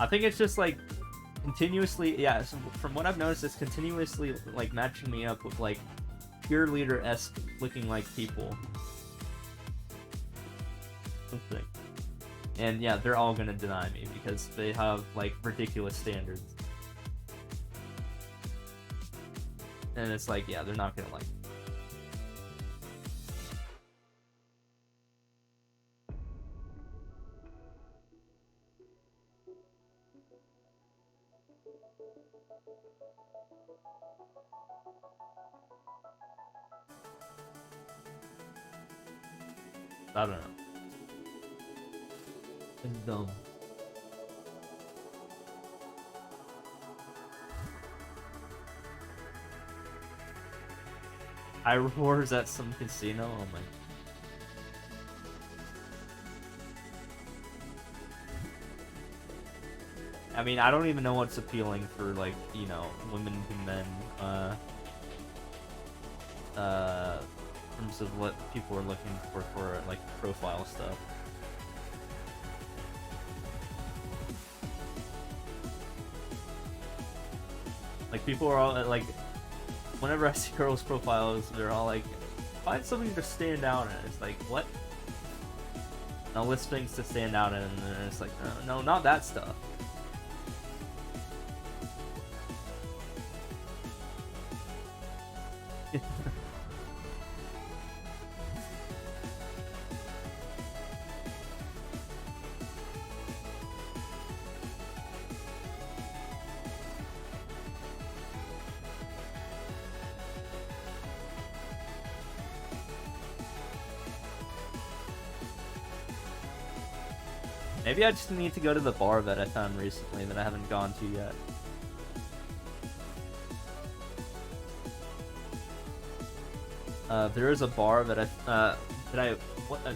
I think it's just like continuously, yeah, so from what I've noticed, it's continuously like matching me up with like cheerleader-esque looking like people. Something. And yeah, they're all gonna deny me because they have like ridiculous standards. And it's like, yeah, they're not gonna like me. I don't know. It's dumb. I rewards at some casino. Oh my. I mean, I don't even know what's appealing for like, you know, women and men. In terms of what people are looking for like profile stuff. Like people are all like, whenever I see girls' profiles, they're all like, find something to stand out in. It's like, what? Now list things to stand out in, and it's like, no, not that stuff. Maybe I just need to go to the bar that I found recently that I haven't gone to yet. There is a bar that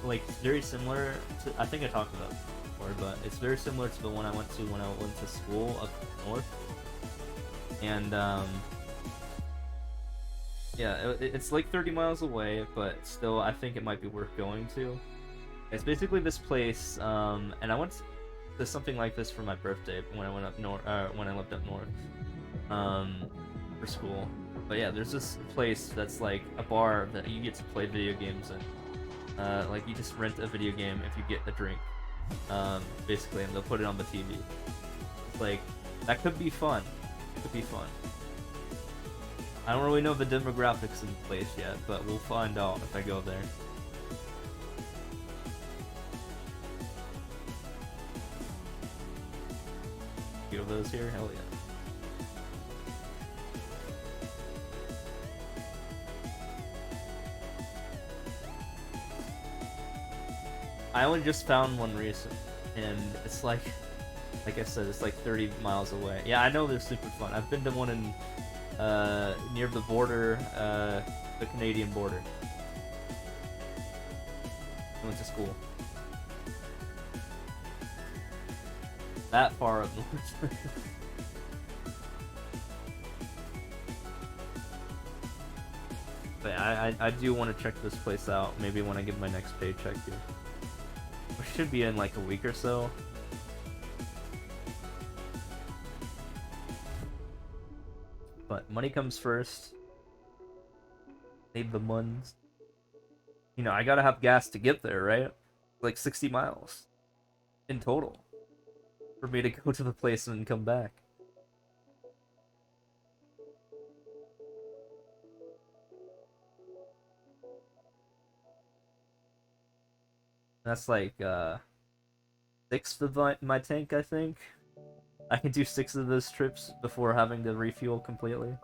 like very similar to, I think I talked about it before, but it's very similar to the one I went to when I went to school up north. And yeah, it's like 30 miles away, but still I think it might be worth going to. It's basically this place, and I went to something like this for my birthday when I went up north, when I lived up north, for school. But yeah, there's this place that's like a bar that you get to play video games in. Like you just rent a video game if you get a drink, basically, and they'll put it on the TV. It's like, that could be fun. It could be fun. I don't really know the demographics in the place yet, but we'll find out if I go there. Of those here, hell yeah. I only just found one recent, and it's like I said, it's like 30 miles away. Yeah, I know they're super fun. I've been to one in near the border, the Canadian border. I went to school. That far up north. But I do want to check this place out, maybe when I get my next paycheck here. Which should be in like a week or so. But money comes first. Save the muns. You know, I gotta have gas to get there, right? Like 60 miles in total for me to go to the place and come back. That's like 6 of my tank, I think. I can do 6 of those trips before having to refuel completely.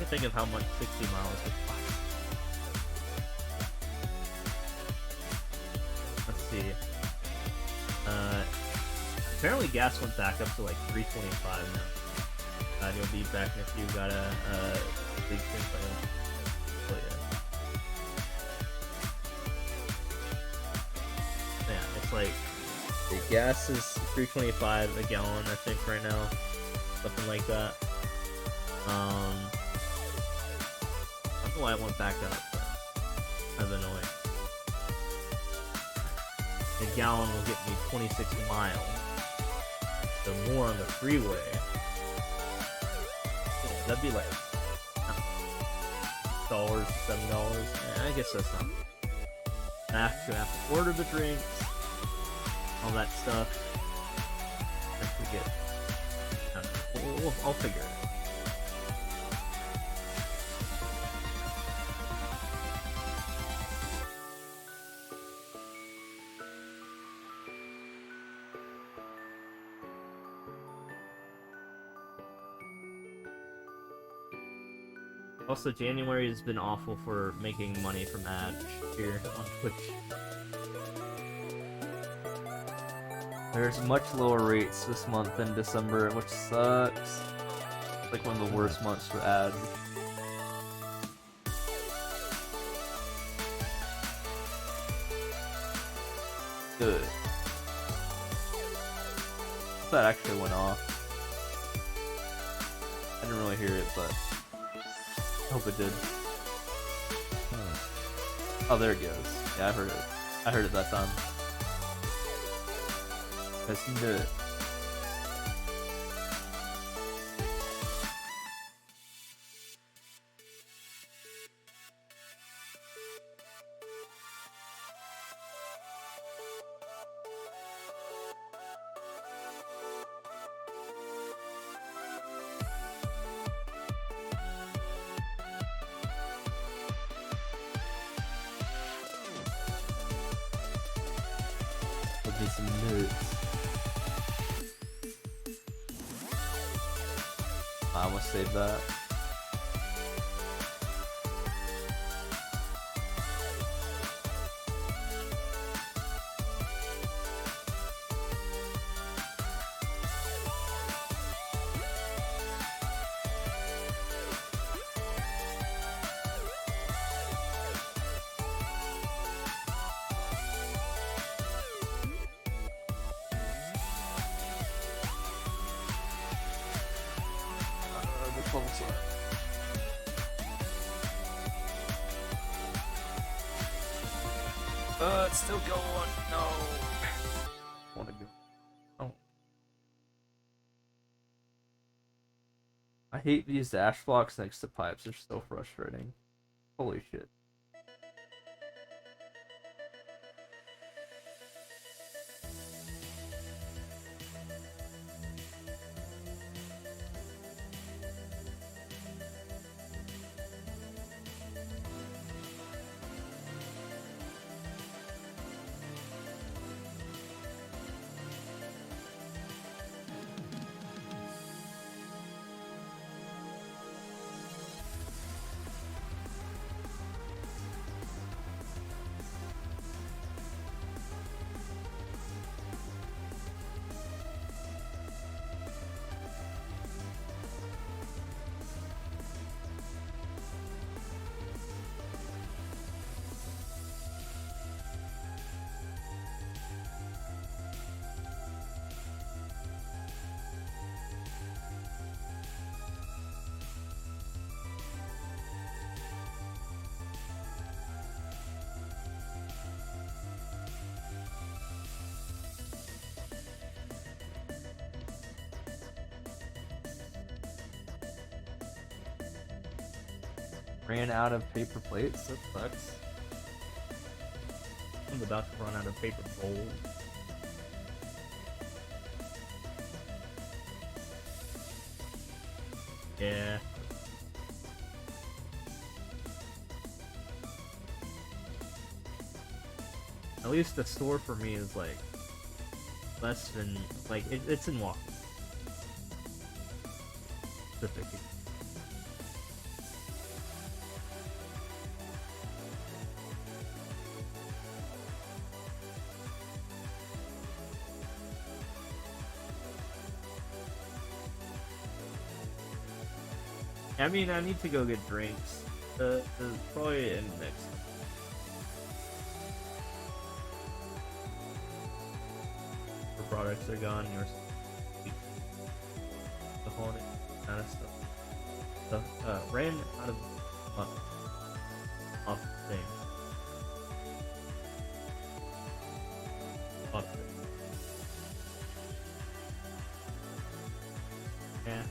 to think of how much 60 miles would cost. Let's see. Apparently gas went back up to like 325 now. You'll be back if you got a big thing for you. Oh yeah. Yeah, it's like the gas is 325 a gallon, I think, right now. Something like that. I don't know why it went back up, but kind of annoying. A gallon will get me 26 miles. So more on the freeway. Yeah, that'd be like $7. Yeah, I guess that's not. I have to order the drinks, all that stuff. I forget. I'll figure it out. Also, January has been awful for making money from ads here on Twitch. There's much lower rates this month than December, which sucks. It's like one of the worst months for ads. Good. That actually went off. I didn't really hear it, but I hope it did. Oh, there it goes. Yeah, I heard it. I heard it that time. Let's do it. Would be some nuts. I almost saved that. It's still going. No. I want to go. Oh. I hate these dash blocks next to pipes. They're so frustrating. Holy shit. Ran out of paper plates? That sucks. I'm about to run out of paper bowls. Yeah. At least the store for me is like less than like it's in walking. Specific. I mean, I need to go get drinks. Probably in next. The products are gone. Yours. The haunted kind of stuff. Ran out of off thing. Off thing. Yeah.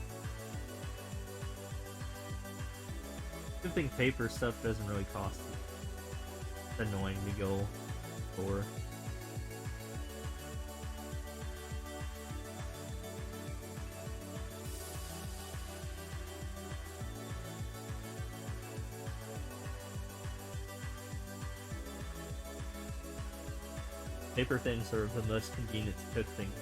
Good thing paper stuff doesn't really cost. It's annoying to go for. Paper things are the most convenient to cook things.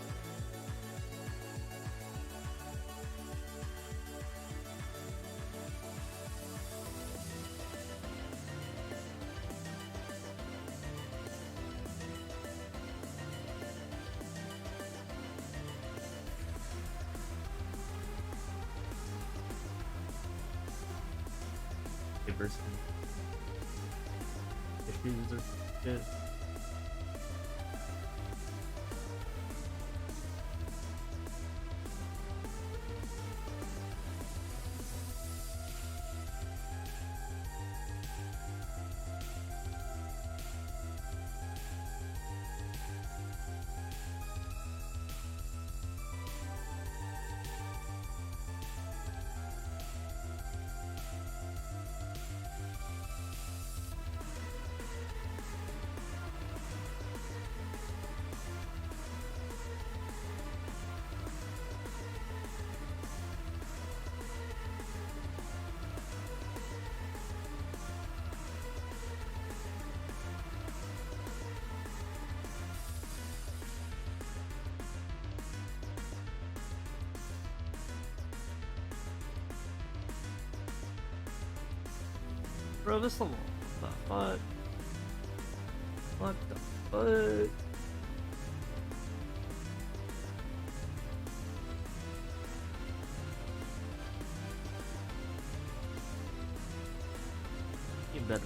Papers. Issues are good. Bro, this one. What the fuck? What the fuck? You better.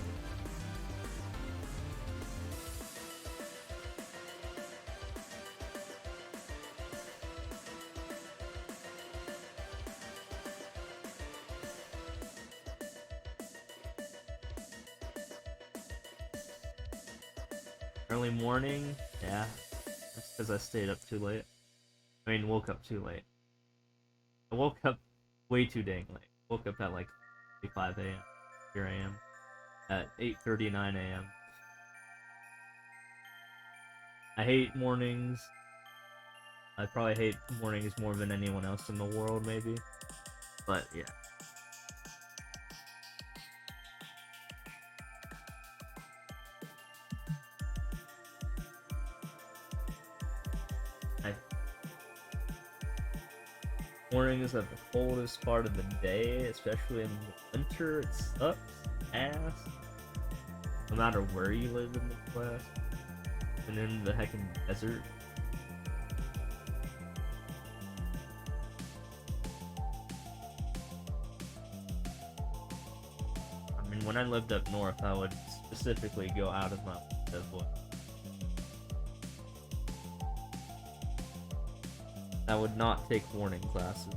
Early morning? Yeah. That's because I stayed up too late. I mean, woke up too late. I woke up way too dang late. Woke up at like 5 a.m. Here I am. At 8:39 a.m. I hate mornings. I probably hate mornings more than anyone else in the world, maybe. But, yeah. Mornings are the coldest part of the day, especially in the winter. It sucks ass. No matter where you live in the West. And in the heckin' desert. I mean, when I lived up north, I would specifically go out of my way to avoid. I would not take morning classes.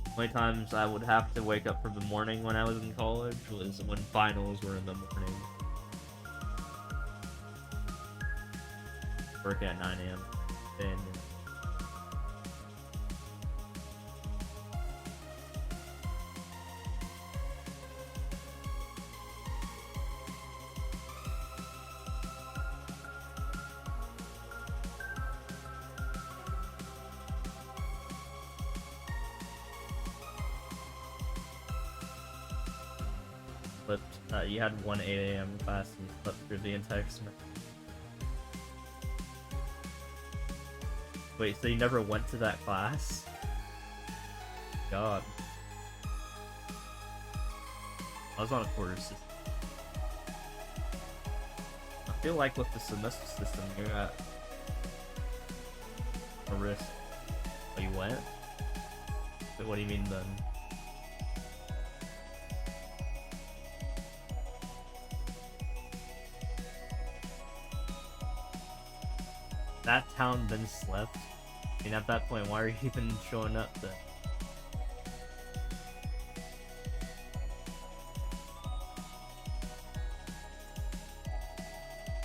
The only times I would have to wake up for the morning when I was in college was when finals were in the morning. Work at 9 a.m. Then you had one 8 a.m. class and slept through the entire semester. Wait, so you never went to that class? God. I was on a quarter system. I feel like with the semester system, you're at a risk. Oh, you went? But what do you mean then? that town then slept, I mean, at that point, why are you even showing up then?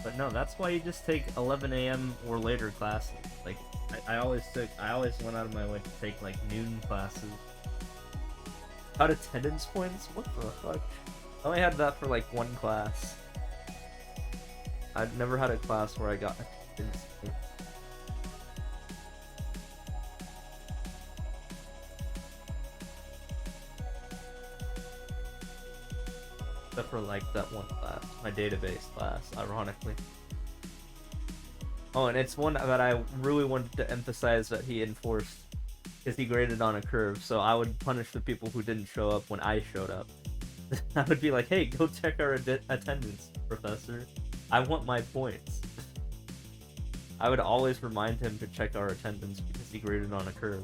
But no, that's why you just take 11 a.m. or later classes. Like, I always went out of my way to take, like, noon classes. Got attendance points? What the fuck? I only had that for, like, one class. I've never had a class where I got attendance points. Except for, like, that one class. My database class, ironically. Oh, and it's one that I really wanted to emphasize that he enforced. Because he graded on a curve, so I would punish the people who didn't show up when I showed up. I would be like, hey, go check our attendance, professor. I want my points. I would always remind him to check our attendance because he graded on a curve.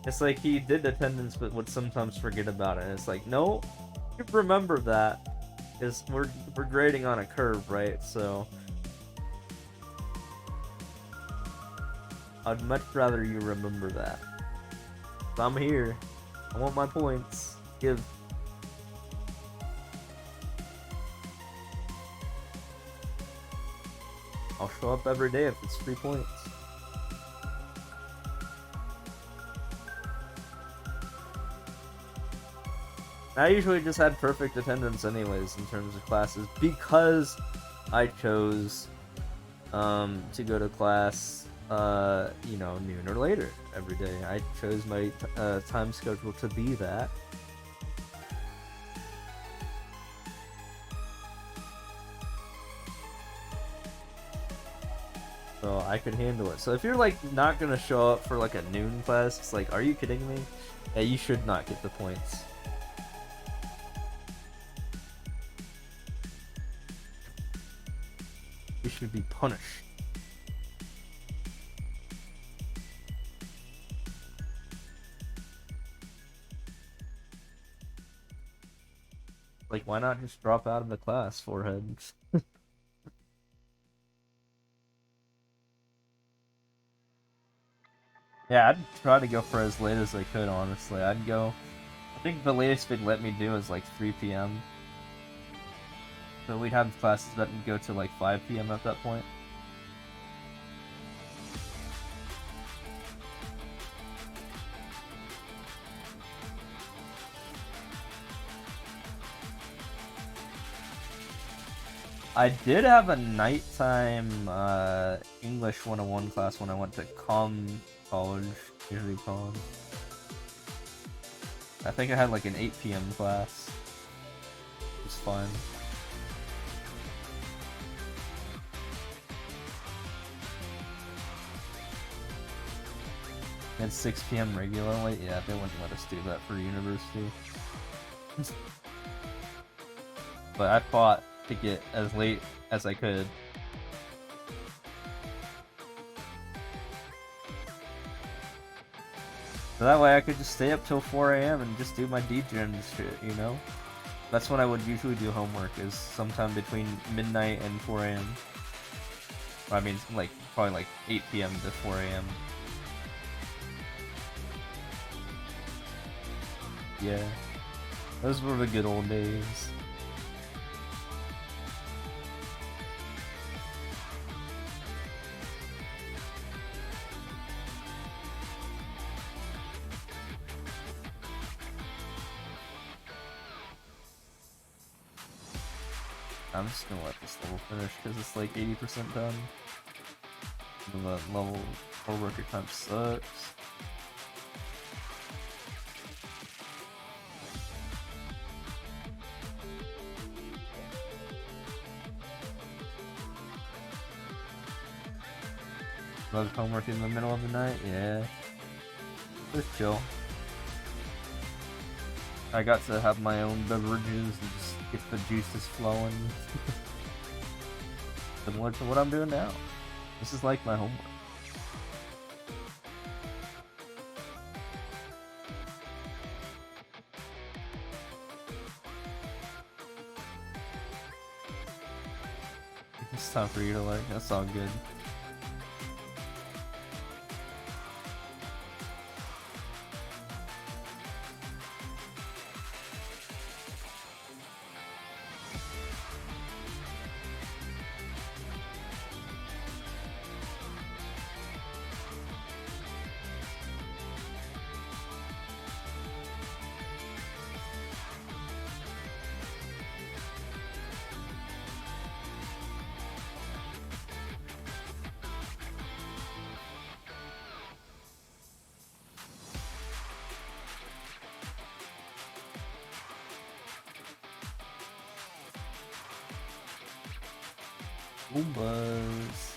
It's like he did attendance but would sometimes forget about it. And it's like, no, you remember that. Because we're grading on a curve, right? So I'd much rather you remember that. So I'm here. I want my points. Give. I'll show up every day if it's 3 points. I usually just had perfect attendance anyways in terms of classes because I chose to go to class you know, noon or later every day. I chose my time schedule to be that. So I could handle it. So if you're like not gonna show up for like a noon class, it's like, are you kidding me? Yeah, you should not get the points. You should be punished. Like, why not just drop out of the class, forehead? Yeah, I'd try to go for as late as I could, honestly. I'd go... I think the latest they'd let me do is like 3 p.m. So we'd have classes that would go to like 5 p.m. at that point. I did have a nighttime English 101 class when I went to college, community college. I think I had like an 8 p.m. class. It was fun. And 6 p.m. regularly? Yeah, they wouldn't let us do that for university. But I fought to get as late as I could. So that way I could just stay up till 4 a.m. and just do my degen shit, you know? That's when I would usually do homework, is sometime between midnight and 4 a.m. I mean, like, probably like 8 p.m. to 4 a.m. Yeah. Those were the good old days. I'm just gonna let this level finish because it's like 80% done. And the level 4 worker time sucks. Love homework in the middle of the night? Yeah. Just chill. I got to have my own beverages and just get the juices flowing. Similar to what I'm doing now. This is like my homework. it's tough for you to like. That's all good. Goombas.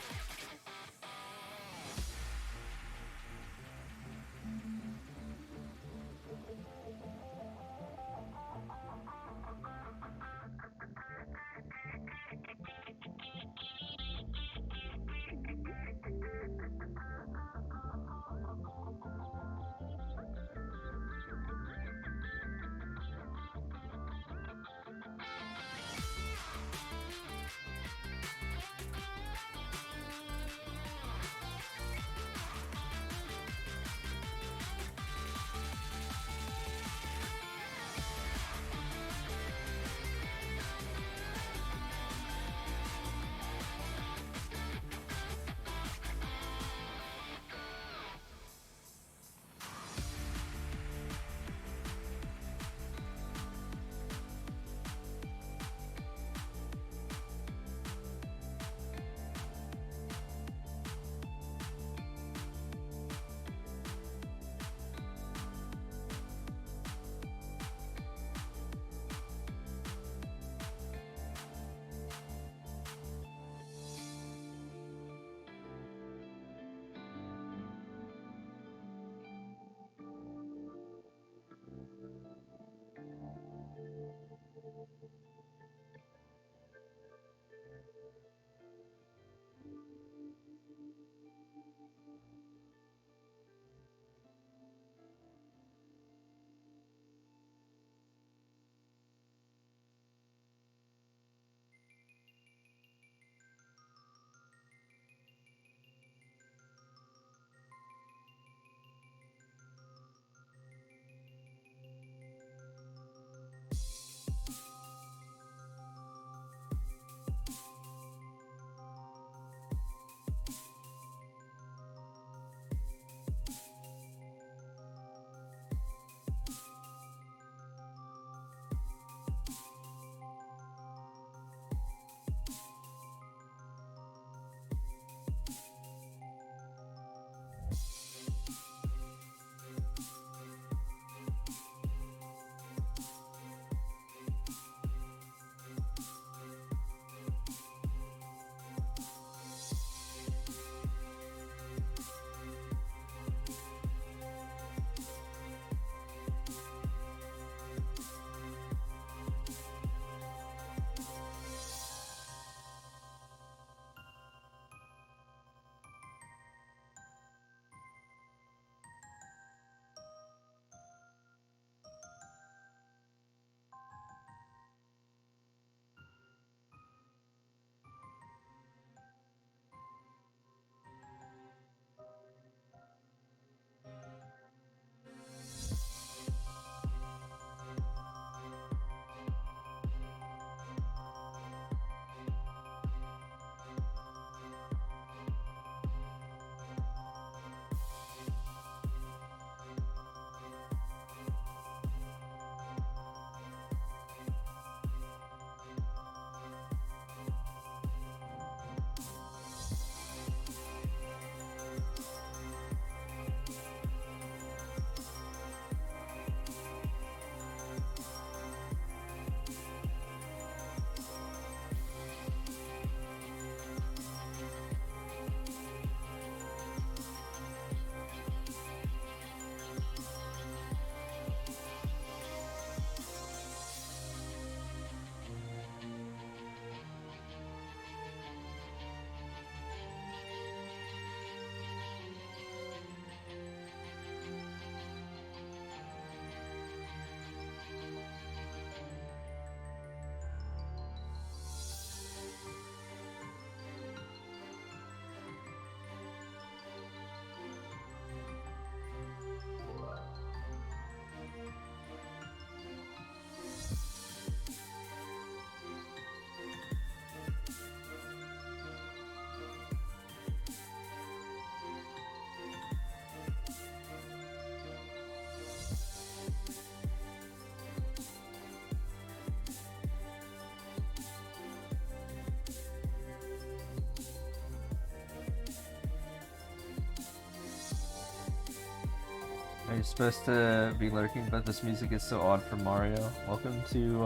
Are you supposed to be lurking, but this music is so odd for Mario? Welcome to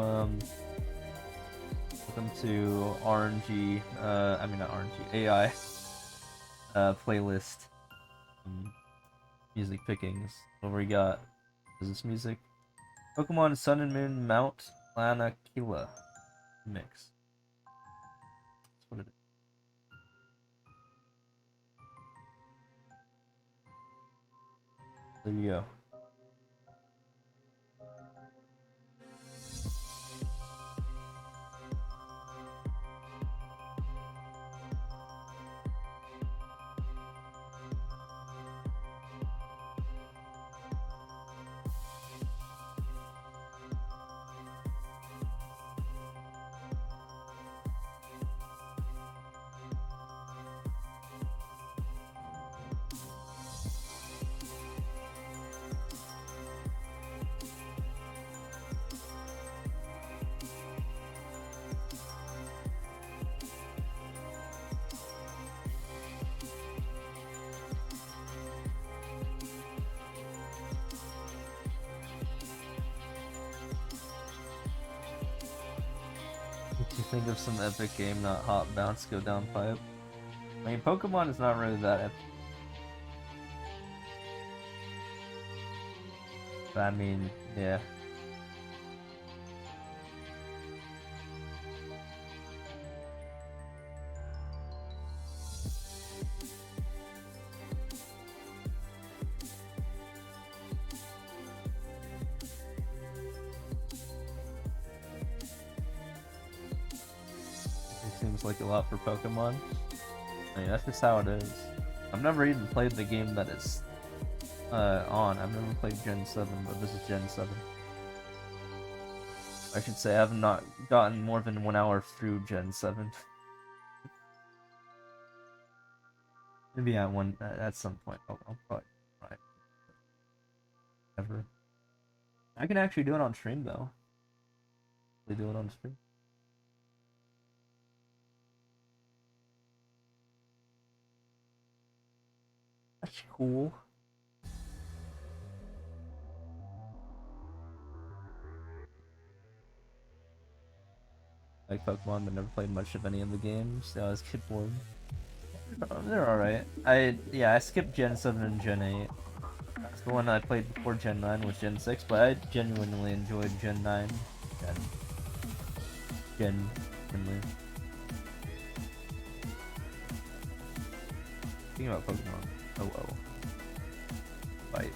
RNG, I mean not RNG, AI, playlist, music pickings. What we got? Is this music? Pokemon Sun and Moon Mount Lanakila mix. That's what it is. There you go. You think of some epic game, not hop, bounce, go down pipe. I mean, Pokemon is not really that epic. But I mean, yeah. Seems like a lot for Pokemon. I mean, that's just how it is. I've never even played the game that it's on. I've never played Gen 7, but this is Gen 7. I should say I have not gotten more than 1 hour through Gen 7. Maybe at some point. I'll probably try. Ever. I can actually do it on stream though. Do it on stream. That's cool. Like Pokemon, but never played much of any of the games. I was kid bored. They're alright. I skipped Gen 7 and Gen 8. That's the one I played before Gen 9 was Gen 6, but I genuinely enjoyed Gen 9. Gen. Thinking about Pokemon. Oh. Bite.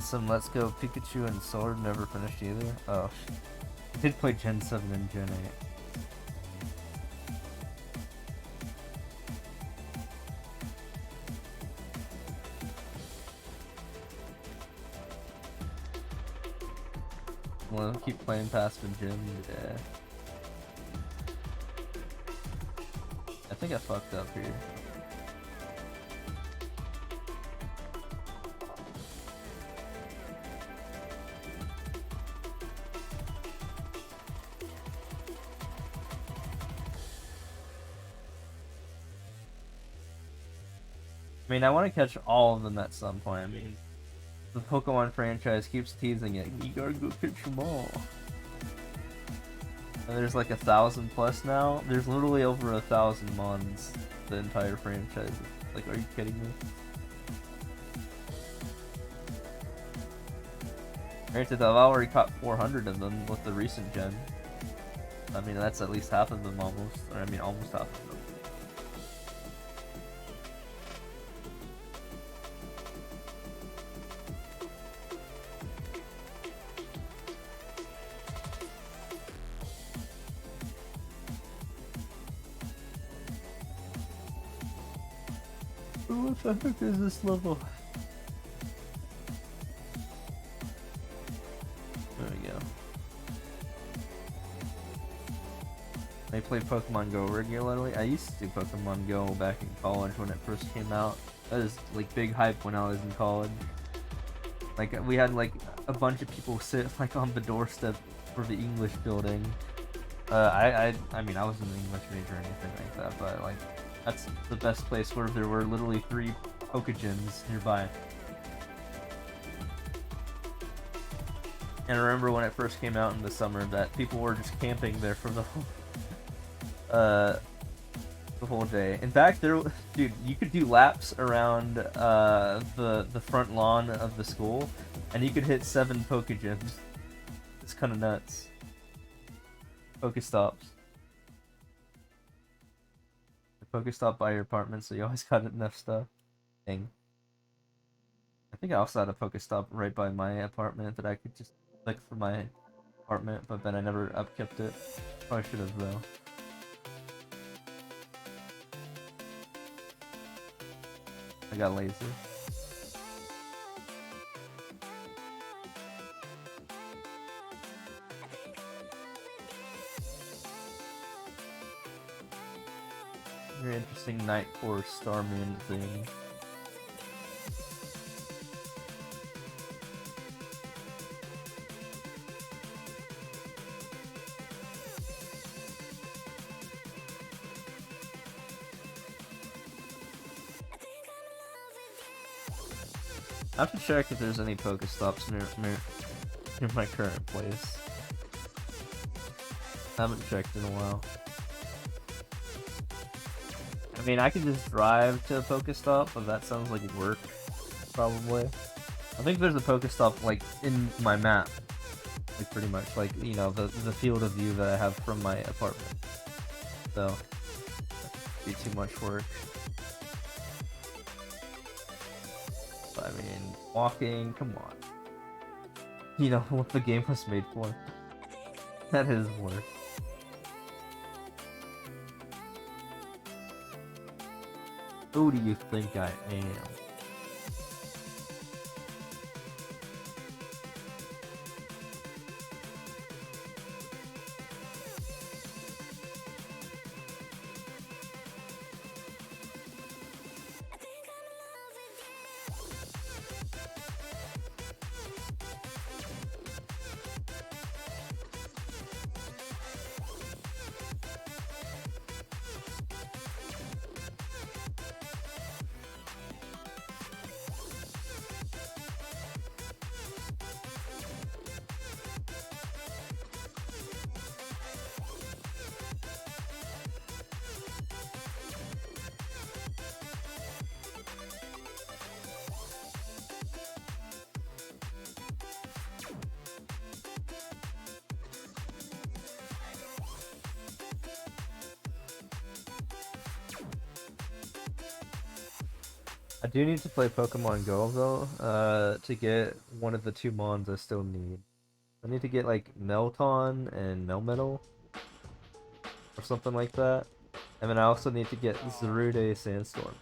Some Let's Go Pikachu and Sword, never finished either. Oh, I did play Gen 7 and Gen 8. Well, keep playing past the gym, yeah. I think I fucked up here. I mean, I want to catch all of them at some point. I mean, the Pokemon franchise keeps teasing it. You gotta go catch them all. And there's like 1,000 plus now. There's literally over 1,000 mons. The entire franchise. Like, are you kidding me? Granted, I've already caught 400 of them with the recent gen. I mean, that's at least half of them almost. Or, I mean, almost half of them. What the heck is this level? play Pokemon Go regularly. I used to do Pokemon Go back in college when it first came out. That was like big hype when I was in college. Like we had like a bunch of people sit like on the doorstep for the English building. I mean I wasn't an English major or anything like that, but like that's the best place where there were literally 3 Pokegyms nearby. And I remember when it first came out in the summer that people were just camping there for the whole day. In fact, dude, you could do laps around the front lawn of the school, and you could hit 7 Pokegyms. It's kind of nuts. Pokestops. The Pokestop by your apartment, so you always got enough stuff. Dang. I think I also had a Pokestop right by my apartment that I could just click for my apartment, but then I never upkept it. Probably should have though. I got lazy. Very interesting Night Force Starmie thing. I have to check if there's any Pokestops near my current place. I haven't checked in a while. I mean, I could just drive to a Pokestop, but that sounds like work, probably. I think there's a Pokestop, like, in my map. Like, pretty much. Like, you know, the field of view that I have from my apartment. So, that'd be too much work. I mean, walking, come on. You know what the game was made for. That is work. Who do you think I am? I do need to play Pokemon Go though, to get one of the 2 mons I still need. I need to get like Melton and Melmetal, or something like that. And then I also need to get Zerude Sandstorm.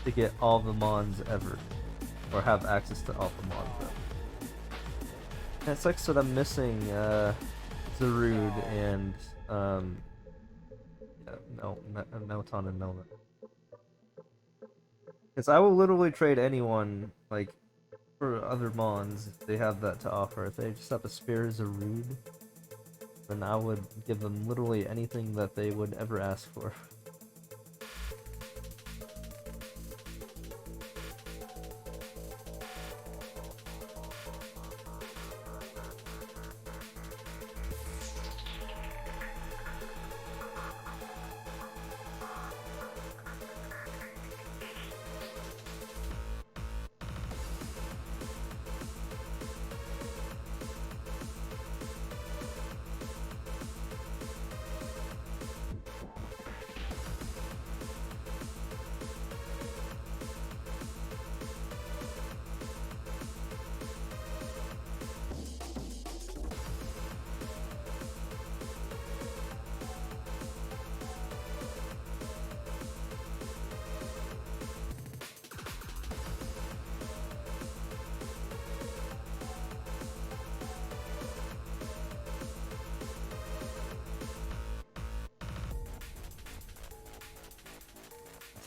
To get all the mons ever. Or have access to all the mons ever. And it sucks that I'm missing, Zerude and, Melton and Melman. Because I will literally trade anyone, like, for other mons if they have that to offer. If they just have a spare Zerude, then I would give them literally anything that they would ever ask for.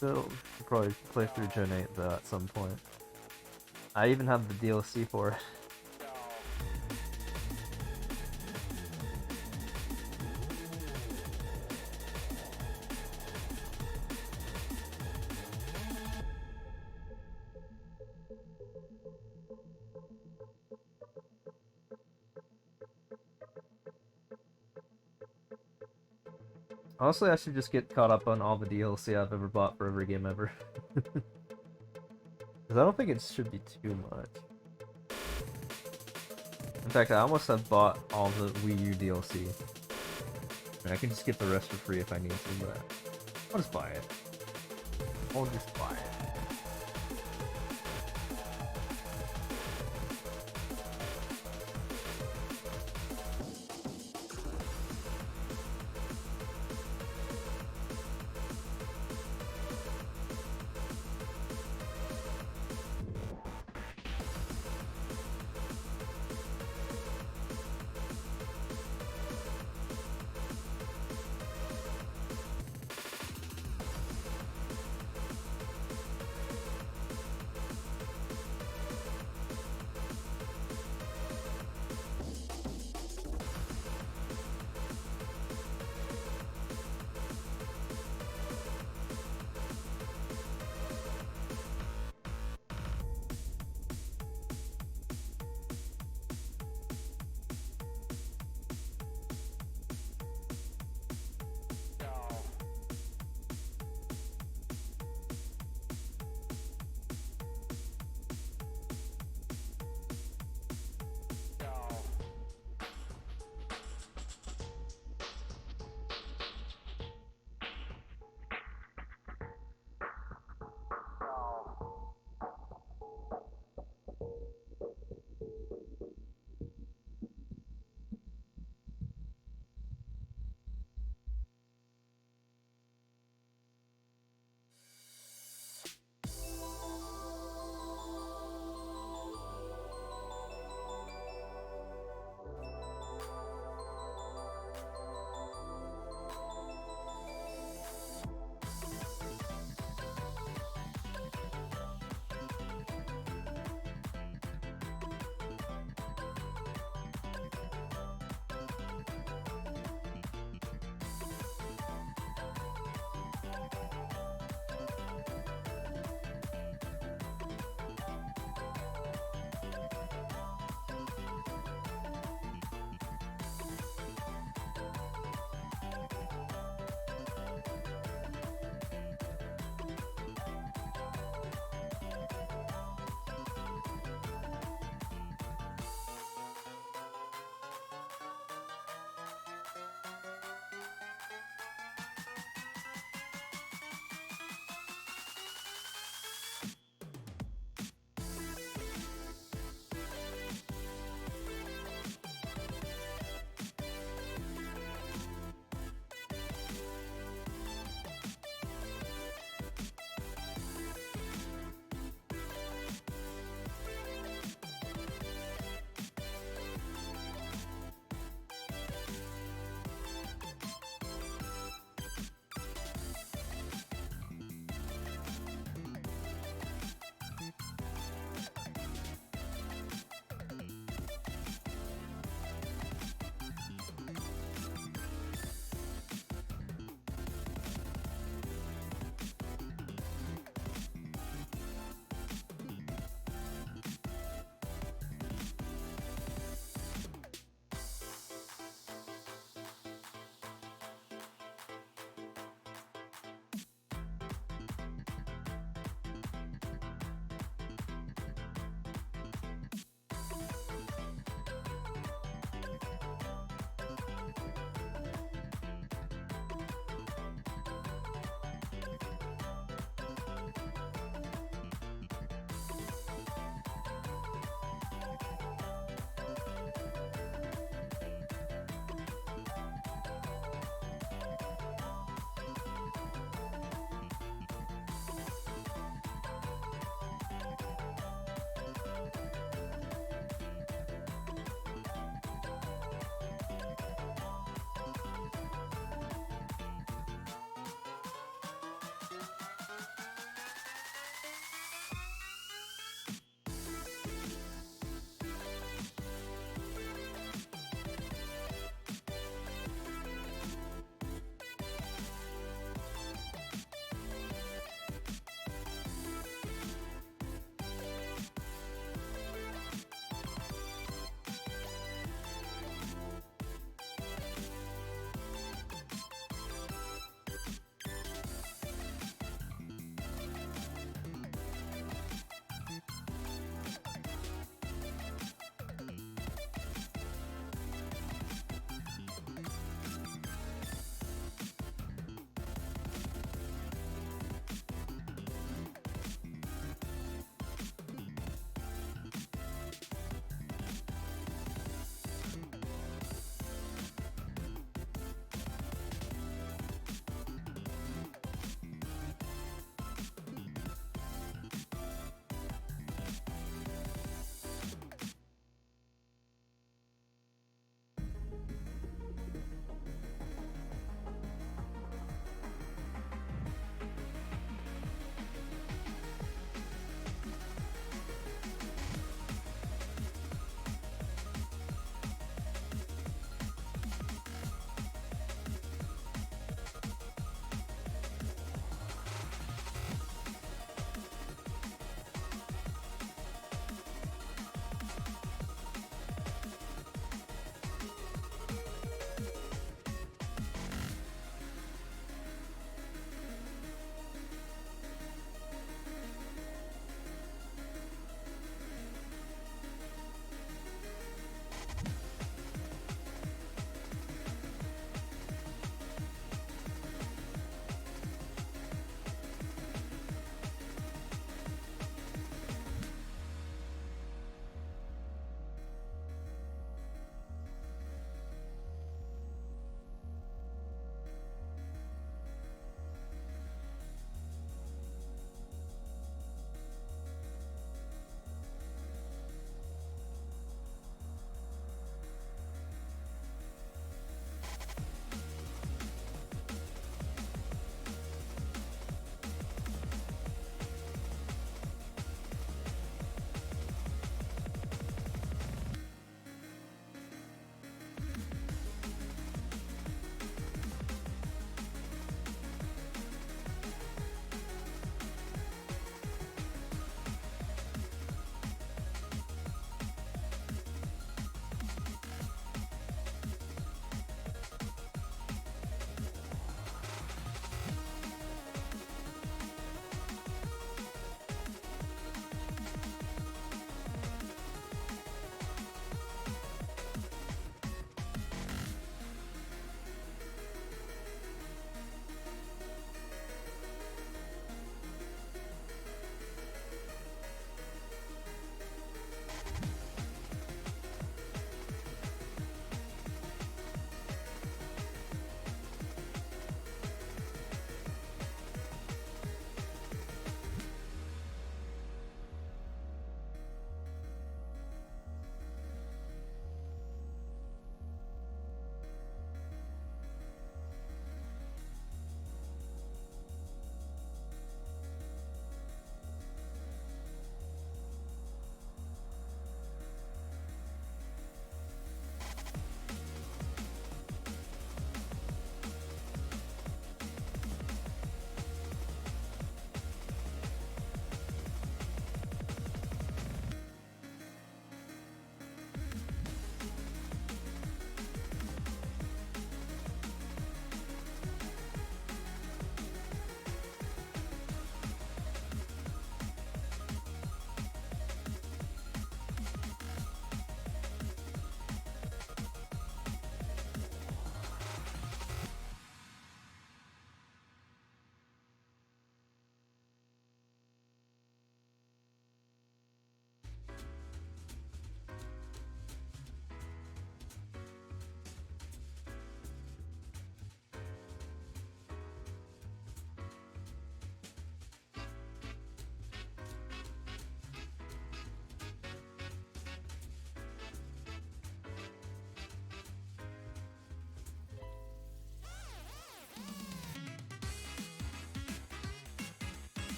Still should probably play through Gen 8 though at some point. I even have the DLC for it. Honestly, I should just get caught up on all the DLC I've ever bought for every game ever. Because I don't think it should be too much. In fact, I almost have bought all the Wii U DLC. And I can just get the rest for free if I need to, but I'll just buy it. I'll just buy it.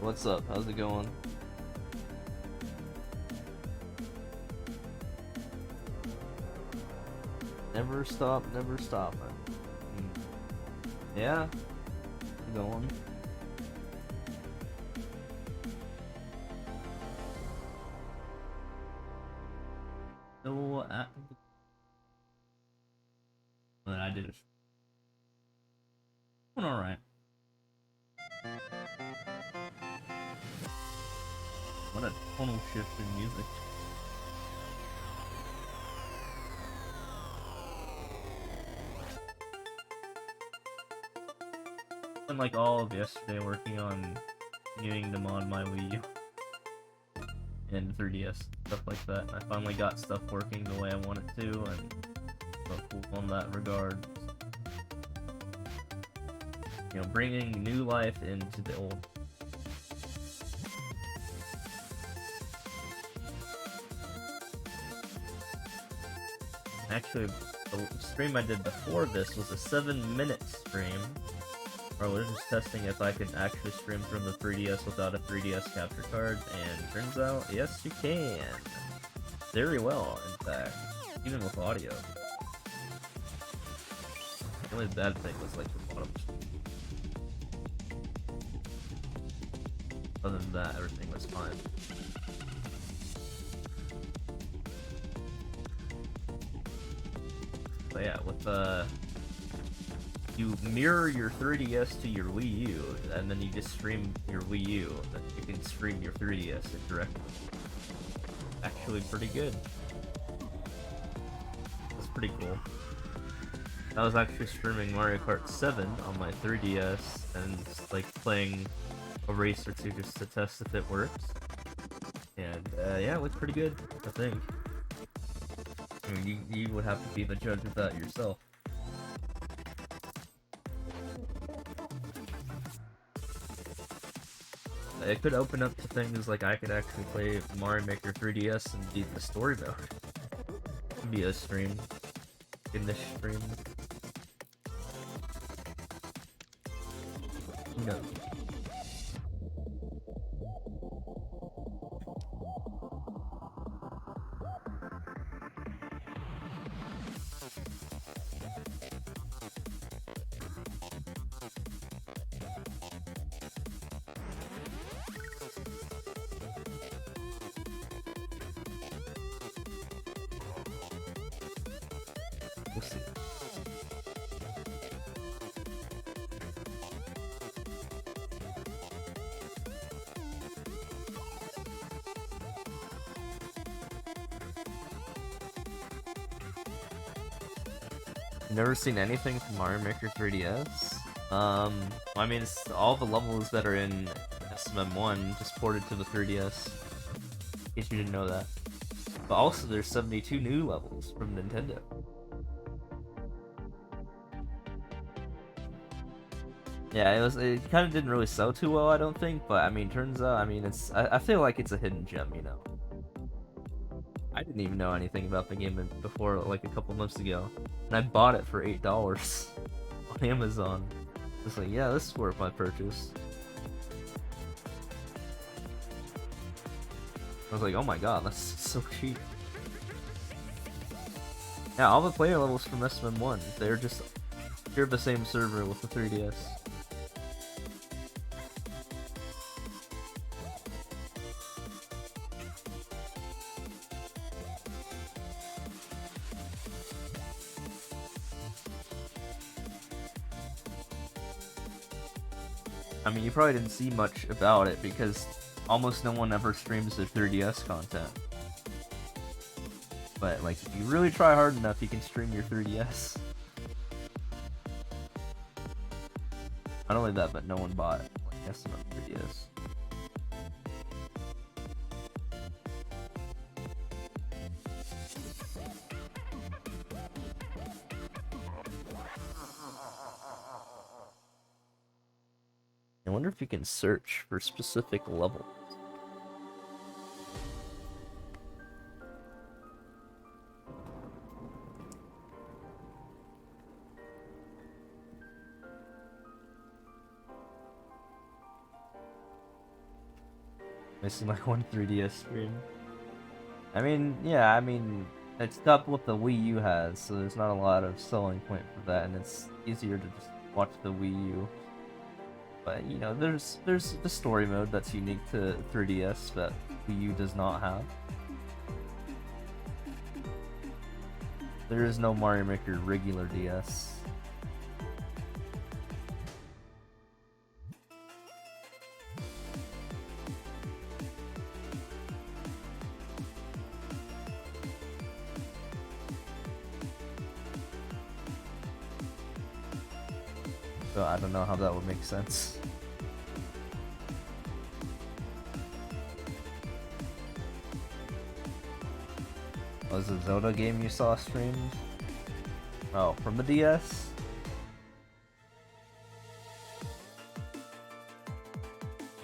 What's up? How's it going? Never stop, never stopping. Yeah, going. So, but I did it. All right. What a tonal shift in music. Spent like all of yesterday working on continuing to mod my Wii U and 3DS, stuff like that. I finally got stuff working the way I want it to, and felt cool on that regard. you know, bringing new life into the old. Actually, the stream I did before this was a 7-minute stream, where I was just testing if I could actually stream from the 3DS without a 3DS capture card, and turns out, yes you can. Very well, in fact, even with audio. The only bad thing was like the bottom. Other than that, everything was fine. But yeah, with you mirror your 3DS to your Wii U, and then you just stream your Wii U, then you can stream your 3DS directly. Actually pretty good. That's pretty cool. I was actually streaming Mario Kart 7 on my 3DS and just, like, playing a race or two just to test if it works. And yeah, it looked pretty good, I think. I mean, you would have to be the judge of that yourself. It could open up to things like I could actually play Mario Maker 3DS and beat the story mode. Could be a stream. In this stream. Who knows? We'll see. Never seen anything from Mario Maker 3DS. I mean, it's all the levels that are in SMM1 just ported to the 3DS. In case you didn't know that. But also, there's 72 new levels from Nintendo. Yeah, it kind of didn't really sell too well, I don't think, but I mean, turns out, I mean, I feel like it's a hidden gem, you know. I didn't even know anything about the game before, like, a couple months ago, and I bought it for $8 on Amazon. It's like, yeah, this is worth my purchase. I was like, oh my god, that's so cheap. Yeah, all the player levels from SMM1, they're just share the same server with the 3DS. I mean, you probably didn't see much about it because almost no one ever streams their 3DS content. But, like, if you really try hard enough, you can stream your 3DS. Not only that, but no one bought like SMM 3DS. I wonder if you can search for specific levels. This is my one 3DS stream. I mean, yeah, I mean, it's not what the Wii U has, so there's not a lot of selling point for that, and it's easier to just watch the Wii U. But, you know, there's the story mode that's unique to 3DS that Wii U does not have. There is no Mario Maker regular DS. So I don't know how that would make sense. Was it a Zelda game you saw streamed? Oh, from the DS?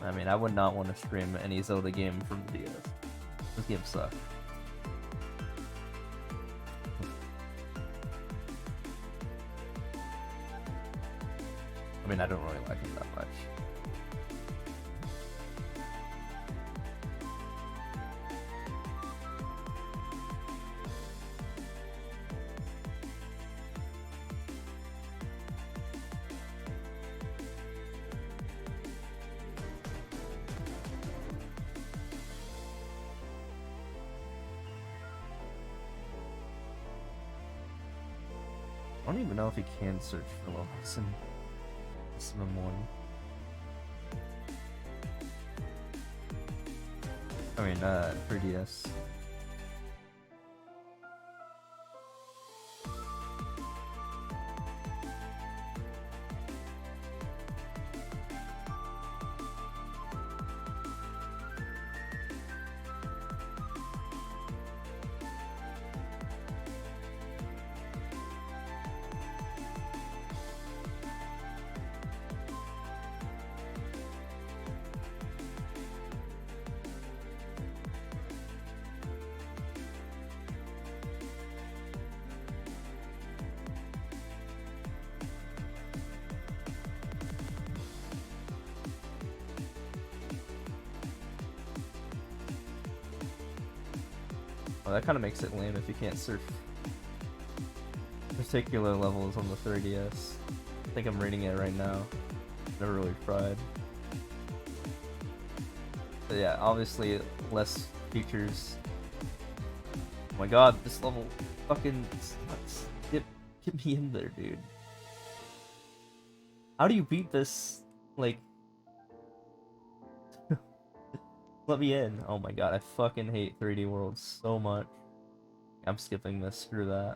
I mean, I would not want to stream any Zelda game from the DS. Those games suck. I mean, I don't really like them that much. I don't even know if you can search for levels in SM1. I mean, 3DS. Well, that kind of makes it lame if you can't search particular levels on the 3DS. I think I'm reading it right now. Never really tried. But yeah, obviously less features. Oh my god, this level fucking sucks. Get me in there, dude. How do you beat this? Like, let me in. Oh my god, I fucking hate 3D World so much. I'm skipping this, screw that.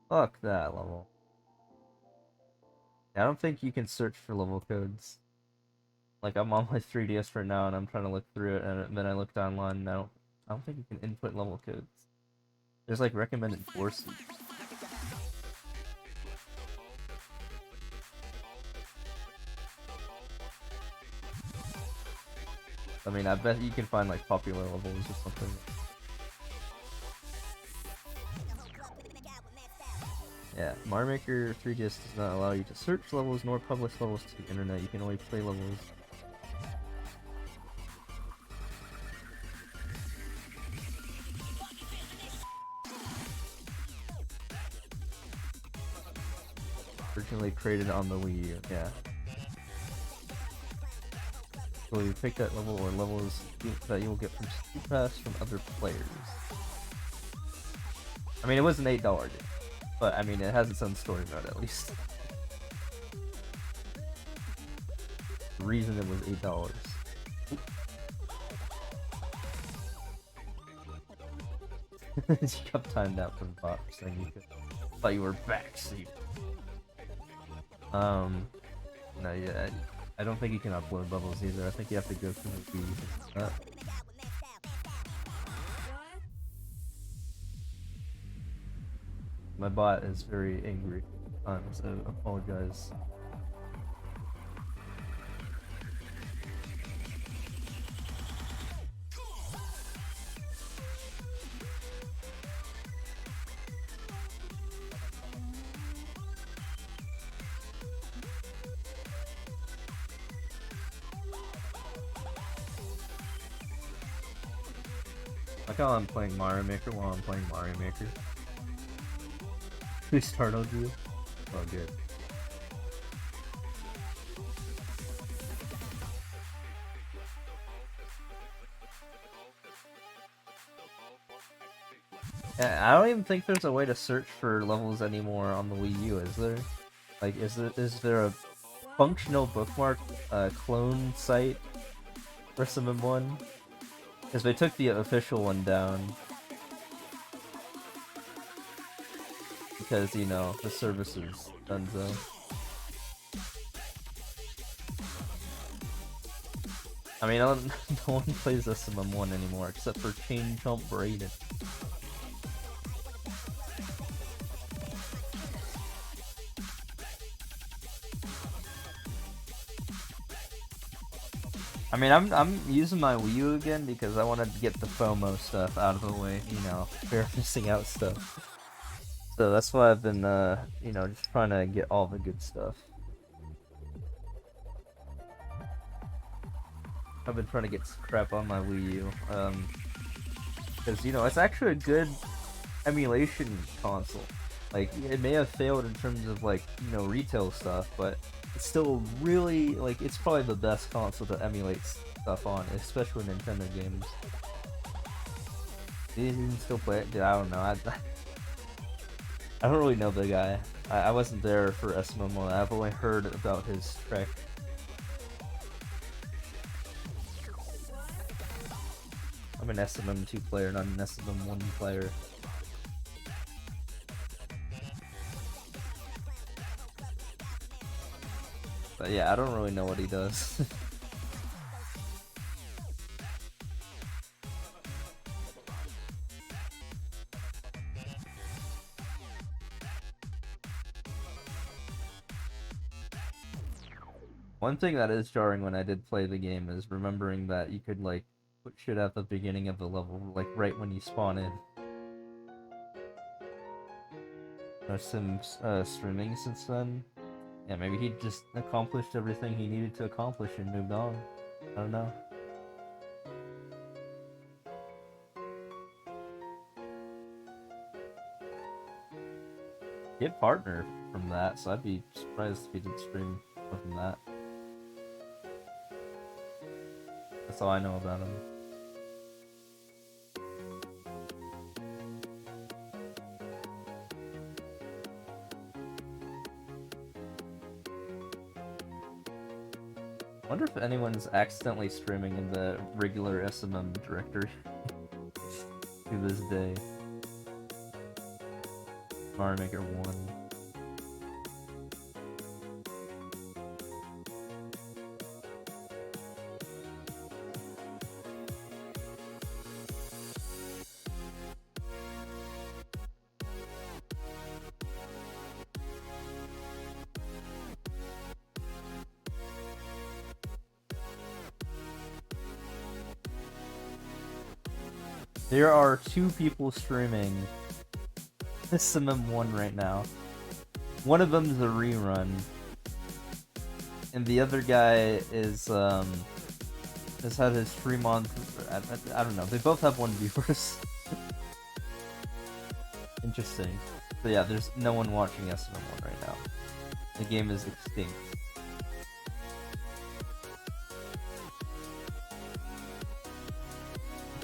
Fuck that level. I don't think you can search for level codes. Like, I'm on my 3DS right now and I'm trying to look through it, and then I looked online and I don't think you can input level codes. There's like recommended courses. I mean, I bet you can find like popular levels or something. Yeah, Mario Maker 3DS does not allow you to search levels nor publish levels to the internet. You can only play levels. Originally created on the Wii U, yeah. So you pick that level or levels that you will get from Steam Pass from other players. I mean, it was an $8 game, but I mean, it has its own story mode at least. The reason it was $8. You kept timed out from the bot saying you could. Thought you were back, Steve. No, yeah, I don't think you can upload levels either. I think you have to go through the Wii. My bot is very angry, so I apologize. Like how I'm playing Mario Maker while I'm playing Mario Maker. We startled you? Oh, good. Yeah, I don't even think there's a way to search for levels anymore on the Wii U, is there? Like, is there a functional bookmark clone site for SM1? Because they took the official one down. Because, you know, the service is done so. I mean, no one plays SM1 anymore except for Chain Jump Braden. I mean, I'm using my Wii U again because I wanted to get the FOMO stuff out of the way, you know, fear of missing out stuff. So that's why I've been, you know, just trying to get all the good stuff. I've been trying to get crap on my Wii U, because, you know, it's actually a good emulation console. Like, it may have failed in terms of, like, you know, retail stuff, but it's still really, like, it's probably the best console to emulate stuff on, especially Nintendo games. You can still play it? Dude, I don't know. I don't really know the guy. I wasn't there for SMM1. I've only heard about his trek. I'm an SMM2 player, not an SMM1 player. But yeah, I don't really know what he does. One thing that is jarring when I did play the game is remembering that you could, like, put shit at the beginning of the level, like, right when you spawn in. There's some streaming since then. Yeah, maybe he just accomplished everything he needed to accomplish and moved on. I don't know. He had partner from that, so I'd be surprised if he did stream more from that. That's all I know about him. I wonder if anyone's accidentally streaming in the regular SMM directory to this day. Mario Maker 1. There are 2 people streaming SMM1 right now. One of them is a rerun, and the other guy is has had his stream on. I don't know. They both have 1 viewers. Interesting. So yeah, there's no one watching SMM1 right now. The game is extinct.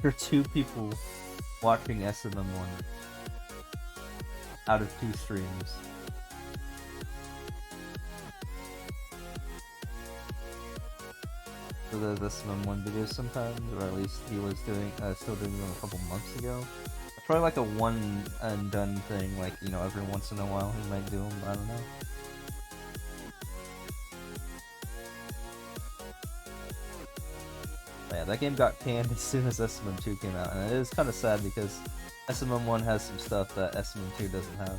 There are 2 people watching SMM1 out of 2 streams. So there's SMM1 videos sometimes, or at least he was doing, still doing them a couple months ago. It's probably like a one and done thing, like, you know, every once in a while he might do them, I don't know. Yeah, that game got canned as soon as SMM2 came out, and it is kind of sad because SMM1 has some stuff that SMM2 doesn't have.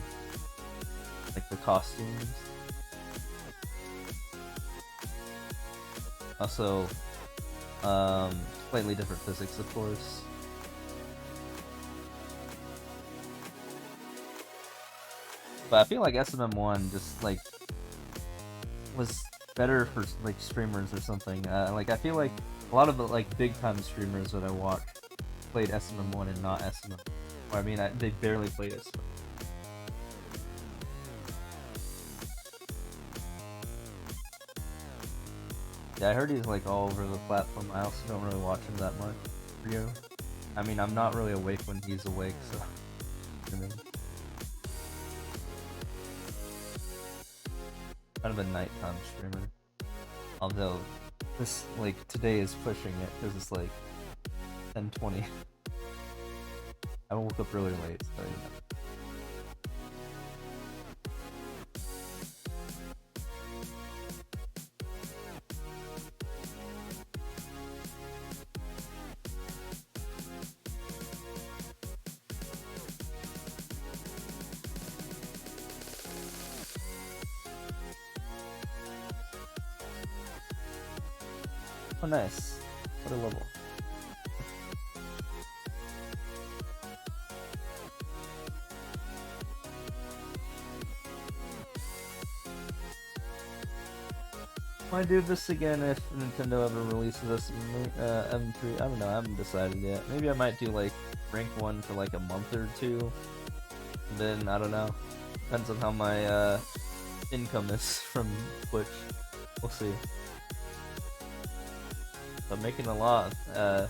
Like the costumes. Also, slightly different physics, of course. But I feel like SMM1 just, like, was better for, like, streamers or something. Like, I feel like a lot of the, like, big-time streamers that I watched played SMM1 and not SMM. Or, I mean, they barely played SMM. Yeah, I heard he's, like, all over the platform. I also don't really watch him that much. Rio. I mean, I'm not really awake when he's awake, so... I mean, kind of a nighttime streamer. Although, this, like, today is pushing it, because it's, like, 10:20. I woke up really late, so, you know. Oh, nice. What a level. Might do this again if Nintendo ever releases this M3. I don't know, I haven't decided yet. Maybe I might do like rank 1 for like a month or two. And then, I don't know. Depends on how my income is from Twitch. We'll see. I'm making a lot. I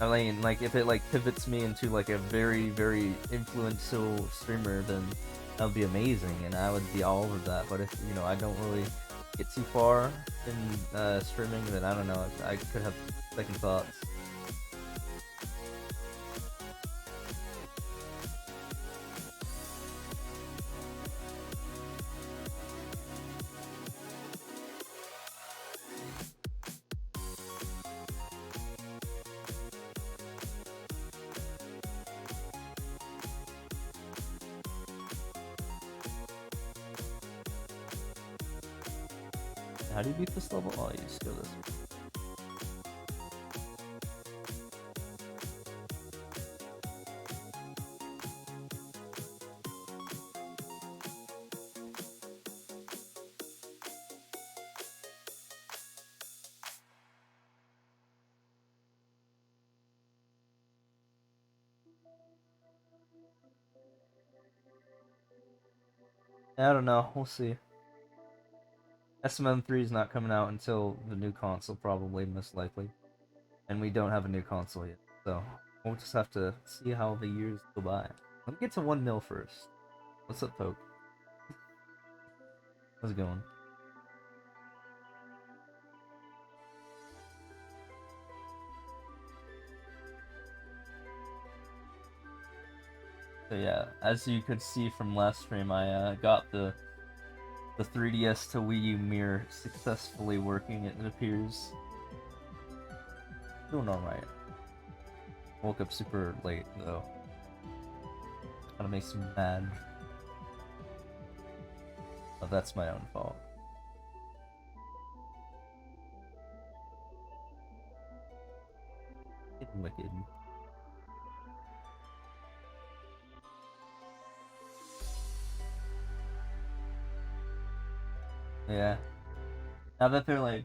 mean, like, if it like pivots me into like a very, very influential streamer, then that would be amazing, and I would be all over that. But if, you know, I don't really get too far in streaming, then I don't know. I could have second thoughts. How do you beat this level? Oh, you just go this way. I don't know. We'll see. SMM3 is not coming out until the new console, probably, most likely. And we don't have a new console yet, so we'll just have to see how the years go by. Let me get to 1 mil first. What's up, Poke? How's it going? So yeah, as you could see from last stream, I got the 3DS to Wii U mirror successfully working, it appears. Doing alright. Woke up super late, though. Kinda makes me mad. But that's my own fault. Getting wicked. Yeah. Now that they're like,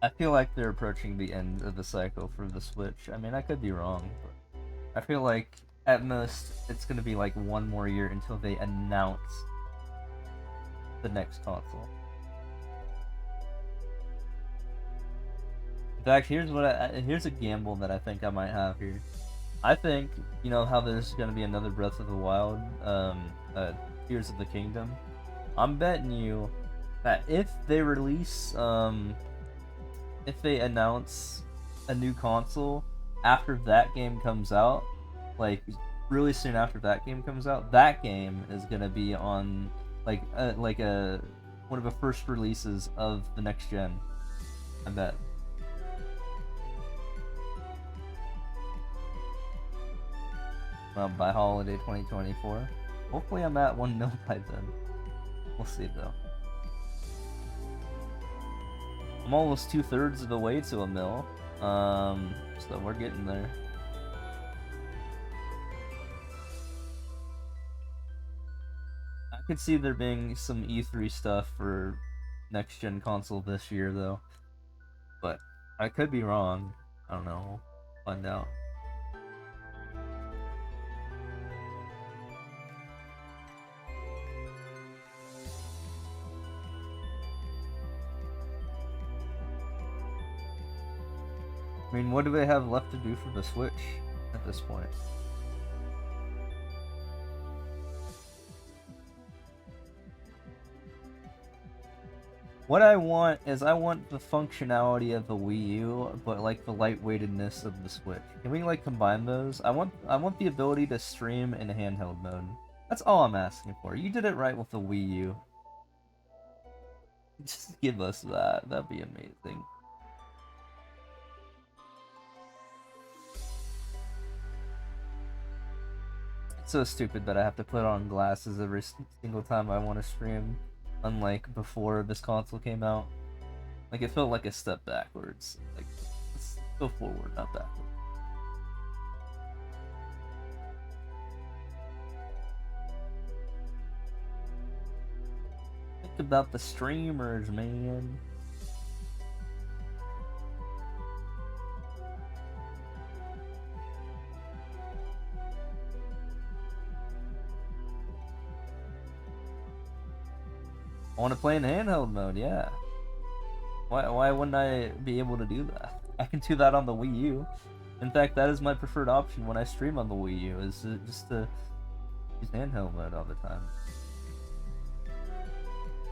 I feel like they're approaching the end of the cycle for the Switch. I mean, I could be wrong, but I feel like at most it's gonna be like 1 more year until they announce the next console. In fact, here's here's a gamble that I think I might have here. I think, you know how there's gonna be another Breath of the Wild, Tears of the Kingdom. I'm betting you that if they release, if they announce a new console after that game comes out, like really soon after that game comes out, that game is gonna be on like one of the first releases of the next gen. I bet. By holiday 2024. Hopefully I'm at 1 mil by then. We'll see though. I'm almost 2/3 of the way to 1 mil. So we're getting there. I could see there being some E3 stuff for next gen console this year though. But I could be wrong. I don't know. We'll find out. I mean, what do they have left to do for the Switch at this point? What I want is I want the functionality of the Wii U, but like the lightweightedness of the Switch. Can we like combine those? I want the ability to stream in handheld mode. That's all I'm asking for. You did it right with the Wii U. Just give us that. That'd be amazing. It's so stupid that I have to put on glasses every single time I want to stream, unlike before this console came out. Like it felt like a step backwards. Like let's go forward, not backward. Think about the streamers, man. I want to play in handheld mode, yeah. Why wouldn't I be able to do that? I can do that on the Wii U. In fact, that is my preferred option when I stream on the Wii U, is just to use handheld mode all the time.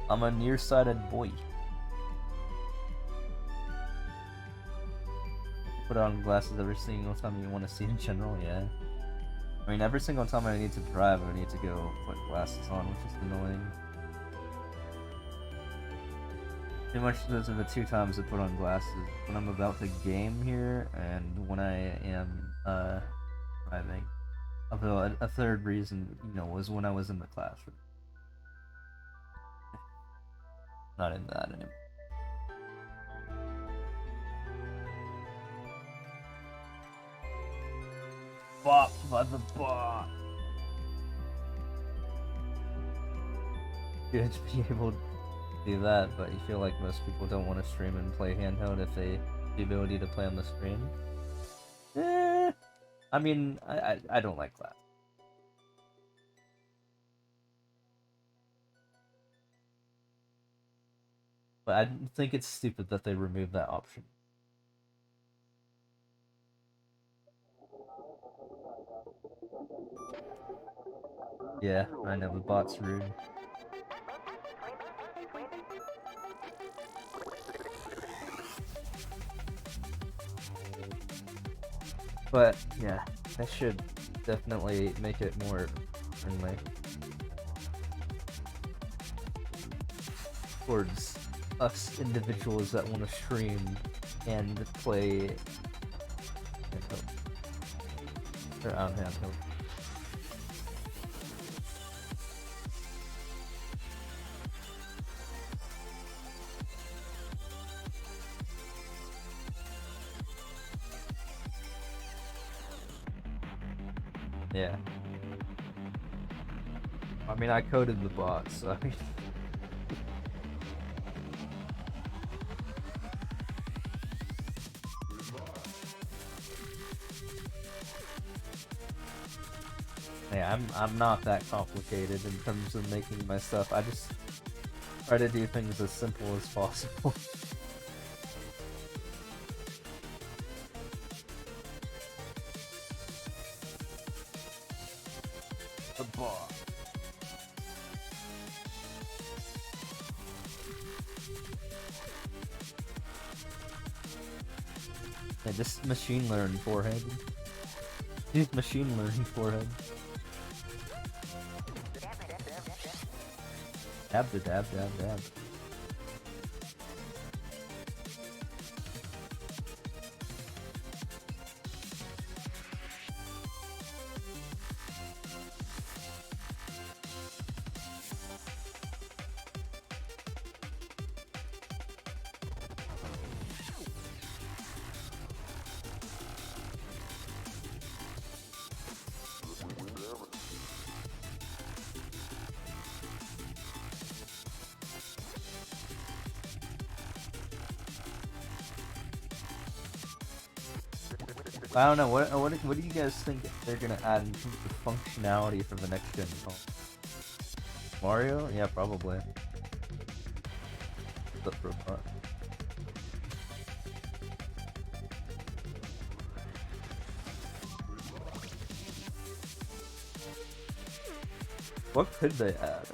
I'm a nearsighted boy. Put on glasses every single time you want to see in general, yeah. I mean, every single time I need to drive, I need to go put glasses on, which is annoying. Pretty much those are the two times I put on glasses. When I'm about to game here, and when I am driving. Although a third reason, you know, was when I was in the classroom. Not in that anymore. Bop by the bot. Good to be able to do that, but you feel like most people don't want to stream and play handheld if they have the ability to play on the screen. I mean, I don't like that. But I think it's stupid that they removed that option. Yeah, I know, the bot's rude. But, yeah, I should definitely make it more friendly towards us individuals that want to stream and play handheld. Or on handheld. Yeah. I mean, I coded the bot, so I mean... Yeah, I'm not that complicated in terms of making my stuff. I just try to do things as simple as possible. The bot. Yeah, just machine learn, forehead. Use machine learning, forehead. Dab to dab, dab, dab. I don't know, what do you guys think they're gonna add in terms of functionality for the next gen phone? Mario? Yeah, probably. The robot. What could they add?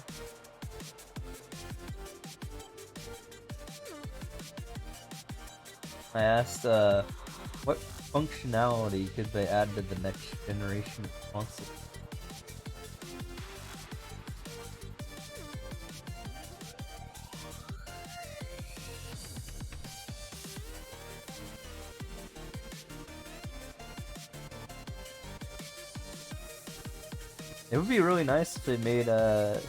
I asked, what functionality could they add to the next generation of consoles? It would be really nice if they made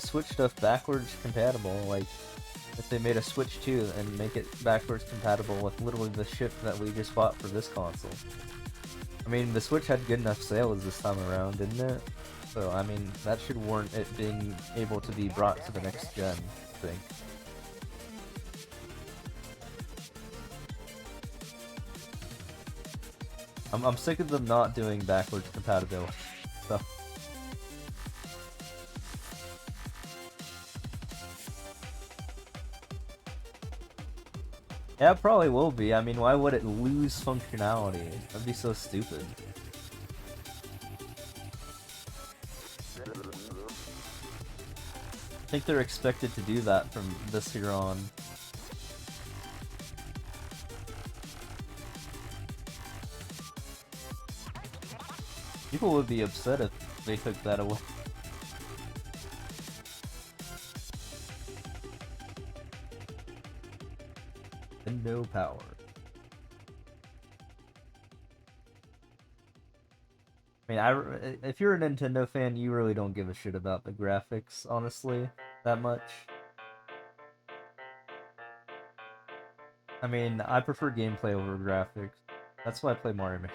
Switch stuff backwards compatible, like if they made a Switch 2 and make it backwards compatible with literally the shit that we just bought for this console. I mean, the Switch had good enough sales this time around, didn't it? So, I mean, that should warrant it being able to be brought to the next gen, I think. I'm sick of them not doing backwards compatibility stuff. Yeah, it probably will be. I mean, why would it lose functionality? That'd be so stupid. I think they're expected to do that from this here on. People would be upset if they took that away. Nintendo power. I mean, if you're a Nintendo fan, you really don't give a shit about the graphics, honestly, that much. I mean, I prefer gameplay over graphics. That's why I play Mario Maker.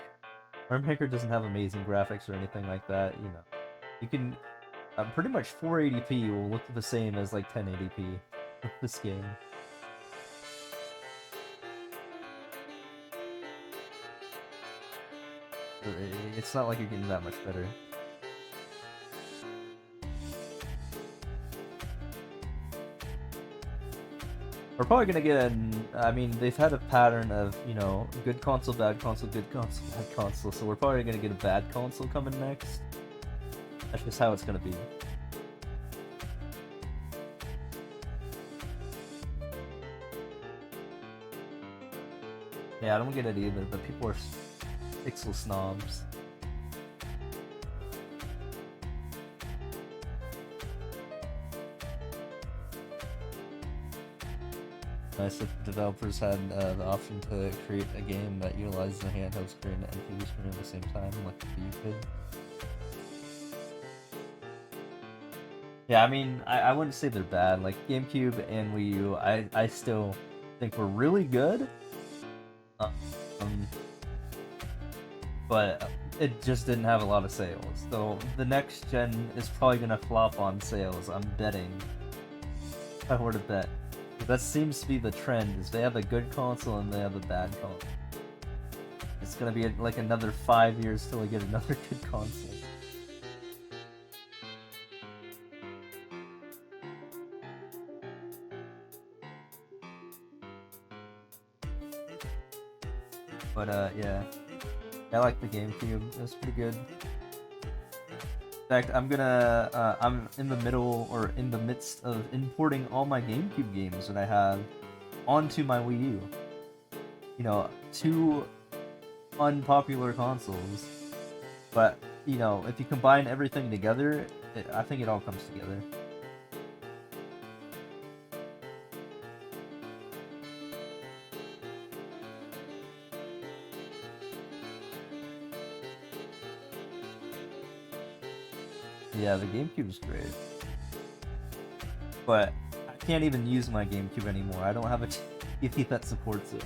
Mario Maker doesn't have amazing graphics or anything like that, you know. You can... pretty much 480p will look the same as, like, 1080p with this game. It's not like you're getting that much better. We're probably gonna get I mean, they've had a pattern of, you know, good console, bad console, good console, bad console, so we're probably gonna get a bad console coming next. That's just how it's gonna be. Yeah, I don't get it either, but people are pixel snobs. Nice if developers had the option to create a game that utilizes a handheld screen and TV screen at the same time, like you could. Yeah, I mean, I wouldn't say they're bad. Like GameCube and Wii U, I still think were really good. But it just didn't have a lot of sales. So the next gen is probably gonna flop on sales, I'm betting. If I were to bet. That seems to be the trend, is they have a good console and they have a bad console. It's gonna be like another 5 years till we get another good console. But yeah. I like the GameCube, it was pretty good. In fact, I'm in the middle, or in the midst of importing all my GameCube games that I have onto my Wii U. You know, two unpopular consoles. But, you know, if you combine everything together, I think it all comes together. Yeah, the GameCube is great. But I can't even use my GameCube anymore. I don't have a TV that supports it.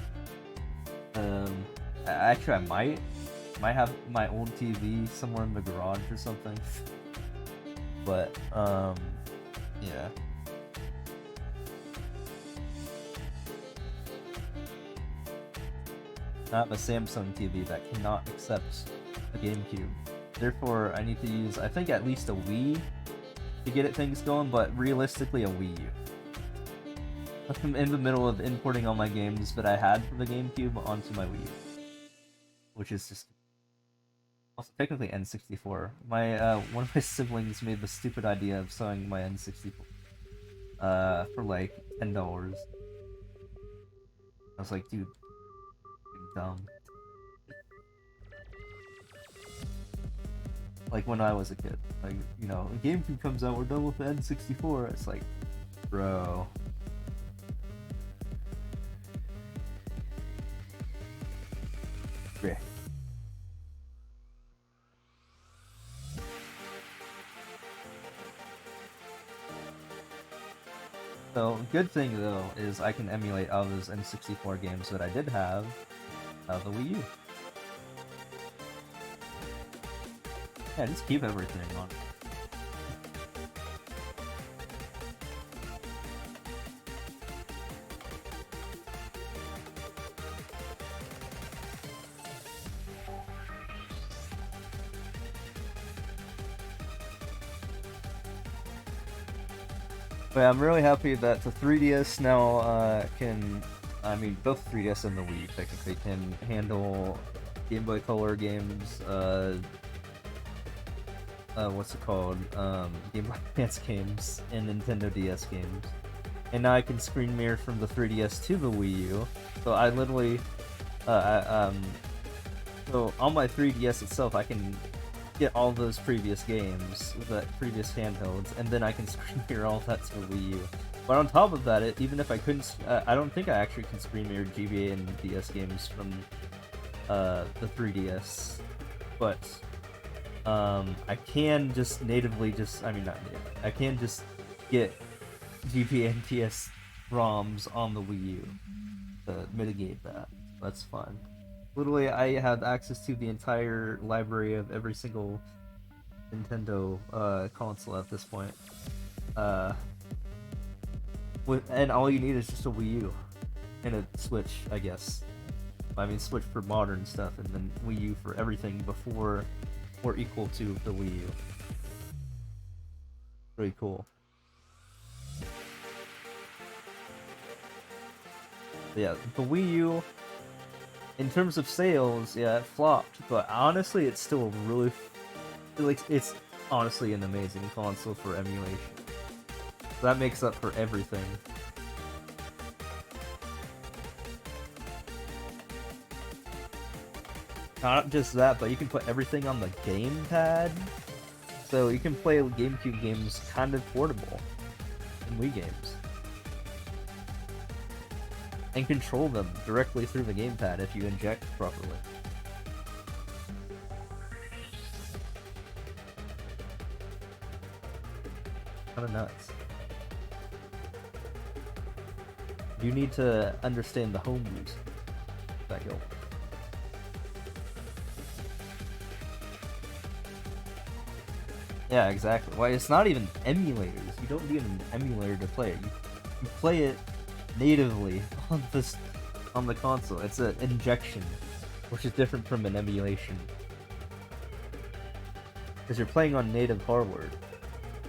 Actually, I might have my old TV somewhere in the garage or something. But, yeah. I have a Samsung TV that cannot accept a GameCube. Therefore, I need to use, I think, at least a Wii to get things going, but realistically a Wii U. I'm in the middle of importing all my games that I had for the GameCube onto my Wii U. Which is just... Also, technically N64. One of my siblings made the stupid idea of selling my N64 for like $10. I was like, dude, you're dumb. Like when I was a kid, like, you know, a GameCube comes out, we're done with the N64. It's like, bro. Yeah. So, good thing though is I can emulate all those N64 games that I did have the Wii U. Yeah, just keep everything on. But yeah, I'm really happy that the 3DS now I mean, both 3DS and the Wii technically can handle Game Boy Color games, what's it called? Game Boy Advance games and Nintendo DS games. And now I can screen mirror from the 3DS to the Wii U. So I literally, so on my 3DS itself, I can get all those previous games, the previous handhelds, and then I can screen mirror all that to the Wii U. But on top of that, even if I couldn't, I don't think I actually can screen mirror GBA and DS games from the 3DS. But I can just natively I mean not native, I can just get GBA and DS ROMs on the Wii U to mitigate that. That's fun. Literally, I have access to the entire library of every single Nintendo console at this point. And all you need is just a Wii U and a Switch, I guess. I mean, Switch for modern stuff, and then Wii U for everything before or equal to the Wii U. Pretty cool. Yeah, the Wii U, in terms of sales, yeah, it flopped, but honestly, it's still really, it's honestly an amazing console for emulation. So that makes up for everything. Not just that, but you can put everything on the gamepad, so you can play GameCube games kind of portable in Wii games. And control them directly through the gamepad if you inject properly. Kinda nuts. You need to understand the home use. That go. Yeah, exactly. Why, it's not even emulators. You don't need an emulator to play it. You play it natively on the console. It's an injection, which is different from an emulation. Because you're playing on native hardware,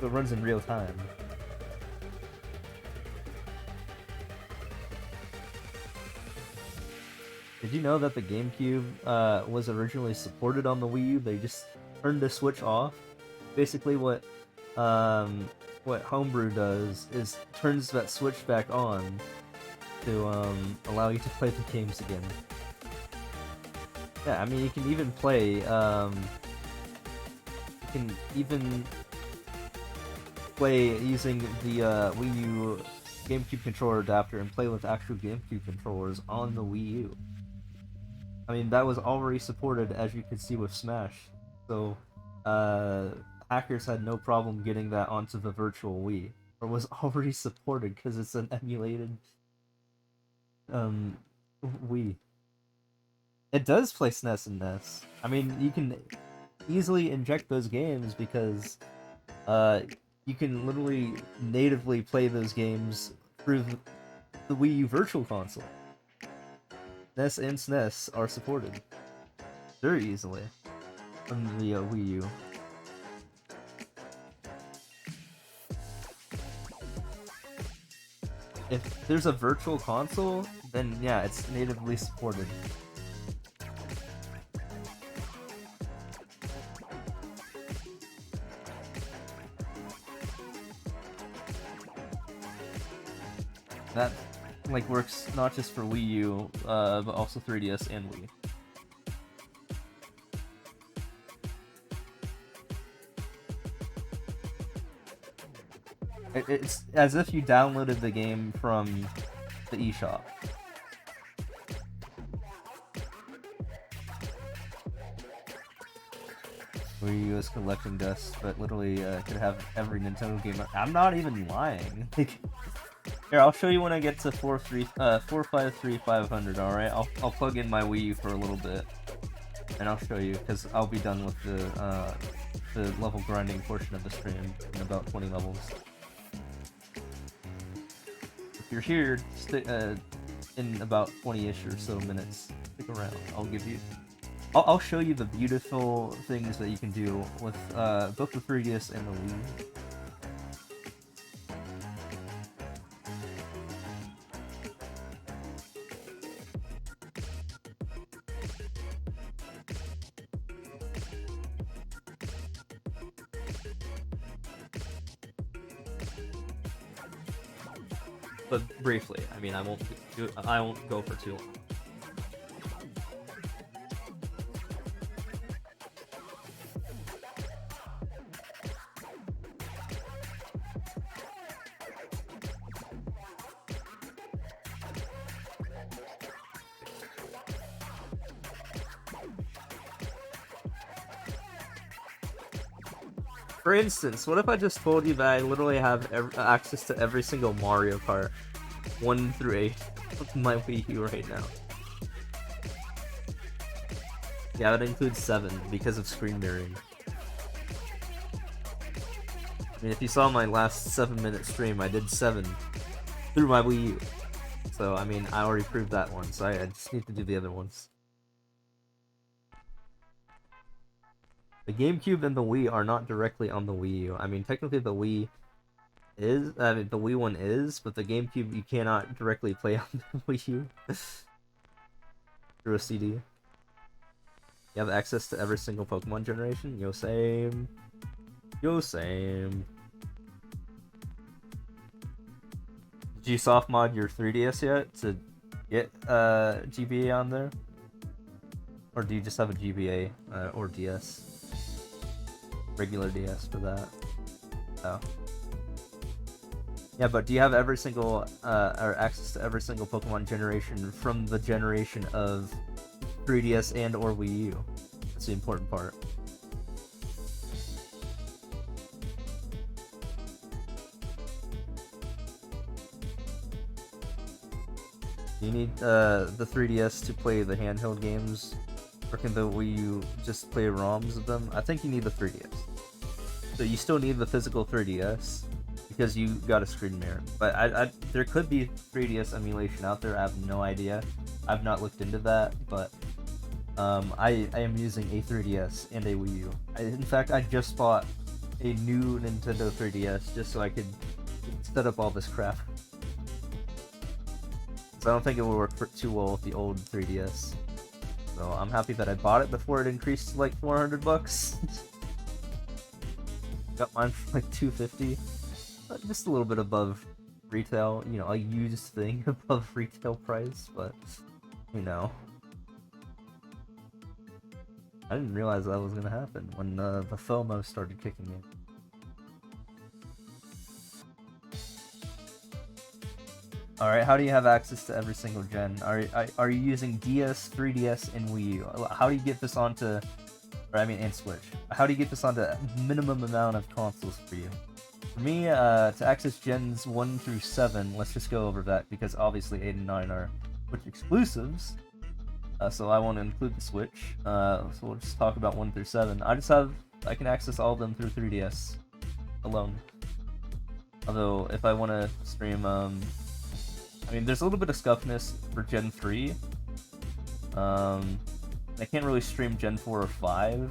so it runs in real time. Did you know that the GameCube was originally supported on the Wii U? They just turned the Switch off. Basically, what Homebrew does is turns that Switch back on to allow you to play the games again. Yeah, I mean, you can even play, using the Wii U GameCube controller adapter and play with actual GameCube controllers on the Wii U. I mean, that was already supported, as you can see, with Smash. So, hackers had no problem getting that onto the Virtual Wii. Or was already supported, because it's an emulated Wii. It does play SNES and NES. I mean, you can easily inject those games because you can literally natively play those games through the Wii U Virtual Console. NES and SNES are supported very easily on the Wii U. If there's a Virtual Console, then yeah, it's natively supported. That like works not just for Wii U, but also 3DS and Wii. It's as if you downloaded the game from the eShop. Wii U is collecting dust, but literally could have every Nintendo game. I'm not even lying. Here, I'll show you when I get to 453 500. All right, I'll plug in my Wii U for a little bit, and I'll show you because I'll be done with the level grinding portion of the stream in about 20 levels. If you're here, in about 20-ish or so minutes, stick around. I'll show you the beautiful things that you can do with both the 3DS and the Wii. But briefly, I mean, I won't go for too long. For instance, what if I just told you that I literally have access to every single Mario Kart 1 through 8 with my Wii U right now? Yeah, that includes 7 because of screen mirroring. I mean, if you saw my last 7-minute stream, I did 7 through my Wii U. So, I mean, I already proved that one, so I just need to do the other ones. The GameCube and the Wii are not directly on the Wii U. I mean, technically the Wii is, the Wii one is, but the GameCube you cannot directly play on the Wii U through a CD. You have access to every single Pokemon generation? Yo, same. Yo, same. Did you soft mod your 3DS yet to get GBA on there? Or do you just have a GBA or DS? Regular DS for that. Oh. Yeah, but do you have every single or access to every single Pokemon generation from the generation of 3DS and or Wii U? That's the important part. Do you need the 3DS to play the handheld games? Or can the Wii U just play ROMs of them? I think you need the 3DS. So you still need the physical 3DS because you got a screen mirror. But there could be 3DS emulation out there. I have no idea. I've not looked into that, but I am using a 3DS and a Wii U. In fact, I just bought a new Nintendo 3DS just so I could set up all this crap. So I don't think it will work too well with the old 3DS. So I'm happy that I bought it before it increased to like $400. Got mine for like $250. Just a little bit above retail, you know, a used thing above retail price, but you know. I didn't realize that was gonna happen when the FOMO started kicking in. Alright, how do you have access to every single gen? Are you using DS, 3DS, and Wii U? How do you get this onto, and Switch? How do you get this onto minimum amount of consoles for you? For me, to access gens 1 through 7, let's just go over that because obviously 8 and 9 are Switch exclusives. So I want to include the Switch. So we'll just talk about 1 through 7. I can access all of them through 3DS alone. Although if I want to stream, I mean, there's a little bit of scuffness for Gen 3. I can't really stream Gen 4 or 5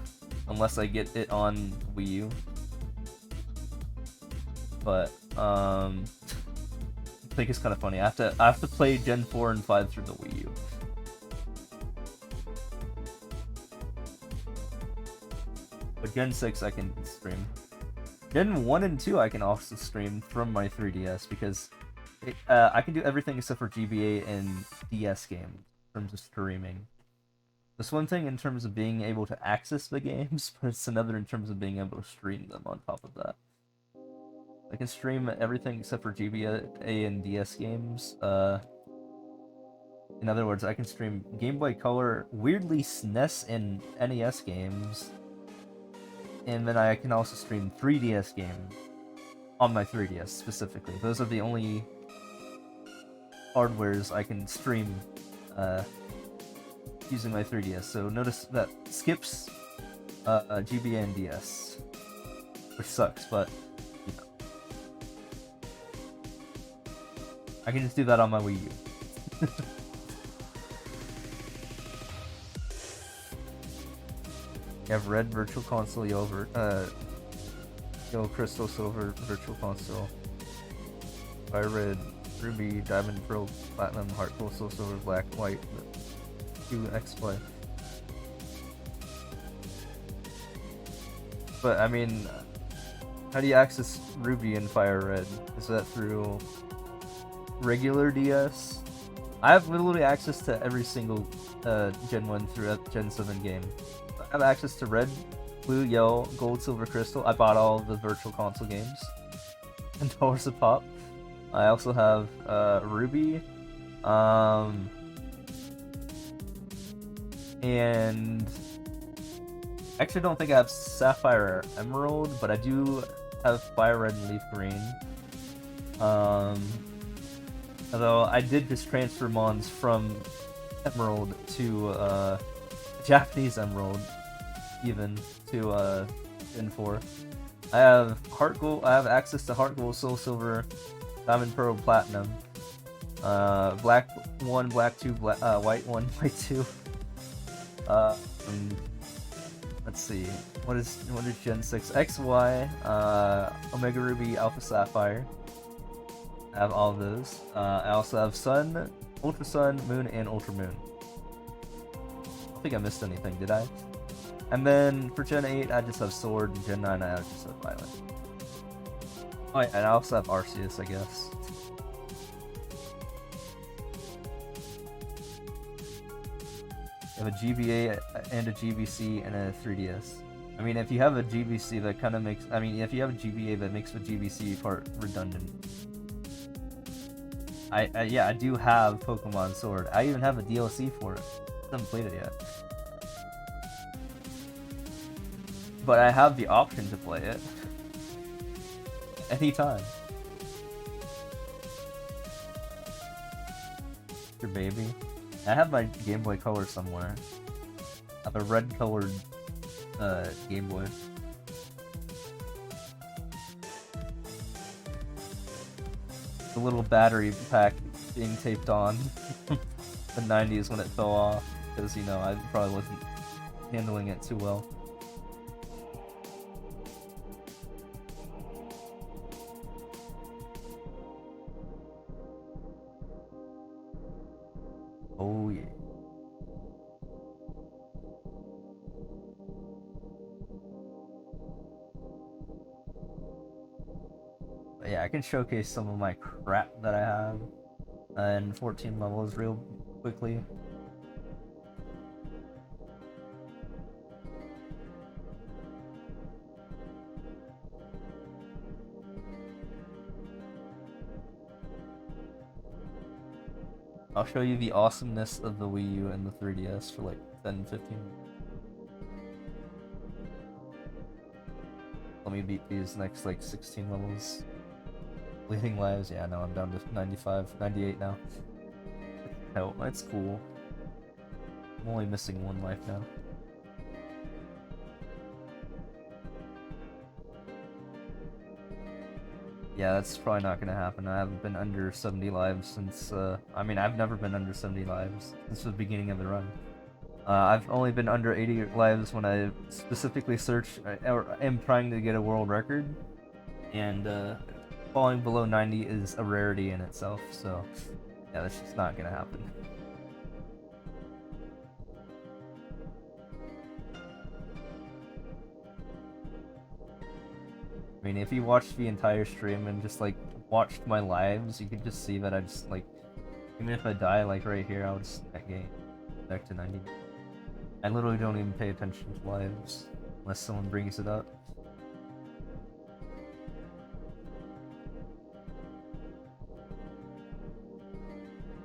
unless I get it on Wii U. But I think it's kind of funny. I have to play Gen 4 and 5 through the Wii U. But Gen 6 I can stream. Gen 1 and 2 I can also stream from my 3DS because I can do everything except for GBA and DS games in terms of streaming. It's one thing in terms of being able to access the games, but it's another in terms of being able to stream them on top of that. I can stream everything except for GBA and DS games. In other words, I can stream Game Boy Color, weirdly SNES and NES games, and then I can also stream 3DS games on my 3DS specifically. Those are the only hardwares I can stream using my 3DS. So notice that skips GBA and DS, which sucks, but you know, I can just do that on my Wii U. You have Red Virtual Console, Yellow Crystal, Silver Virtual Console, Fire Red, Ruby, Diamond, Pearl, Platinum, Heart Gold, Soul Silver, Black, White, Q, X, Y. But I mean, how do you access Ruby and Fire Red? Is that through regular DS? I have literally access to every single Gen 1 through Gen 7 game. I have access to Red, Blue, Yellow, Gold, Silver, Crystal. I bought all of the Virtual Console games and $1 a pop. I also have Ruby, and actually don't think I have Sapphire or Emerald, but I do have Fire Red and Leaf Green. Although I did just transfer mons from Emerald to Japanese Emerald, even to Gen 4. I have Heart Gold. I have access to Heart Gold, Soul Silver, Diamond, Pearl, Platinum, Black 1, Black 2, White 1, White 2. Let's see. What is Gen 6? XY, Omega Ruby, Alpha Sapphire. I have all of those. I also have Sun, Ultra Sun, Moon, and Ultra Moon. I don't think I missed anything, did I? And then for Gen 8, I just have Sword, and Gen 9, I just have Violet. Oh yeah, and I also have Arceus, I guess. I have a GBA and a GBC and a 3DS. I mean, if you have a GBC, that kind of makes... I mean, if you have a GBA, that makes the GBC part redundant. Yeah, I do have Pokemon Sword. I even have a DLC for it. I haven't played it yet. But I have the option to play it. Anytime. Your baby. I have my Game Boy Color somewhere. I have a red colored Game Boy. The little battery pack being taped on. The 90s when it fell off. Because, you know, I probably wasn't handling it too well. Oh yeah. But yeah, I can showcase some of my crap that I have in 14 levels real quickly. I'll show you the awesomeness of the Wii U and the 3DS for like 10-15 minutes. Let me beat these next like 16 levels. Bleeding lives, yeah, no, I'm down to 95, 98 now. No, that's cool. I'm only missing one life now. Yeah, that's probably not gonna happen. I haven't been under 70 lives since, I mean, I've never been under 70 lives since the beginning of the run. I've only been under 80 lives when I specifically search, or am trying to get a world record, and falling below 90 is a rarity in itself, so yeah, that's just not gonna happen. I mean, if you watched the entire stream and just like watched my lives, you could just see that I just like, even if I die like right here, I'll just that game back to 90. I literally don't even pay attention to lives unless someone brings it up.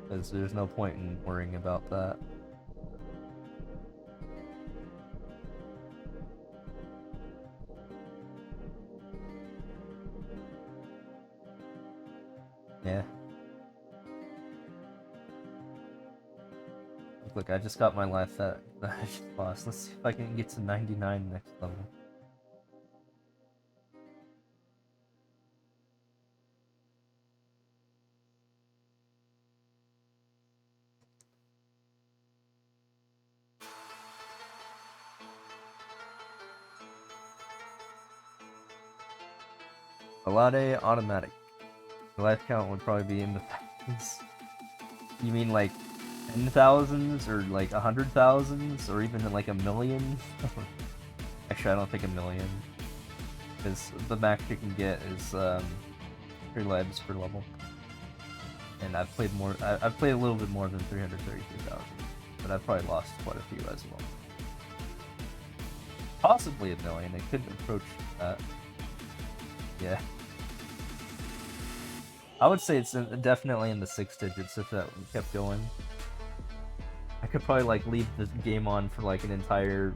Because there's no point in worrying about that. Yeah. Look, I just got my life that I just lost. Let's see if I can get to 99 next level. Alade automatic. The life count would probably be in the thousands. You mean like 10,000s or like 100,000s or even like a million? Actually, I don't think a million. Because the max you can get is 3 lives per level. And I've played more. I've played a little bit more than 332,000, but I've probably lost quite a few as well. Possibly a million. It could approach that. Yeah. I would say it's definitely in the 6 digits if that kept going. I could probably like leave this game on for like an entire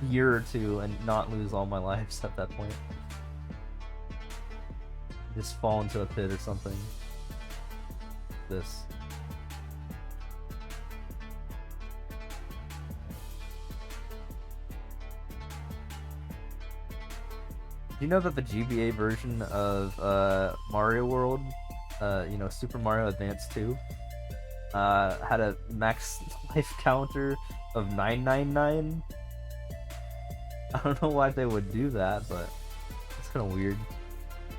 year or two and not lose all my lives at that point. Just fall into a pit or something. This. Do you know that the GBA version of Mario World, you know, Super Mario Advance 2, had a max life counter of 999? I don't know why they would do that, but it's kind of weird.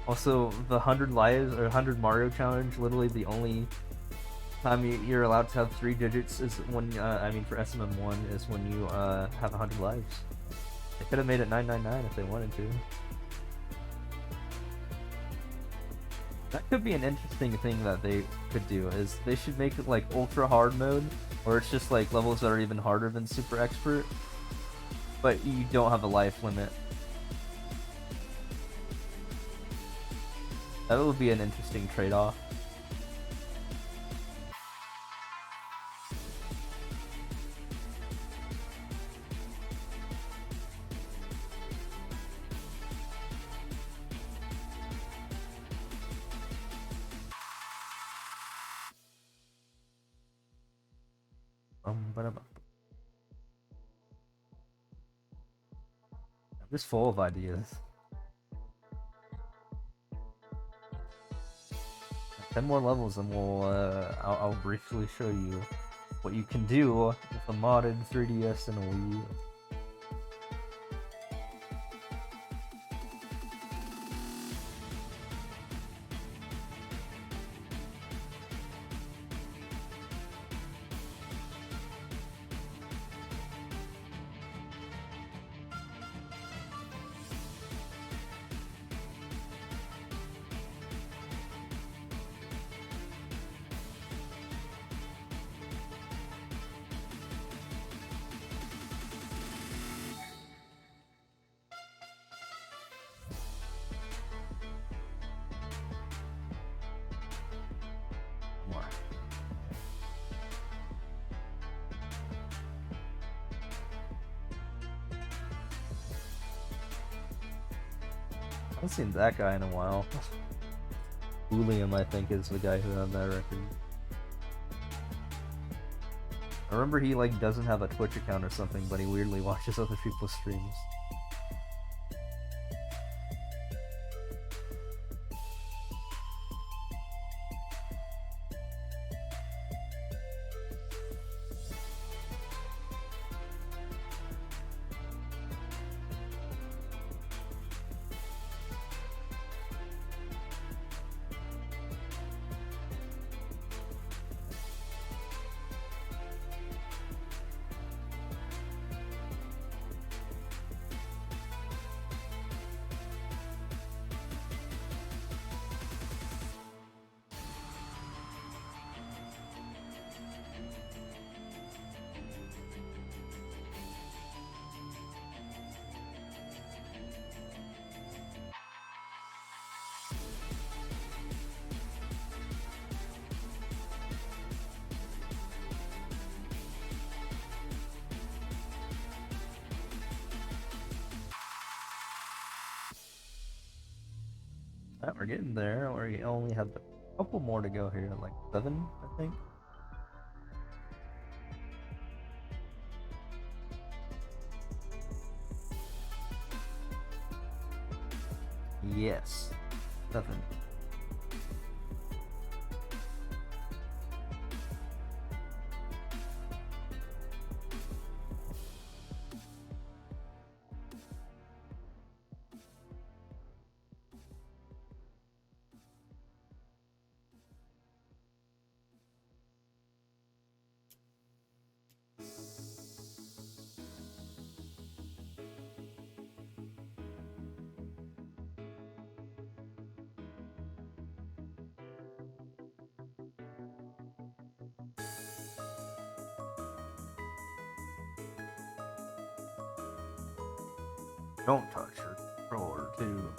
Also, the 100 lives or 100 Mario challenge, literally the only time you're allowed to have 3 digits is when, I mean for SMM1, is when you have 100 lives. They could have made it 999 if they wanted to. That could be an interesting thing that they could do, is they should make it like ultra hard mode, or it's just like levels that are even harder than super expert, but you don't have a life limit. That would be an interesting trade-off. I'm just full of ideas. 10 more levels and we'll, I'll briefly show you what you can do with a modded 3DS and a Wii U. I haven't seen that guy in a while. William, I think, is the guy who had that record. I remember he like doesn't have a Twitch account or something, but he weirdly watches other people's streams. Alright, we're getting there. We only have a couple more to go here, like 7, I think. Yes. Nothing. Don't touch your controller, too.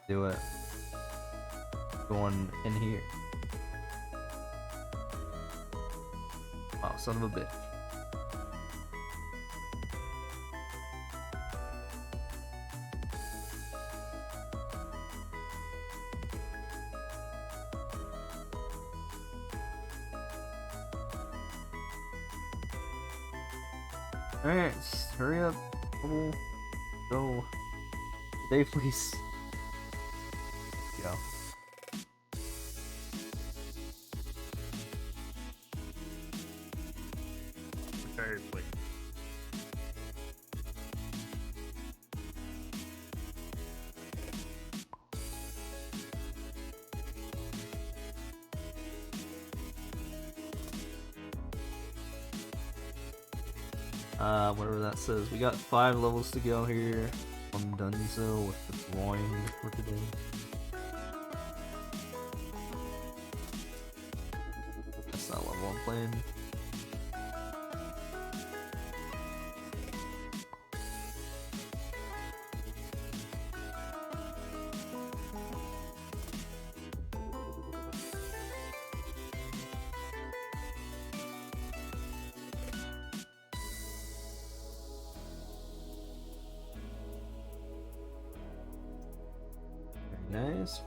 Do it. Going in here. Oh, son of a bitch. Alright, hurry up. Go. Today, please. Go. Very quick. Whatever that says. We got 5 levels to go here. I'm done so with the drawing for today. That's not level I'm playing. Nice.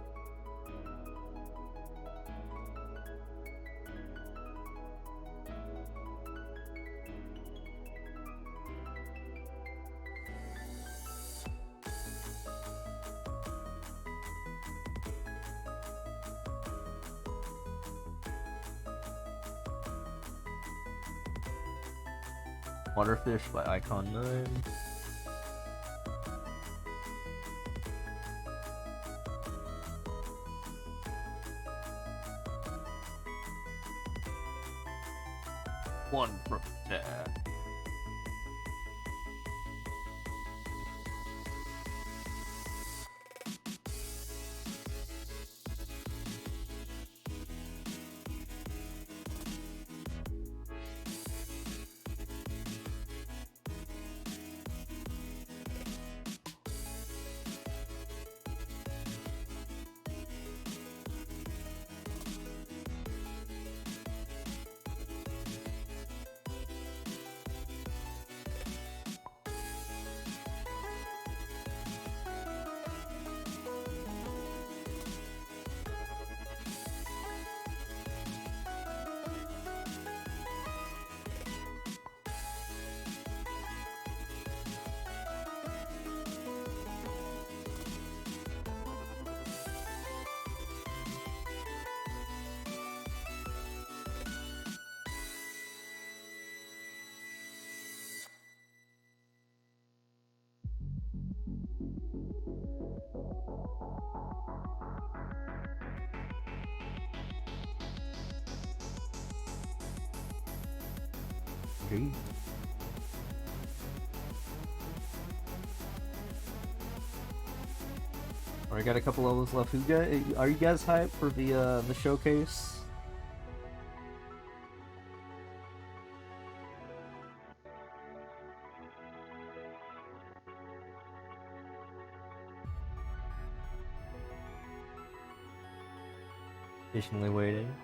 Waterfish by Icon 9. One from there. Gee. Alright, got a couple levels left. Are you guys hyped for the showcase? Patiently waiting.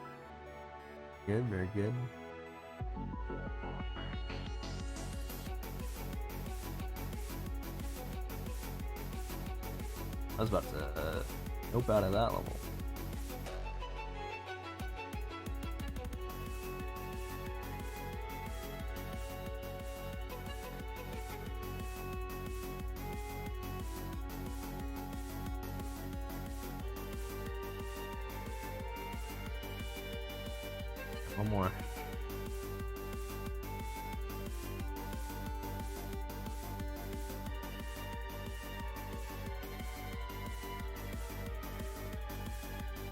Good, very good. I was about to nope out of that level. One more.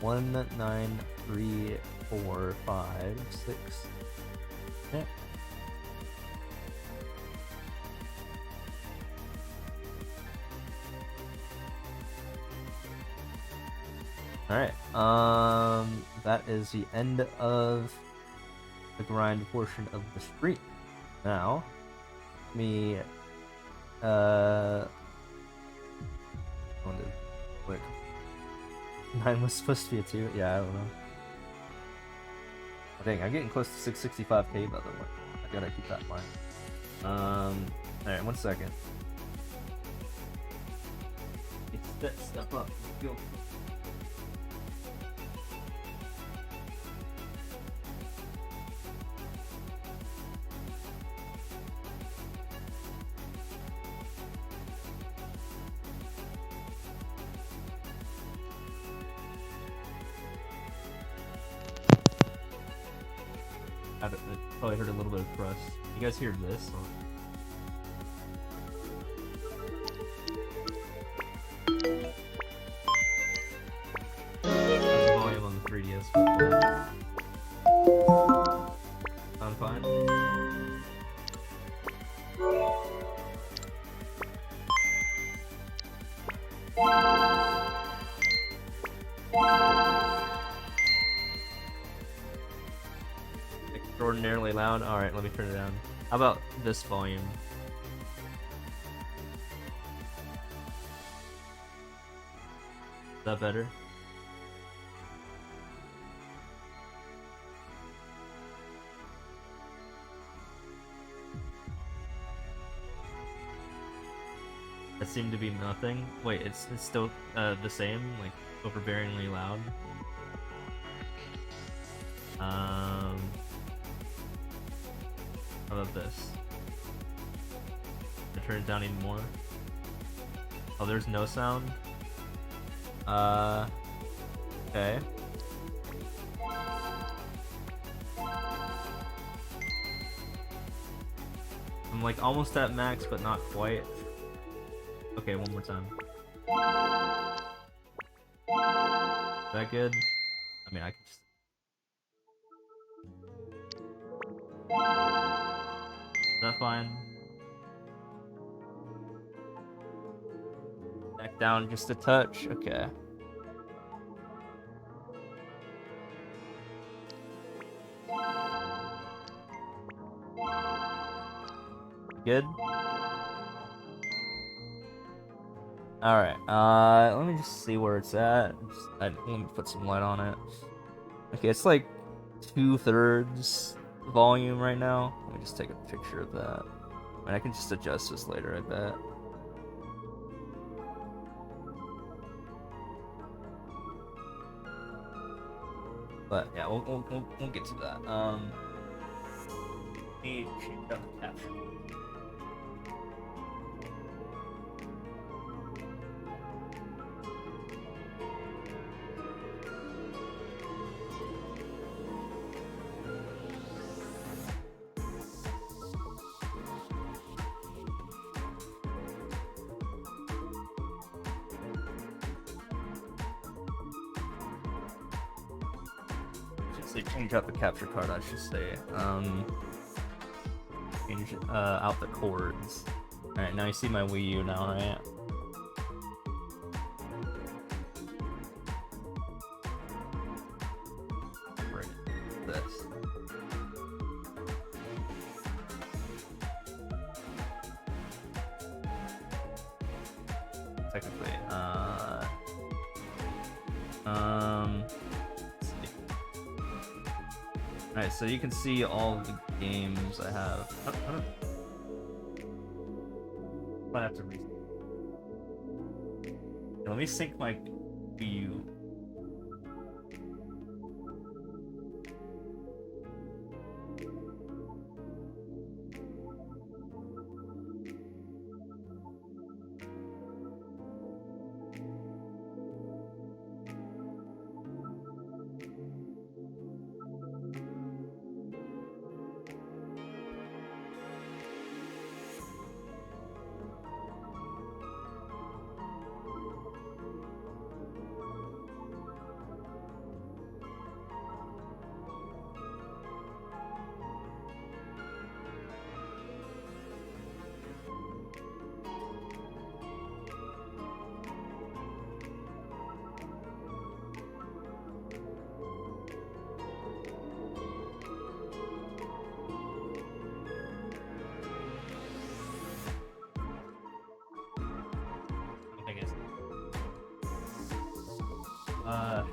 One, 9, 3, 4, 5, 6. Yeah. Alright, that is the end of the grind portion of the stream. Now, me, I wanted to quick. 9 was supposed to be a 2? Yeah, I don't know. Oh, dang, I'm getting close to 665k by the way. I gotta keep that in mind. Alright, 1 second. It's that stuff up. Go. I probably heard a little bit of crust. You guys hear this? That's the volume on the 3DS. Sound fine? Extraordinarily loud? Alright, let me turn it down. How about this volume? Is that better? That seemed to be nothing. Wait, it's still the same, like overbearingly loud. How about this? I turn it down even more. Oh, there's no sound. Okay. I'm like almost at max, but not quite. Okay, one more time. Is that good? I mean, I can just... Is that fine? Back down just a touch. Okay. Good? Alright, let me just see where it's at. Let me put some light on it. Okay, it's like 2/3 volume right now. Let me just take a picture of that. I mean, I can just adjust this later, I bet. But yeah, we'll get to that. Let me change up the caption. Change out the capture card, I should say. Change out the chords. Alright, now you see my Wii U now, right? Right. This. Technically, Alright, so you can see all the games I have. I have to let me sync my Wii U. Yeah,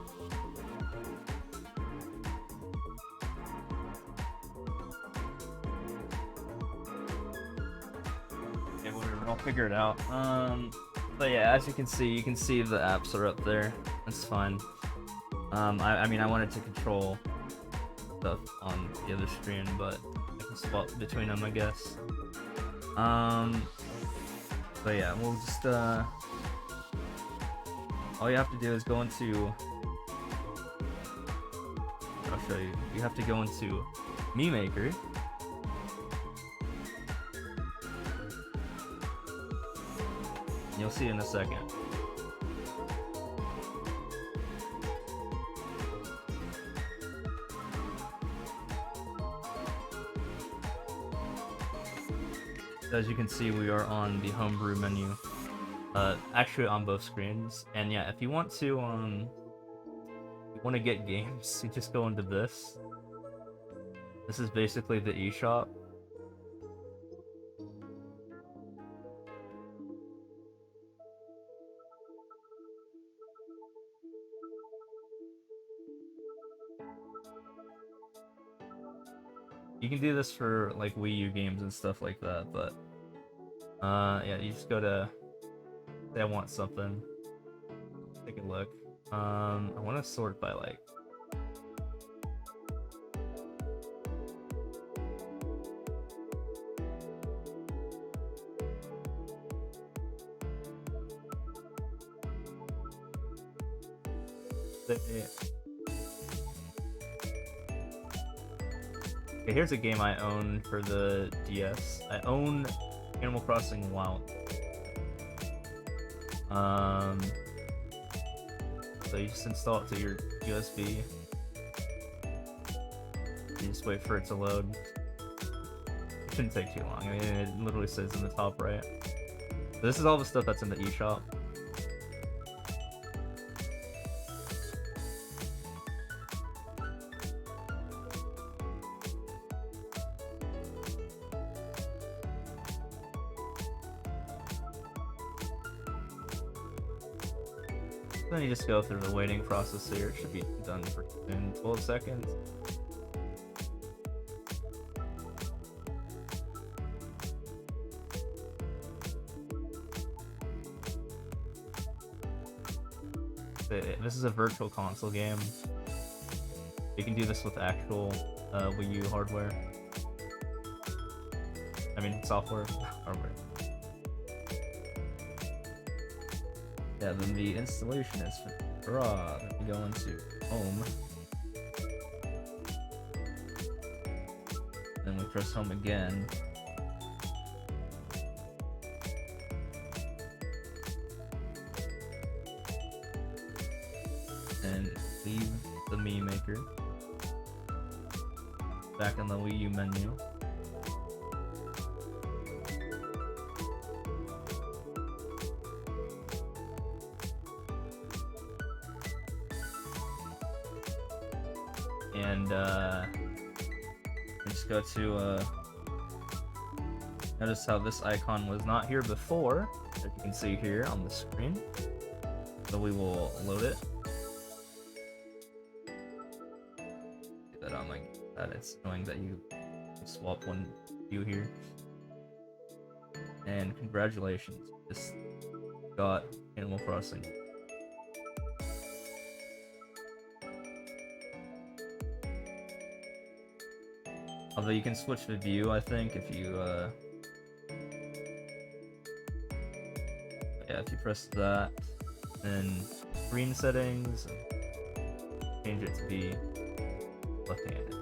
whatever. I'll figure it out. But yeah, as you can see the apps are up there. That's fine. I mean, I wanted to control stuff on the other screen, but I can swap between them, I guess. But yeah, we'll just all you have to do is go into. I'll show you. You have to go into Mii Maker. You'll see in a second. As you can see, we are on the homebrew menu. Actually on both screens. And yeah, if you want to get games, you just go into this. This is basically the eShop. You can do this for like Wii U games and stuff like that, but yeah, you just go to say I want something. Take a look. I want to sort by like okay, here's a game I own for the DS. I own Animal Crossing WoW. So you just install it to your USB. You just wait for it to load. It shouldn't take too long. I mean, it literally says in the top right. So this is all the stuff that's in the eShop. Then you just go through the waiting process here. It should be done for in 12 seconds. This is a virtual console game. You can do this with actual Wii U hardware. I mean, software. Hardware. Yeah, then the installation is for raw. Then we go into home. Then we press home again. And leave the Mii Maker. Back in the Wii U menu. And just go to notice how this icon was not here before, as you can see here on the screen. So we will load it. Get that on like that. It's annoying that you swap one view here. And congratulations, you just got Animal Crossing. Although you can switch the view, I think, if you, yeah, if you press that, then screen settings, change it to be left-handed.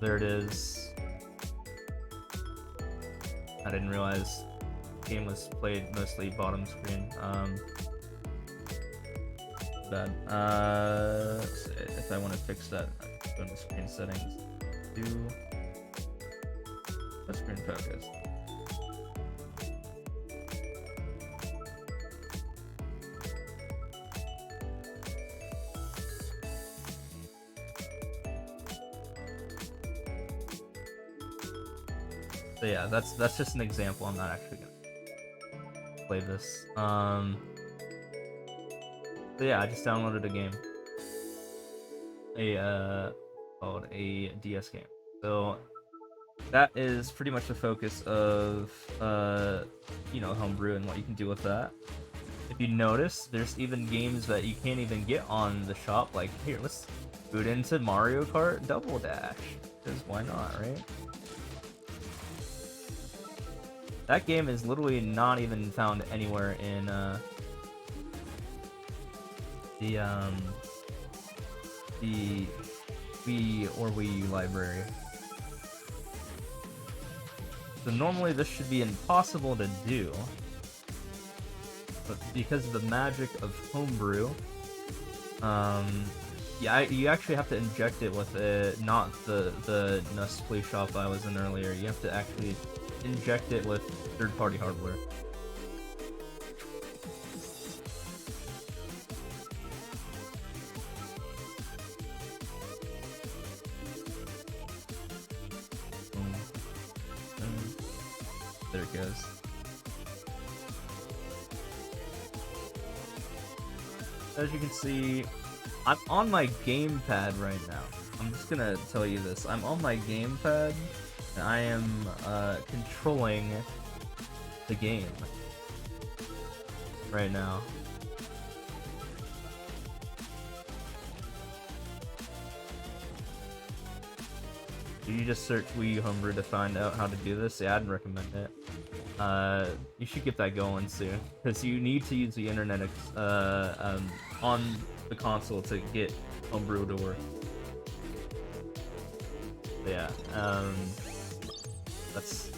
There it is. I didn't realize the game was played mostly bottom screen. Bad. So if I want to fix that, I go to screen settings. Do screen focus. So yeah, that's just an example. I'm not actually gonna play this. So yeah, I just downloaded a game. Called a DS game. So that is pretty much the focus of homebrew and what you can do with that. If you notice, there's even games that you can't even get on the shop. Like here, let's boot into Mario Kart Double Dash. Because why not, right? That game is literally not even found anywhere in the Wii or Wii U library. So normally this should be impossible to do, but because of the magic of homebrew, yeah, you actually have to inject it with not the Nestle shop I was in earlier. You have to actually inject it with third-party hardware. There it goes. As you can see, I'm on my gamepad right now. I'm just gonna tell you this. I'm on my gamepad, and I am controlling the game right now. You just search Wii U Homebrew to find out how to do this. Yeah, I'd recommend it. You should get that going soon, because you need to use the internet on the console to get Homebrew to work. But yeah, this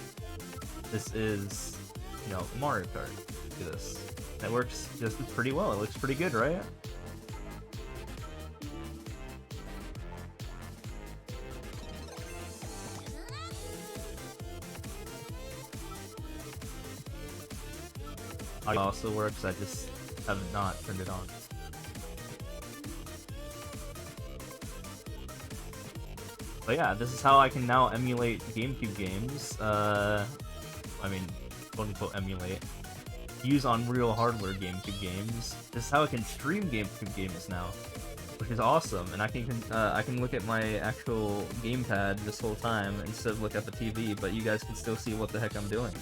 is, Mario Kart. Look at this. That works just pretty well. It looks pretty good, right? Audio also works, I just have not turned it on. But yeah, this is how I can now emulate GameCube games. I mean, quote-unquote emulate. Use on real hardware GameCube games. This is how I can stream GameCube games now, which is awesome. And I can look at my actual gamepad this whole time instead of look at the TV, but you guys can still see what the heck I'm doing.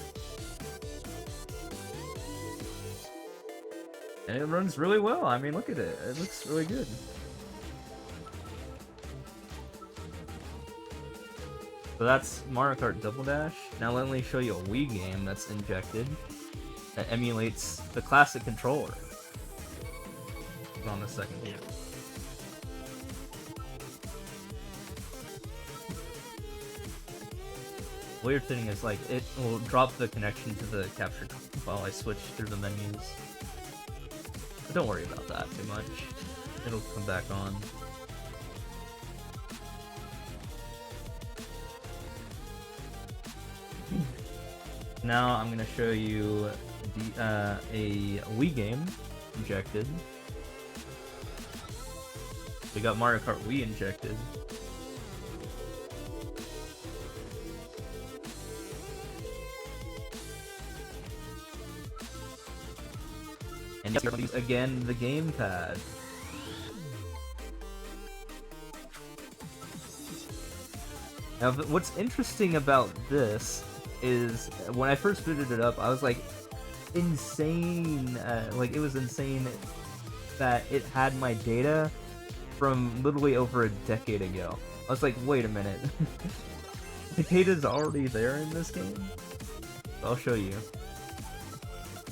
And it runs really well. I mean, look at it. It looks really good. So that's Mario Kart Double Dash. Now let me show you a Wii game that's injected that emulates the classic controller. Hold on a second here. Weird thing is, like, it will drop the connection to the capture card while I switch through the menus. But don't worry about that too much. It'll come back on. Now I'm gonna show you a Wii game injected. We got Mario Kart Wii injected. And yes, we're use again the gamepad. Now, what's interesting about this is when I first booted it up, I was like, insane. Like, it was insane that it had my data from literally over a decade ago. I was like, wait a minute. The data's already there in this game? I'll show you.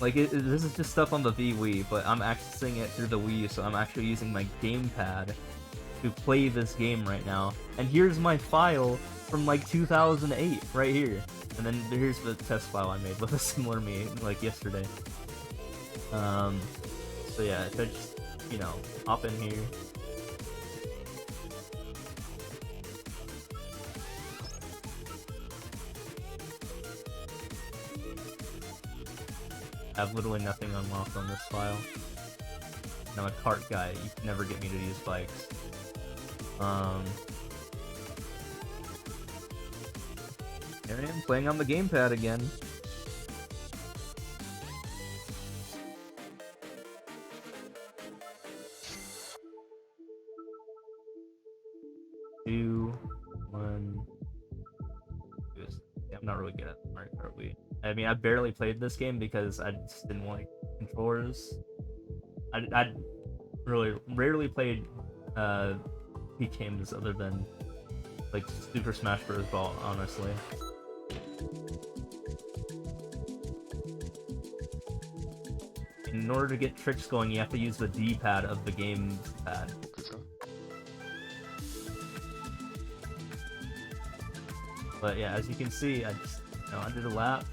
Like, this is just stuff on the Wii, but I'm accessing it through the Wii, so I'm actually using my gamepad to play this game right now. And here's my file from like 2008, right here. And then here's the test file I made with a similar me, like yesterday. So yeah, if I just, hop in here. I have literally nothing unlocked on this file. And I'm a kart guy, you can never get me to use bikes. Here I am playing on the gamepad again. Two, one. Yeah, I'm not really good at Mario Kart Wii. I mean, I barely played this game because I just didn't like controllers. I really rarely played Wii games other than like Super Smash Bros. Ball, honestly. In order to get tricks going, you have to use the D-pad of the game pad. But yeah, as you can see, I did a lap.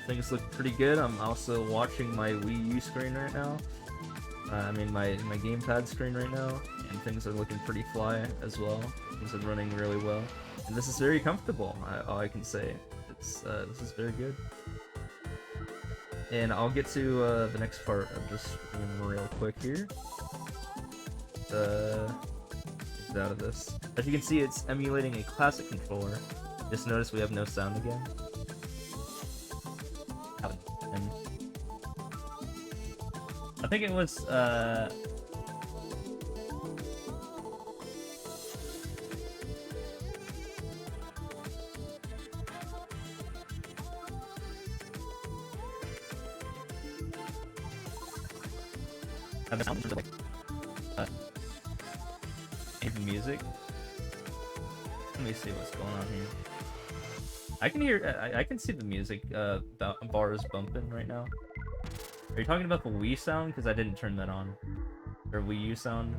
Things look pretty good. I'm also watching my Wii U screen right now. I mean my gamepad screen right now, and things are looking pretty fly as well. Things are running really well, and this is very comfortable. All I can say, this is very good. And I'll get to the next part of this stream real quick here. Get out of this. As you can see, it's emulating a classic controller. Just notice we have no sound again. I think it was music. Let me see what's going on here. I can hear, I can see the music bars bumping right now. Are you talking about the Wii sound? Because I didn't turn that on. Or Wii U sound?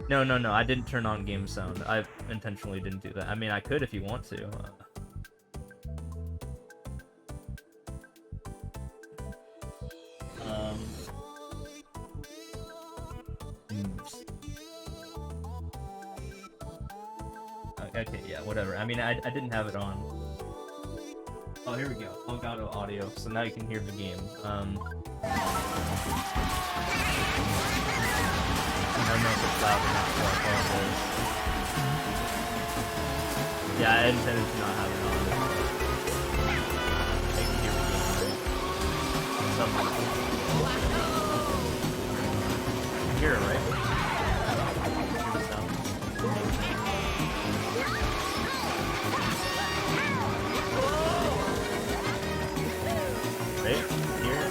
No, I didn't turn on game sound. I intentionally didn't do that. I mean, I could if you want to. Okay, yeah, whatever. I mean, I didn't have it on. Oh, here we go. Elgato audio. So now you can hear the game. I don't know if it's loud or not, so I apologize. Yeah, I intended to not have it on. I can hear the game, right? Something. You can hear it, right? Hear the sound. Right? Here.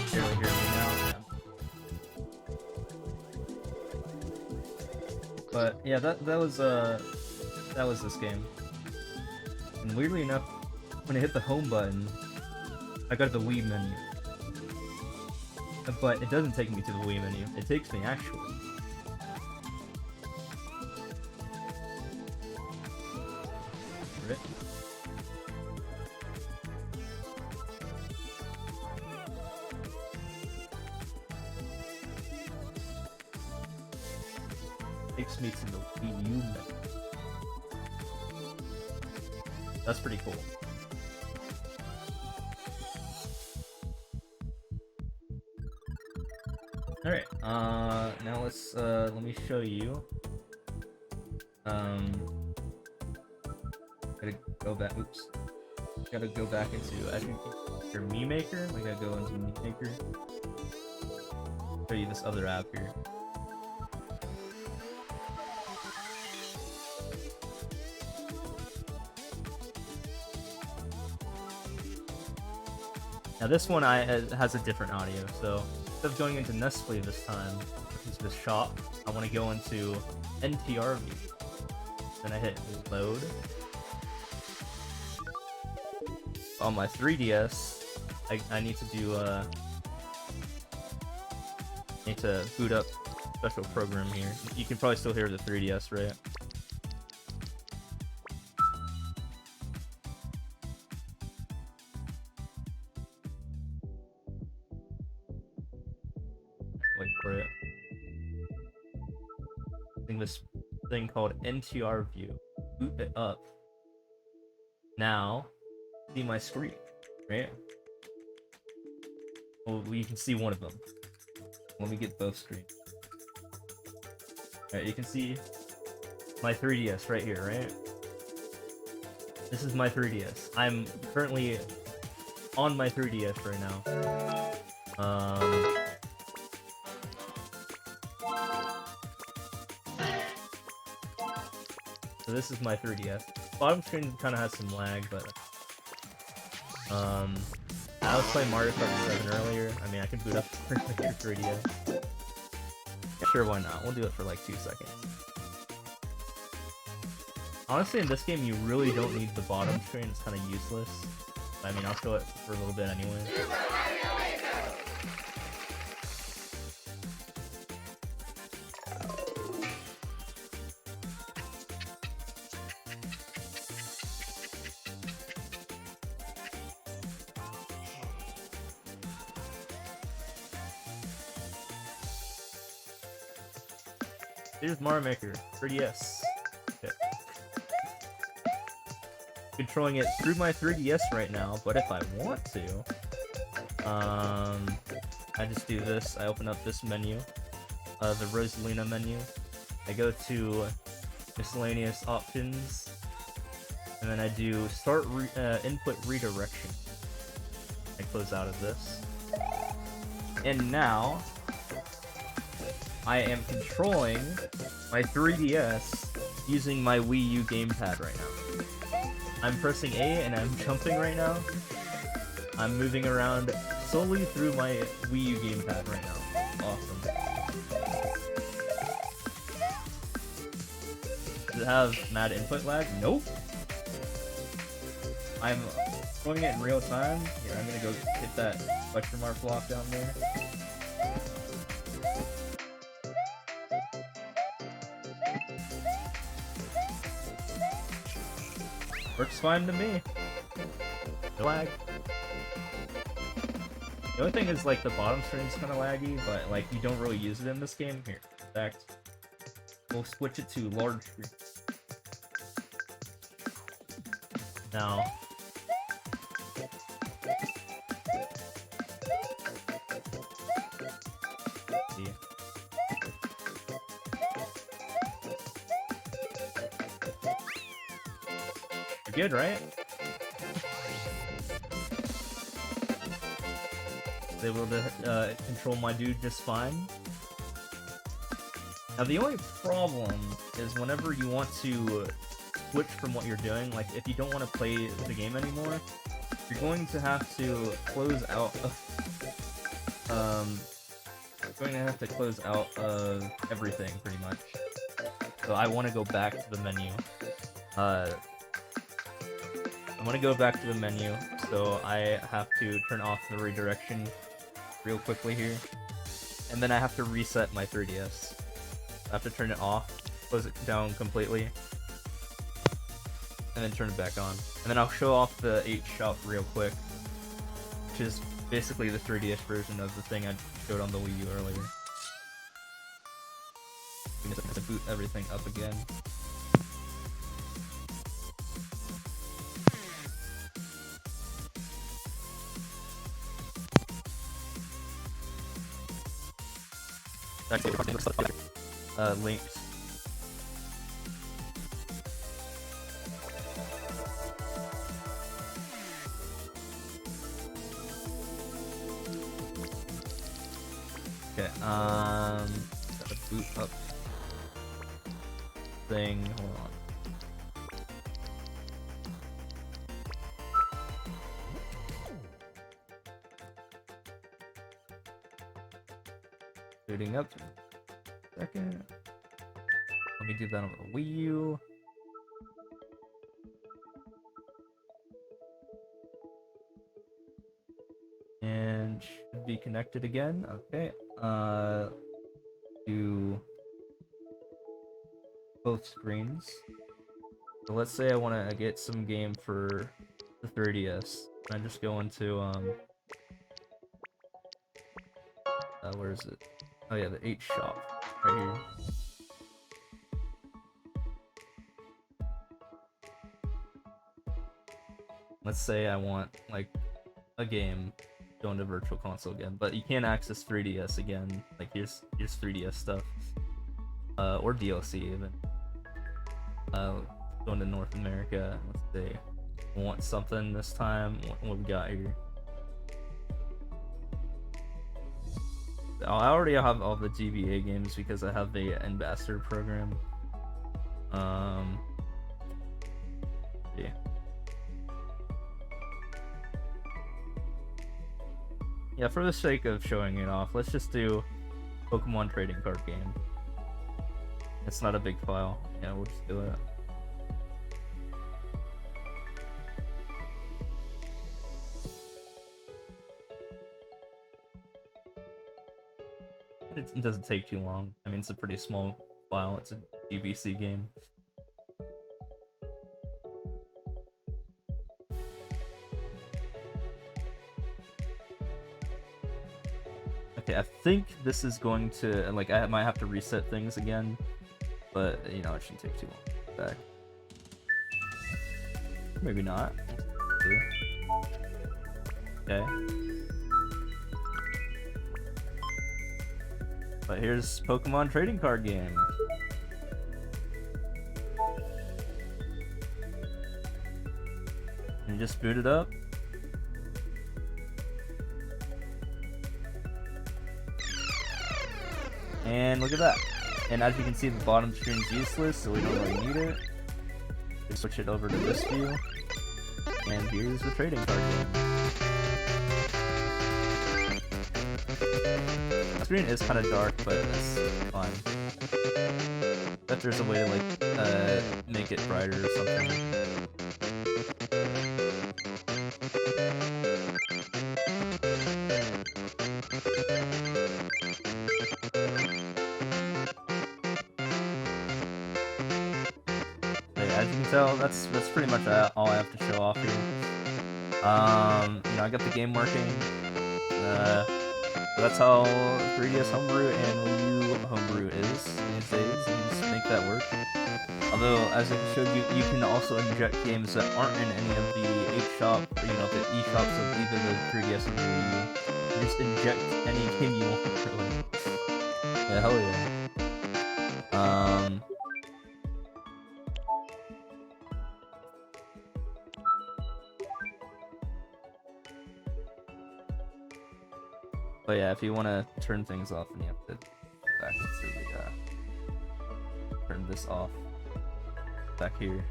Hear me now? But yeah, that was this game. And weirdly enough, when I hit the home button, I got the Wii menu. But it doesn't take me to the Wii menu. It takes me actually. Right? Takes me to the Wii U menu. That's pretty cool. Alright, now let's, let me show you. Gotta go back, oops. Gotta go back into, your Mii Maker. We gotta go into Mii Maker. Show you this other app here. Now this one has a different audio, so instead of going into Nestle this time, into the shop, I want to go into NTR view. Then I hit load. On my 3DS, I need to do need to boot up special program here. You can probably still hear the 3DS, right? Wait for it. I think this thing called NTR view. boot it up. Now, see my screen, right? Well, you can see one of them. Let me get both screens. Alright, you can see my 3DS right here, right? This is my 3DS. I'm currently on my 3DS right now. So this is my 3DS. Bottom screen kind of has some lag, but I was playing Mario Kart 7 earlier. I mean, I can boot up your 3DS. Sure, why not? We'll do it for like 2 seconds. Honestly, in this game, you really don't need the bottom screen. It's kind of useless. I mean, I'll show it for a little bit anyway. Here's Mario Maker, 3DS. Okay. Controlling it through my 3DS right now, but if I want to, I just do this. I open up this menu, the Rosalina menu. I go to miscellaneous options, and then I do start input redirection. I close out of this, and now I am controlling my 3DS using my Wii U gamepad right now. I'm pressing A and I'm jumping right now. I'm moving around solely through my Wii U gamepad right now. Awesome. Does it have mad input lag? Nope. I'm throwing it in real time. Here, I'm gonna go hit that question mark block down there. Works fine to me. No lag. The only thing is, like, the bottom screen is kind of laggy, but, like, you don't really use it in this game. Here, in fact, we'll switch it to large screen. Now, see. You're good, right? Was able to control my dude just fine. Now the only problem is whenever you want to switch from what you're doing, like if you don't want to play the game anymore, you're going to have to close out of everything pretty much. So I want to go back to the menu. I want to go back to the menu, so I have to turn off the redirection real quickly here. And then I have to reset my 3DS. I have to turn it off, close it down completely, and then turn it back on. And then I'll show off the 8-shot real quick, which is basically the 3DS version of the thing I showed on the Wii U earlier. I'm just gonna boot everything up again. Actually, links. Okay, gotta boot up thing, hold on. Booting up. Second. Let me do that on the Wii U. And should be connected again. Okay. Do both screens. So let's say I want to get some game for the 3DS. I just go into where is it? Oh yeah, the 8-shop right here. let's say I want like a game going to Virtual Console again, but you can't access 3DS again. Like here's 3DS stuff, or DLC even. Going to North America. Let's see. Want something this time? What we got here? I already have all the GBA games because I have the ambassador program. Yeah. Yeah, for the sake of showing it off, let's just do Pokemon trading card game. It's not a big file. Yeah, we'll just do it. It doesn't take too long. I mean, it's a pretty small file. It's a GBC game. Okay, I think this is going to, like, I might have to reset things again, but, you know, it shouldn't take too long. Back. Maybe not. Okay. But here's Pokemon trading card game. And you just boot it up. And look at that. And as you can see, the bottom screen is useless, so we don't really need it. We switch it over to this view. And here's the trading card game. The screen is kind of dark, but it's fine. Bet there's a way to like make it brighter or something. As you can tell, that's pretty much all I have to show off here. You know, I got the game working. So that's how 3DS Homebrew and Wii U Homebrew is these days. You just make that work. Although, as I showed you, you can also inject games that aren't in any of the eShop, or you know, the eShops of either the 3DS or the Wii U. You just inject any game you want, really. Yeah, hell yeah. But yeah, if you want to turn things off, then you have to go back into the, turn this off back here.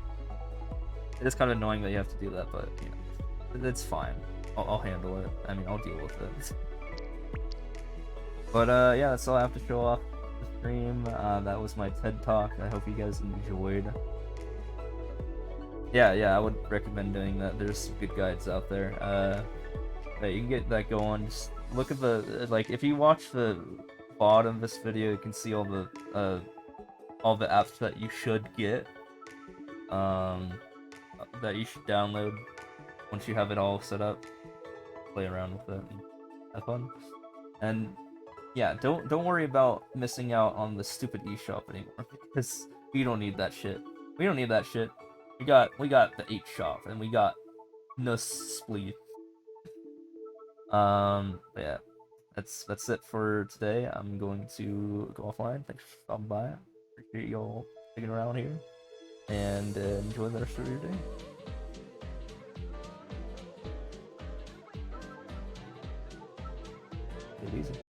It is kind of annoying that you have to do that, but you know, it's fine. I'll handle it. I mean, I'll deal with it. But yeah, that's all I have to show off the stream. That was my TED Talk. I hope you guys enjoyed. Yeah, I would recommend doing that. There's some good guides out there. But you can get that going. Just look at the, like, if you watch the bottom of this video, you can see all the apps that you should get, that you should download once you have it all set up. Play around with it and have fun. And yeah, don't worry about missing out on the stupid eShop anymore, because we don't need that shit. We don't need that shit. We got the eShop, and we got no spleef. But yeah, that's it for today. I'm going to go offline. Thanks for stopping by. Appreciate y'all sticking around here, and enjoy the rest of your day. Take it easy.